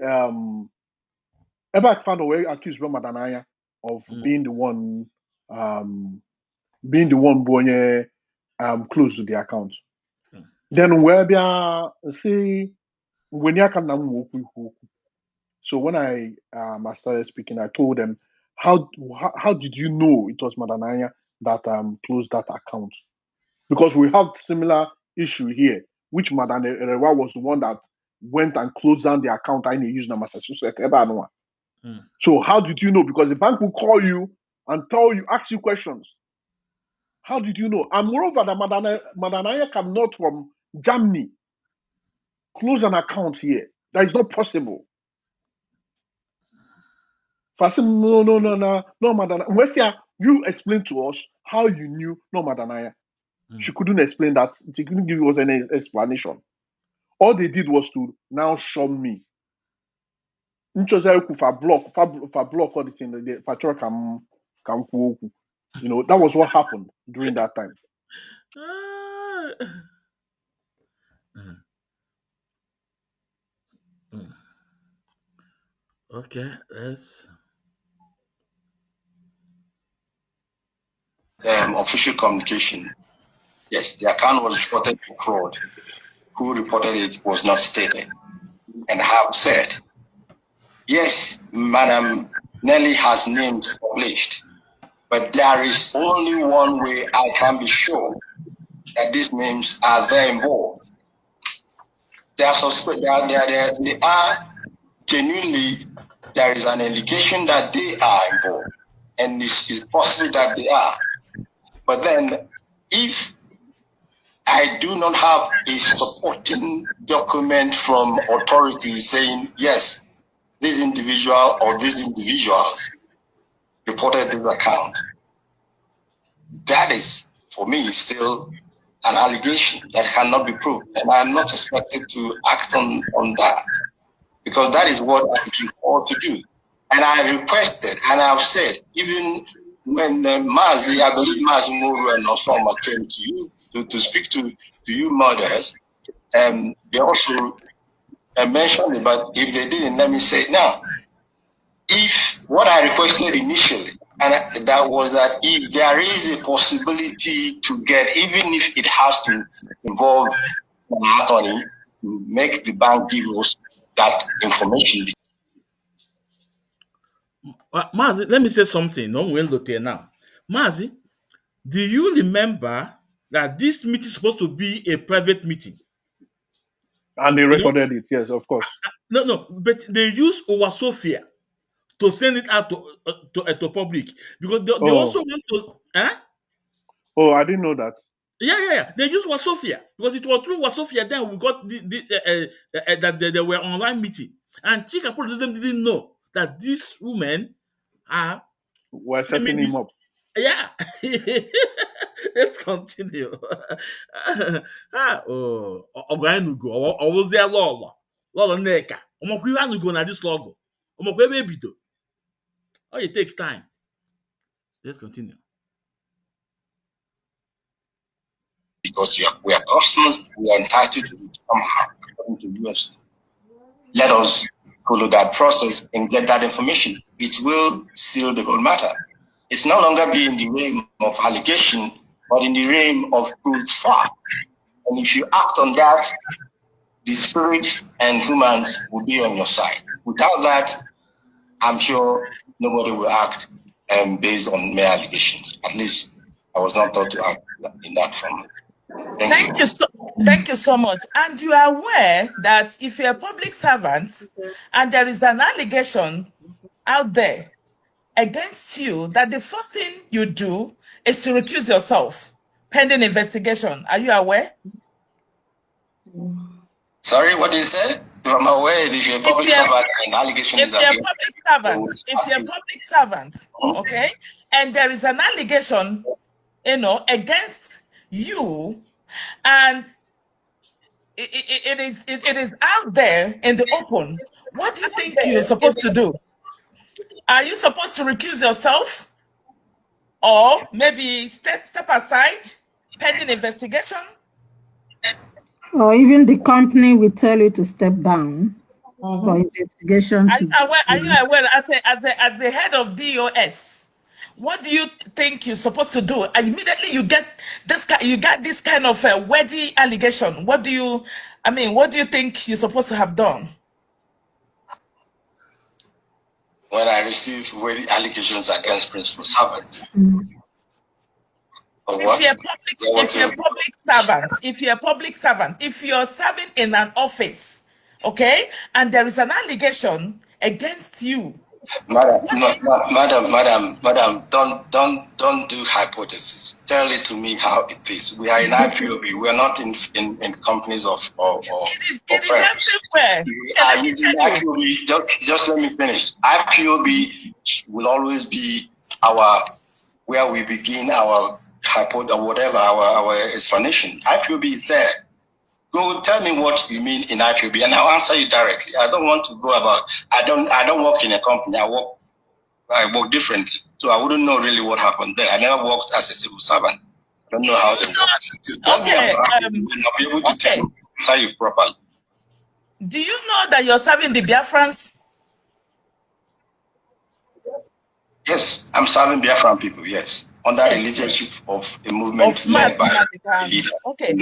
ever found a way accused Madanaya of being the one Bonye close to the account. Then where they say when you can so when I started speaking, I told them how did you know it was Madanaya that closed that account? Because we have similar issue here, which Madanaya was the one that went and closed down the account I use in Massachusetts. So how did you know? Because the bank will call you and ask you questions. How did you know? And moreover, the Madanaya cannot from Germany close an account here. That is not possible. No, Madanaya. You explain to us how you knew no Madanaya. She couldn't explain that. She couldn't give us any explanation. All they did was to now show me. You know, that was what happened during that time. Okay, let's. Official communication. Yes, the account was reported to fraud. Who reported it was not stated. And have said, yes, Madam Nelly has names published, but there is only one way I can be sure that these names are there involved. They are genuinely, there is an allegation that they are involved, and it is possible that they are. But then, if I do not have a supporting document from authorities saying, yes, this individual or these individuals reported this account, that is, for me, still an allegation that cannot be proved. And I'm not expected to act on that, because that is what I'm being called to do. And I requested, and I've said, even when Mazi, I believe Mazi Muru and Osama came to you to speak to you mothers, they also mentioned it, but if they didn't, let me say it now. If what I requested initially, And that was that if there is a possibility to get, even if it has to involve an attorney, to make the bank give us that information. Mazi, let me say something. No, we'll look here now. Mazi, do you remember that this meeting is supposed to be a private meeting? And they recorded it, yes, of course. No, but they use Sophia to send it out to public because they also want to. Oh, I didn't know that. Yeah. They use Sophia because it was through Sophia then we got that they were online meeting, and Chika Politism didn't know that these women were setting him up. Yeah. Let's continue. Ogwanugo, or was there Lola? Lola Neka. Omokwiwanugo na this logo. Omokwebe bido. Oh, it takes time. Let's continue. Because we are persons, we are entitled to it somehow, according to US. Let us follow that process and get that information. It will seal the whole matter. It's no longer be in the realm of allegation, but in the realm of truth fact. And if you act on that, the spirit and humans will be on your side. Without that, I'm sure nobody will act based on mere allegations. At least I was not taught to act in that form. Thank you so much. And you are aware that if you're a public servant and there is an allegation out there against you, that the first thing you do is to recuse yourself pending investigation. Are you aware? Sorry, what did you say? I'm aware if you're a public servant and allegation is against if you're a public servant, okay, and there is an allegation, against you, and it is out there in the open, what do you think you're supposed to do? Are you supposed to recuse yourself? Or maybe step aside pending investigation? Or even the company will tell you to step down for investigation. Are you aware as the head of DOS? What do you think you're supposed to do? Immediately you get this kind of a wordy allegation. What do you think you're supposed to have done? When I receive wordy allegations against principal servants. If you're a public servant, if you're serving in an office, okay, and there is an allegation against you. Madam, don't do hypothesis. Tell it to me how it is. We are in IPOB. We are not in companies or friends. We are using IPOB. Just let me finish. IPOB will always be where we begin our hypothesis or whatever our explanation. IPOB is there. Go tell me what you mean in IPOB, and I'll answer you directly. I don't want to go about. I don't work in a company. I work differently, so I wouldn't know really what happened there. I never worked as a civil servant. I don't know how they work. You tell me about it, and I'll be able to answer you properly. Do you know that you're serving the Biafrans? Yes, I'm serving Biafran people. Yes, under the leadership of a movement led by the leader. Okay.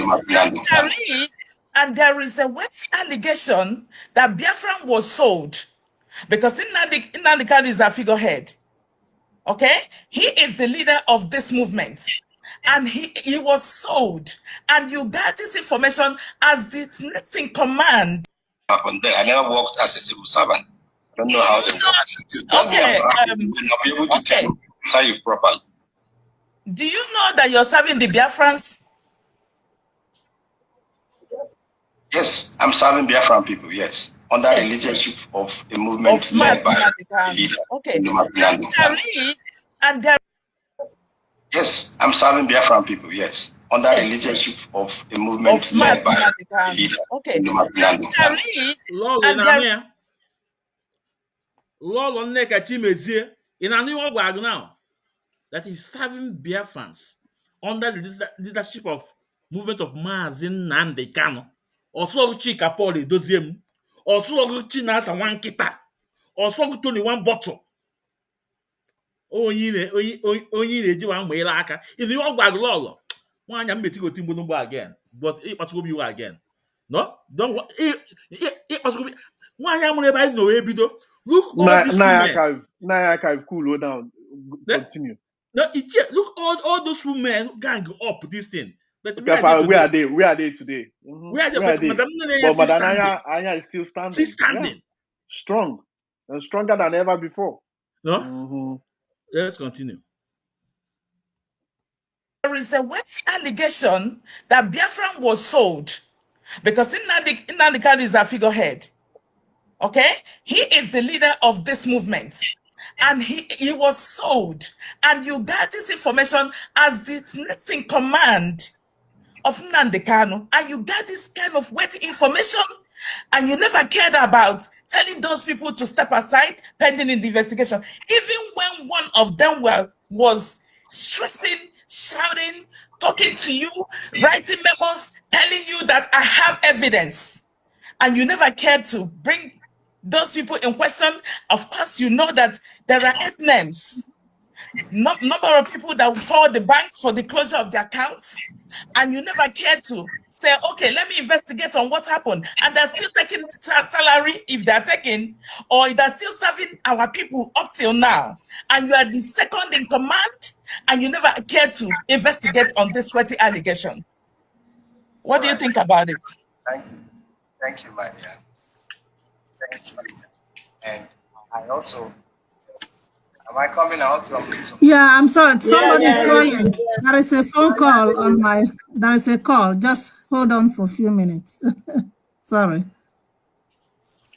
And there is a wet allegation that Biafran was sold because Nnamdi Kanu is a figurehead. Okay, he is the leader of this movement, and he was sold. And you got this information as the next in command. Happened there. I never worked as a civil servant. I don't know how they work. You tell me about it, and I'll be able to answer you properly. Do you know that you're serving the Biafrans? Yes, I'm serving Biafran people, yes. Under the leadership of a movement led by the leader. Okay. Yes, I'm serving Biafran people, yes. Under the leadership of a movement led by the leader. Okay. Lolo Nneka Chimezie in a new org now that is serving Biafrans under the leadership of movement of Mazin Nnamdi Kanu. Also Chika Poli Doziem, also Chinasa one kita, also Tony one bottle. onye na-eji nwa mma ile aka ili ọ gwagụrụ ọlọ nwaanyị m metigoti mgbulugbo again but ịkpasugo iwe again no don't ịkpasugo nwaanyị amụrụ ebe anyị nọ bido look all these women I've cool down. Continue. No, Ichie, look all those women gang up this thing. But where are they? Where are they today? Where are they? But Madam Anya is still standing. She's standing. Yeah. Strong. And stronger than ever before. No? Let's continue. There is a wet allegation that Biafran was sold because Nnamdi Kanu is a figurehead. Okay? He is the leader of this movement. And he was sold. And you got this information as the next in command of Nnamdi Kanu. And you got this kind of wet information. And you never cared about telling those people to step aside pending in the investigation. Even when one of them was stressing, shouting, talking to you, writing memos, telling you that I have evidence. And you never cared to bring those people in question. Of course, you know that there are 8 names. Number of people that will call the bank for the closure of the accounts. And you never cared to say, okay, let me investigate on what happened. And they're still taking salary if they're taking, or they're still serving our people up till now. And you are the second in command, and you never cared to investigate on this sweaty allegation. What do you think about it? Thank you. Thank you, my dear. Thank you. And I also, am I coming out? Yeah, I'm sorry. Somebody's calling. There is a phone call on my, there is a call. Just hold on for a few minutes. Sorry.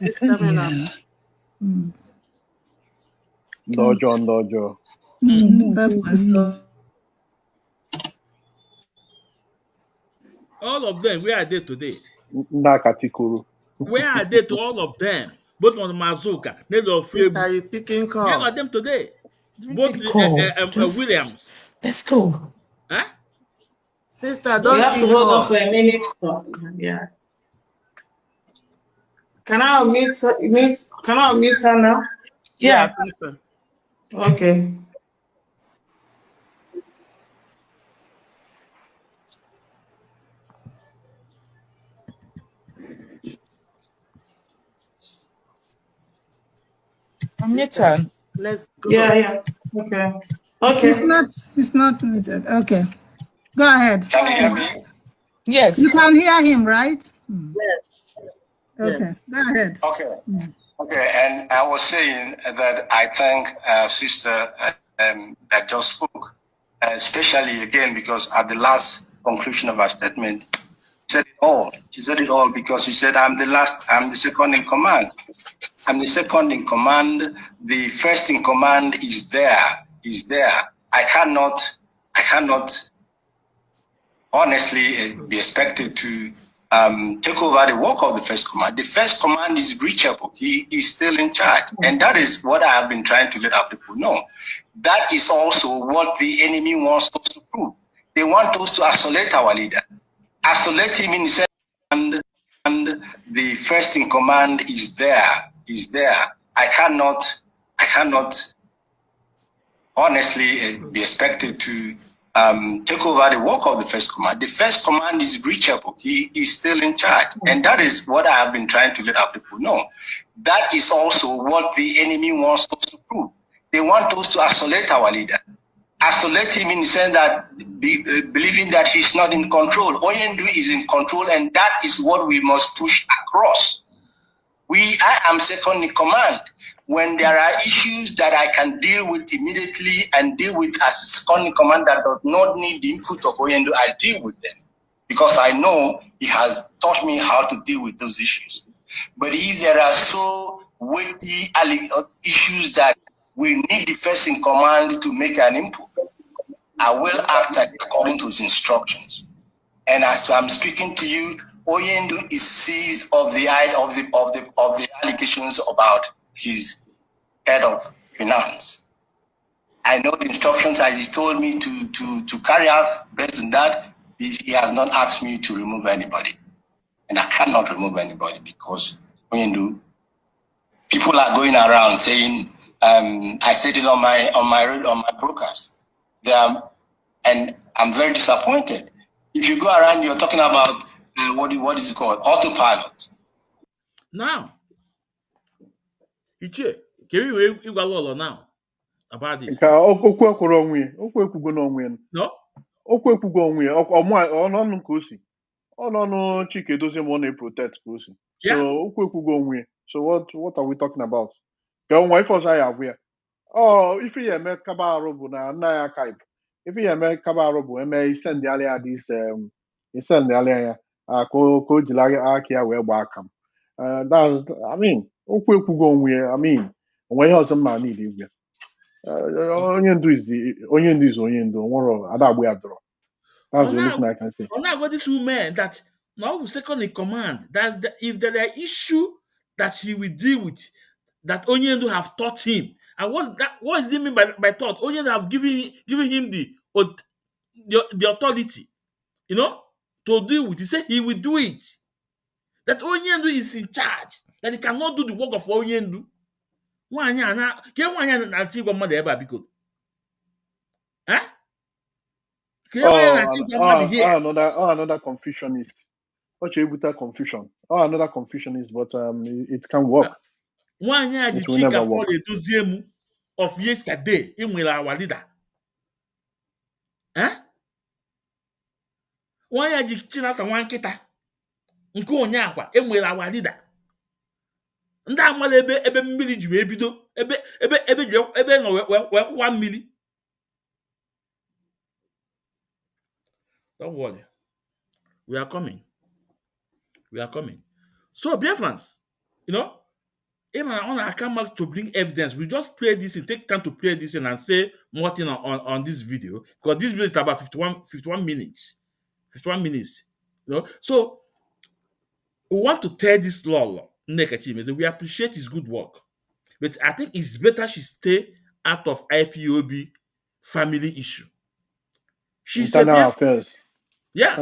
It's coming up. Dojo. All of them, where are they today? Nakatikuru. Where are they to all of them? Both on Mazuka, Sister, you picking call. Where are them today? Both Williams. Let's go. Huh? Sister, don't you have to hold on for a minute. Yeah. Can I unmute her now? Yeah. Okay. Let's go. Yeah. Okay. It's not muted. Okay. Go ahead. Can you hear me? Yes. You can hear him, right? Yes. Okay. Yes. Go ahead. Okay. Okay. And I was saying that I thank sister that just spoke, especially again because at the last conclusion of her statement, she said it all. She said it all because she said, I'm the second in command. I'm the second in command. The first in command is there. I cannot honestly be expected to take over the work of the first command. The first command is reachable. He is still in charge. And that is what I have been trying to let our people know. That is also what the enemy wants us to prove. They want us to isolate our leader. Isolate him in the sense, and the first in command is there. I cannot honestly be expected to take over the work of the first command. The first command is reachable. He is still in charge. And that is what I have been trying to let our people know. That is also what the enemy wants us to prove. They want us to isolate our leader. Isolate him in the sense that believing that he's not in control. Oyendu is in control, and that is what we must push across. I am second in command. When there are issues that I can deal with immediately and deal with as second in command that does not need the input of Oyendu, I deal with them because I know he has taught me how to deal with those issues. But if there are so weighty issues that we need the first in command to make an input, I will act according to his instructions. And as I'm speaking to you, Oyendu is seized of the allegations about his head of finance. I know the instructions as he told me to carry out. Based on that, he has not asked me to remove anybody, and I cannot remove anybody because Oyendu. People are going around saying I said it on my broadcast. And I'm very disappointed. If you go around, you're talking about what is it called? Autopilot. Now, Ichie, can we go a now about this? No. Chike doesn't want to protect Kosi. So so what are we talking about? If you make Kabarobu na Kaib. If you make Kabarobu, he send the alia this he send the alia ko jilage akia we welcome. That's I mean, I mean, when you have some money the Onyendu is Onyendu, that's the only thing I can say. Now got this woman that now second in command. If there are issue that he will deal with, that Onyendu have taught him. And what does it mean by thought? Onyendu have given him the authority, to deal with. He said he will do it. That Onyendu is in charge. That he cannot do the work of Onyendu. Another confusionist. What you with confusion? Another confusionist, but it can work. One year the Chika Paul Edoziemu of yesterday, in with our leader. One year the Chinas and one kita. Nko nyakwa, in with our leader. Nda amale ebe mmiri ji ebido ebe no we 1 million. Don't worry. We are coming. So, dear friends, even I come back to bring evidence. We just play this and take time to play this and say more thing on this video, because this video is about 51 minutes. 51 minutes. So we want to tell this law, we appreciate his good work. But I think it's better she stay out of IPOB family issue. Internal affairs. Yeah.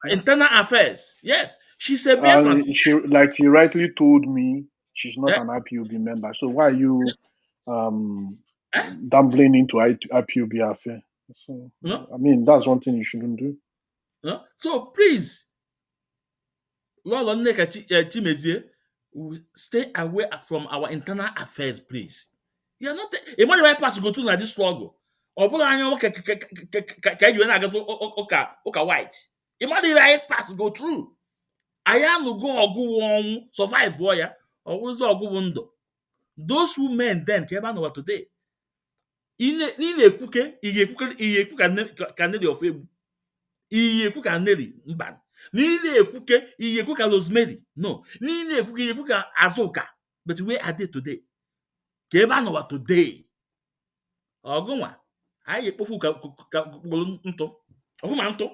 Internal affairs. Yes. She's a like you rightly told me, she's not an IPOB member. So why are you dumbling into IPOB affair? So, I mean, that's one thing you shouldn't do. So please, Lord Chimezie, stay away from our internal affairs, please. You're not a money right pass go through this struggle. Or put on your white. Imagine right pass go through. I am go survive warrior or was window. Those women then came out today. In a cookie, can of Iyeku ka Nelly mban. Niile ekuke iyeku ka Rosemary. No. Niile ekuke iyeku ka Azuka. But where are they today? Keba no today. Ogunwa. Ayi ekpofu ka nto. Oguma nto.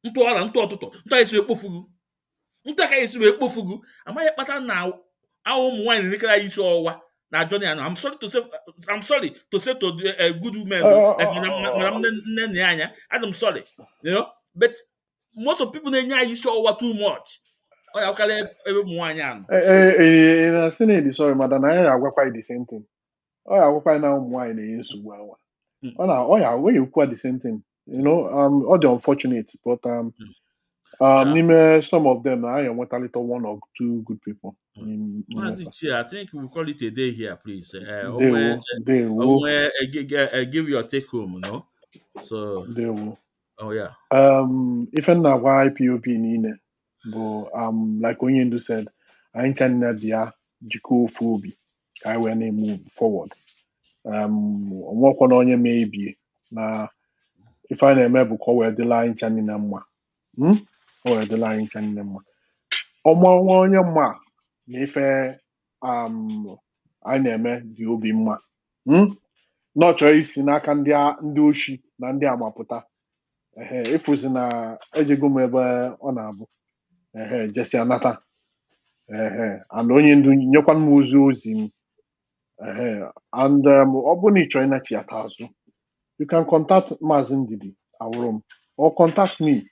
Nto ala nto otuto. Nto ayi ekpofu. Nto ka isi ekpofu. Amaye kpata na awu mu wine nikara isi owa. Na Johnny and I'm sorry to say to the good women like Madam Nene. I'm sorry. But most of people you show over too much. Sorry, madam, I quite the same thing. I quite now wine is well. When you quite the same thing, all the unfortunate, but some of them I am what a little one or two good people. I think we'll call it a day here, please. They will. Give your take home, So they will. Oh yeah. Even now YPOP nine, but like Onyendu said, I ain't dia jiko phobi. I will move forward. Work on onye maybe na if I name bu ko we the line chani na mma. Or the line chani na mma. Omo onye mma na ife I name di obi mma. Not choice n'aka ndị oshi na ndị amapụta. Efuzi na ejego m ebe ọ na-abụ jesi anata and onye ndu nyekwa m ozi m and ọ bụ na ị chọrọ ịnachi ya azụ, you can contact Maazị Ndidi Awurum or contact me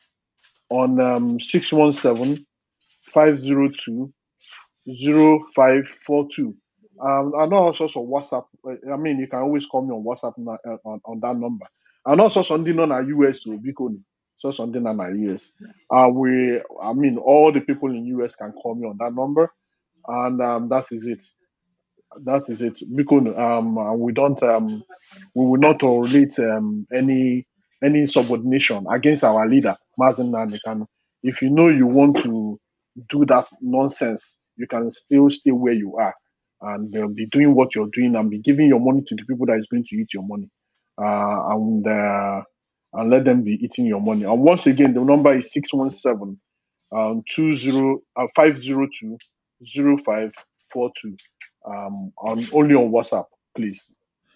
on 617-502-0542 And also on WhatsApp. I mean, you can always call me on WhatsApp on that number. And also something on our US will be cool. So something on our US. I mean, all the people in US can call me on that number, and that is it. That is it. Because we don't we will not tolerate any subordination against our leader, Martin Nandekan. If you know you want to do that nonsense, you can still stay where you are and be doing what you're doing and be giving your money to the people that is going to eat your money. And let them be eating your money. And once again, the number is 617 502 0542. Only on WhatsApp, please.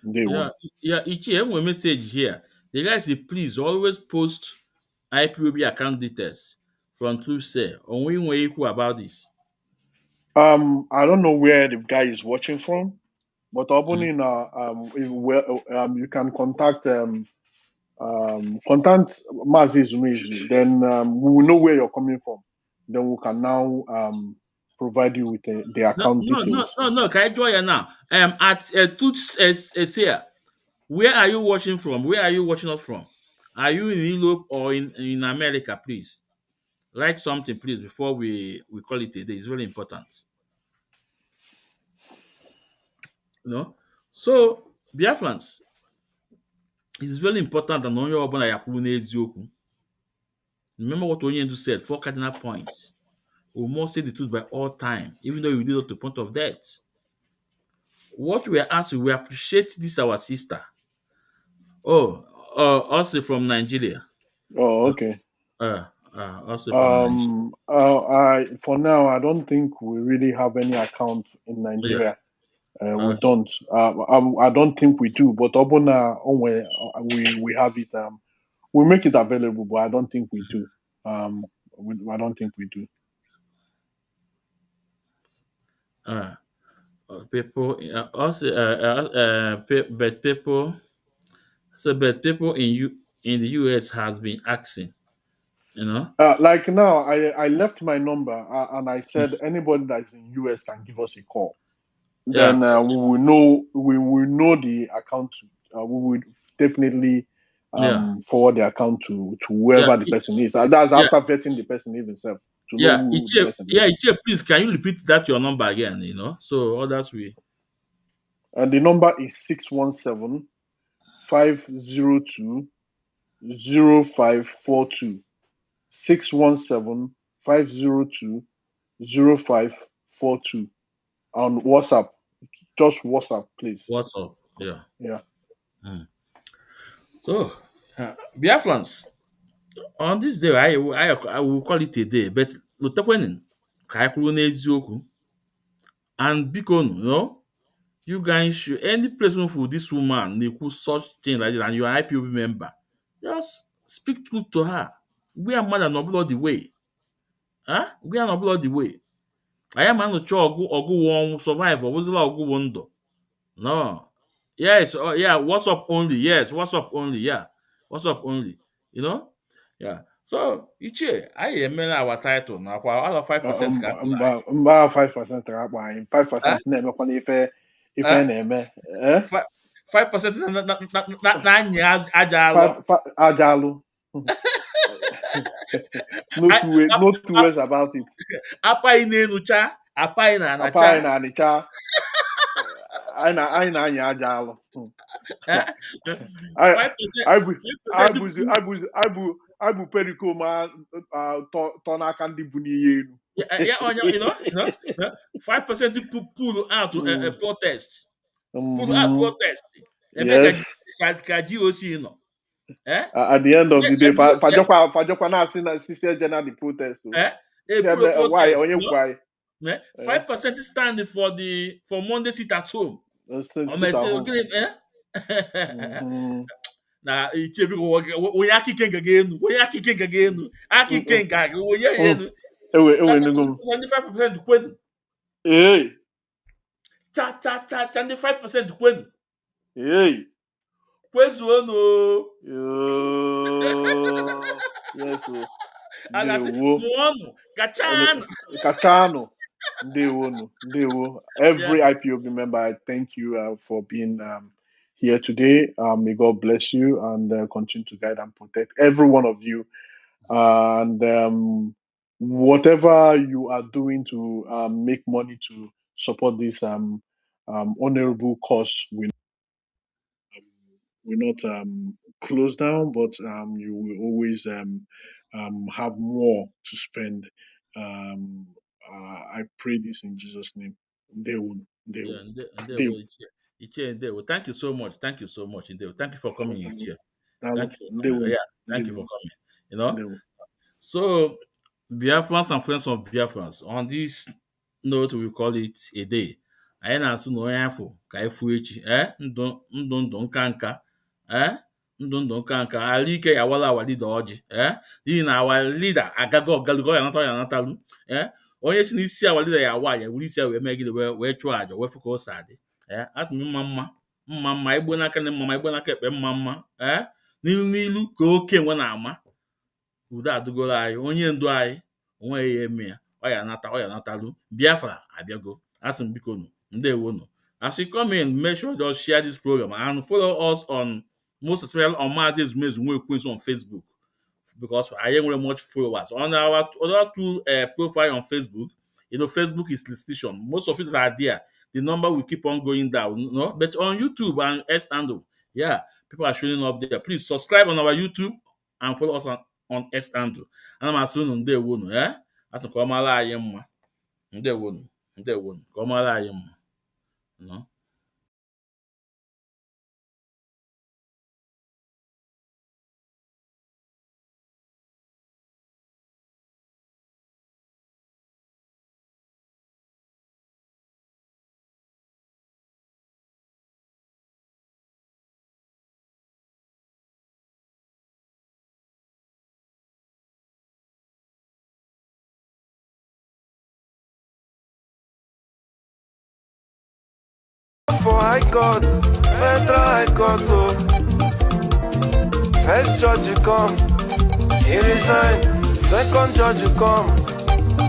Ichie, a message here. The guy says, please always post IPOB account details from Tuesday. On we equal about this. I don't know where the guy is watching from, but you can contact Mazi Zumeji. Then we will know where you're coming from. Then we can now provide you with the account details. No. Can I draw you now? At Tuts here. Where are you watching from? Where are you watching us from? Are you in Europe or in America, please? Write something, please, before we call it a day. It's really important. So, Biafrans, it's very important that onye ọbụla ya kwuru n'eziokwu. Remember what Onyendu said, 4 cardinal points. We must say the truth by all time, even though we lead up to the point of death. What we are asking, we appreciate this our sister. Also from Nigeria. Oh, okay. Also from Nigeria. For now, I don't think we really have any account in Nigeria. We don't. I don't think we do. But Obona, we have it. We make it available, but I don't think we do. I don't think we do. People people in the US has been asking, like now, I left my number and I said anybody that is in US can give us a call. Then we will know the account. We would definitely forward the account to whoever the person is. That's after vetting the person himself. Ichie, please, can you repeat that your number again? So others will. And the number is 617 502 0542. 617 502 0542. On WhatsApp. Just WhatsApp, please. WhatsApp, yeah. So, Biafrans, on this day, I will call it a day, but and because, you guys should, any person for this woman, they could such thing like that, and you're an IPOB member, just speak truth to her. We are mad and not blood the way. We are not blood the way. I am an ogu one survive or was a ogu wonder. No. Yes, WhatsApp only. Yes, WhatsApp only. Yeah. WhatsApp only. Yeah. So Ichie, I am our title now. Out of 5%. 5%. 5% if I 5% Ajalo. No two ways about it. Apa inenucha, apa ina anacha. I na Ajalo. 5% Abu Perico ma tonaka ndị bụ n'ihe elu. 5% pull out a protest. Pull out protest. Yes. At the end of the day, Fajokwa na asị na sisi ejena the protest. Why? Onye why? 5% standing for Monday sit at home. Na Ichie biko onye akike ngaga enu akike ngaga onye enu 25% kwenu cha 25% kwenu kwezu ono yes ana si muonu kachano Every IPOB member, I thank you for being here today. May God bless you and continue to guide and protect every one of you. And whatever you are doing to make money to support this honorable cause will not close down, but you will always have more to spend. I pray this in Jesus' name. They will. Ichie, thank you so much. Thank you so much. Thank you for coming, Ichie. Thank you. Thank you for coming. You know. So, Biafrans and friends of Biafrans, on this note, we call it a day. Anyị na-asụ na onye afọ ka anyị fụ echi ndụ nka nka ndụ nka nka ala ike ya wala awa lida ọjị n'ihi na awa lida agago ọgalugo ya natalu onye si n'isi awa lida ya awa ya were isi ya wee mee gịnị wee chụọ aja wee fụ ka o si adị asị m mma igbo n'aka na mma igbo n'aka ekpe mma n'ilu ka oke enwe na-ama udo adụgoro anyị onye ndu anyị onweghị ya eme ya ọ ya natalu Biafra abịago asị m biko ndewonu. As you come in, make sure you just share this program and follow us on, most especially on Mazi Ezumezu Nwekwensu on Facebook, because I ain't really much followers. On our other two profile on Facebook, Facebook is restriction. Most of it that are there, the number will keep on going down. But on YouTube and S-Handle, people are showing up there. Please subscribe on our YouTube and follow us on S-Handle. And I'm assuming ndewonu, As in Komala Ayemma. Ndewonu. Komala Ayemma. No. For High Court, Federal High Court, First judge you come, he resign. Second judge you come,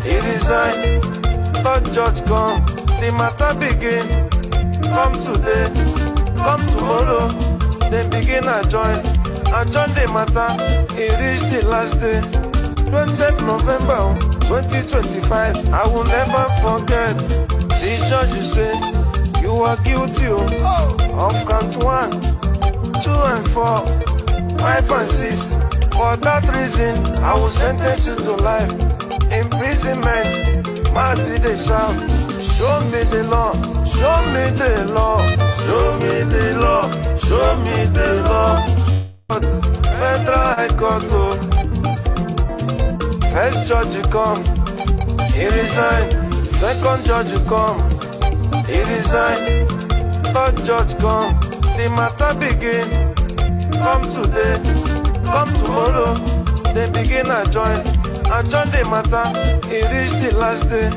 he resign. Third judge come, the matter begin. Come today, come tomorrow, they begin adjourn the matter, it reach the last day. 20th November 2025, I will never forget. The judge you say, you are guilty of count 1, 2 and 4, 5 and 6. For that reason, I will sentence you to life. Imprisonment, Marty they shout. Show me the law, show me the law, show me the law, show me the law. Federal High Court, first judge you come, he resign. Second judge you come, he resign. Third judge come, the matter begin. Come today, come tomorrow, they begin adjourn the matter, it reach the last day.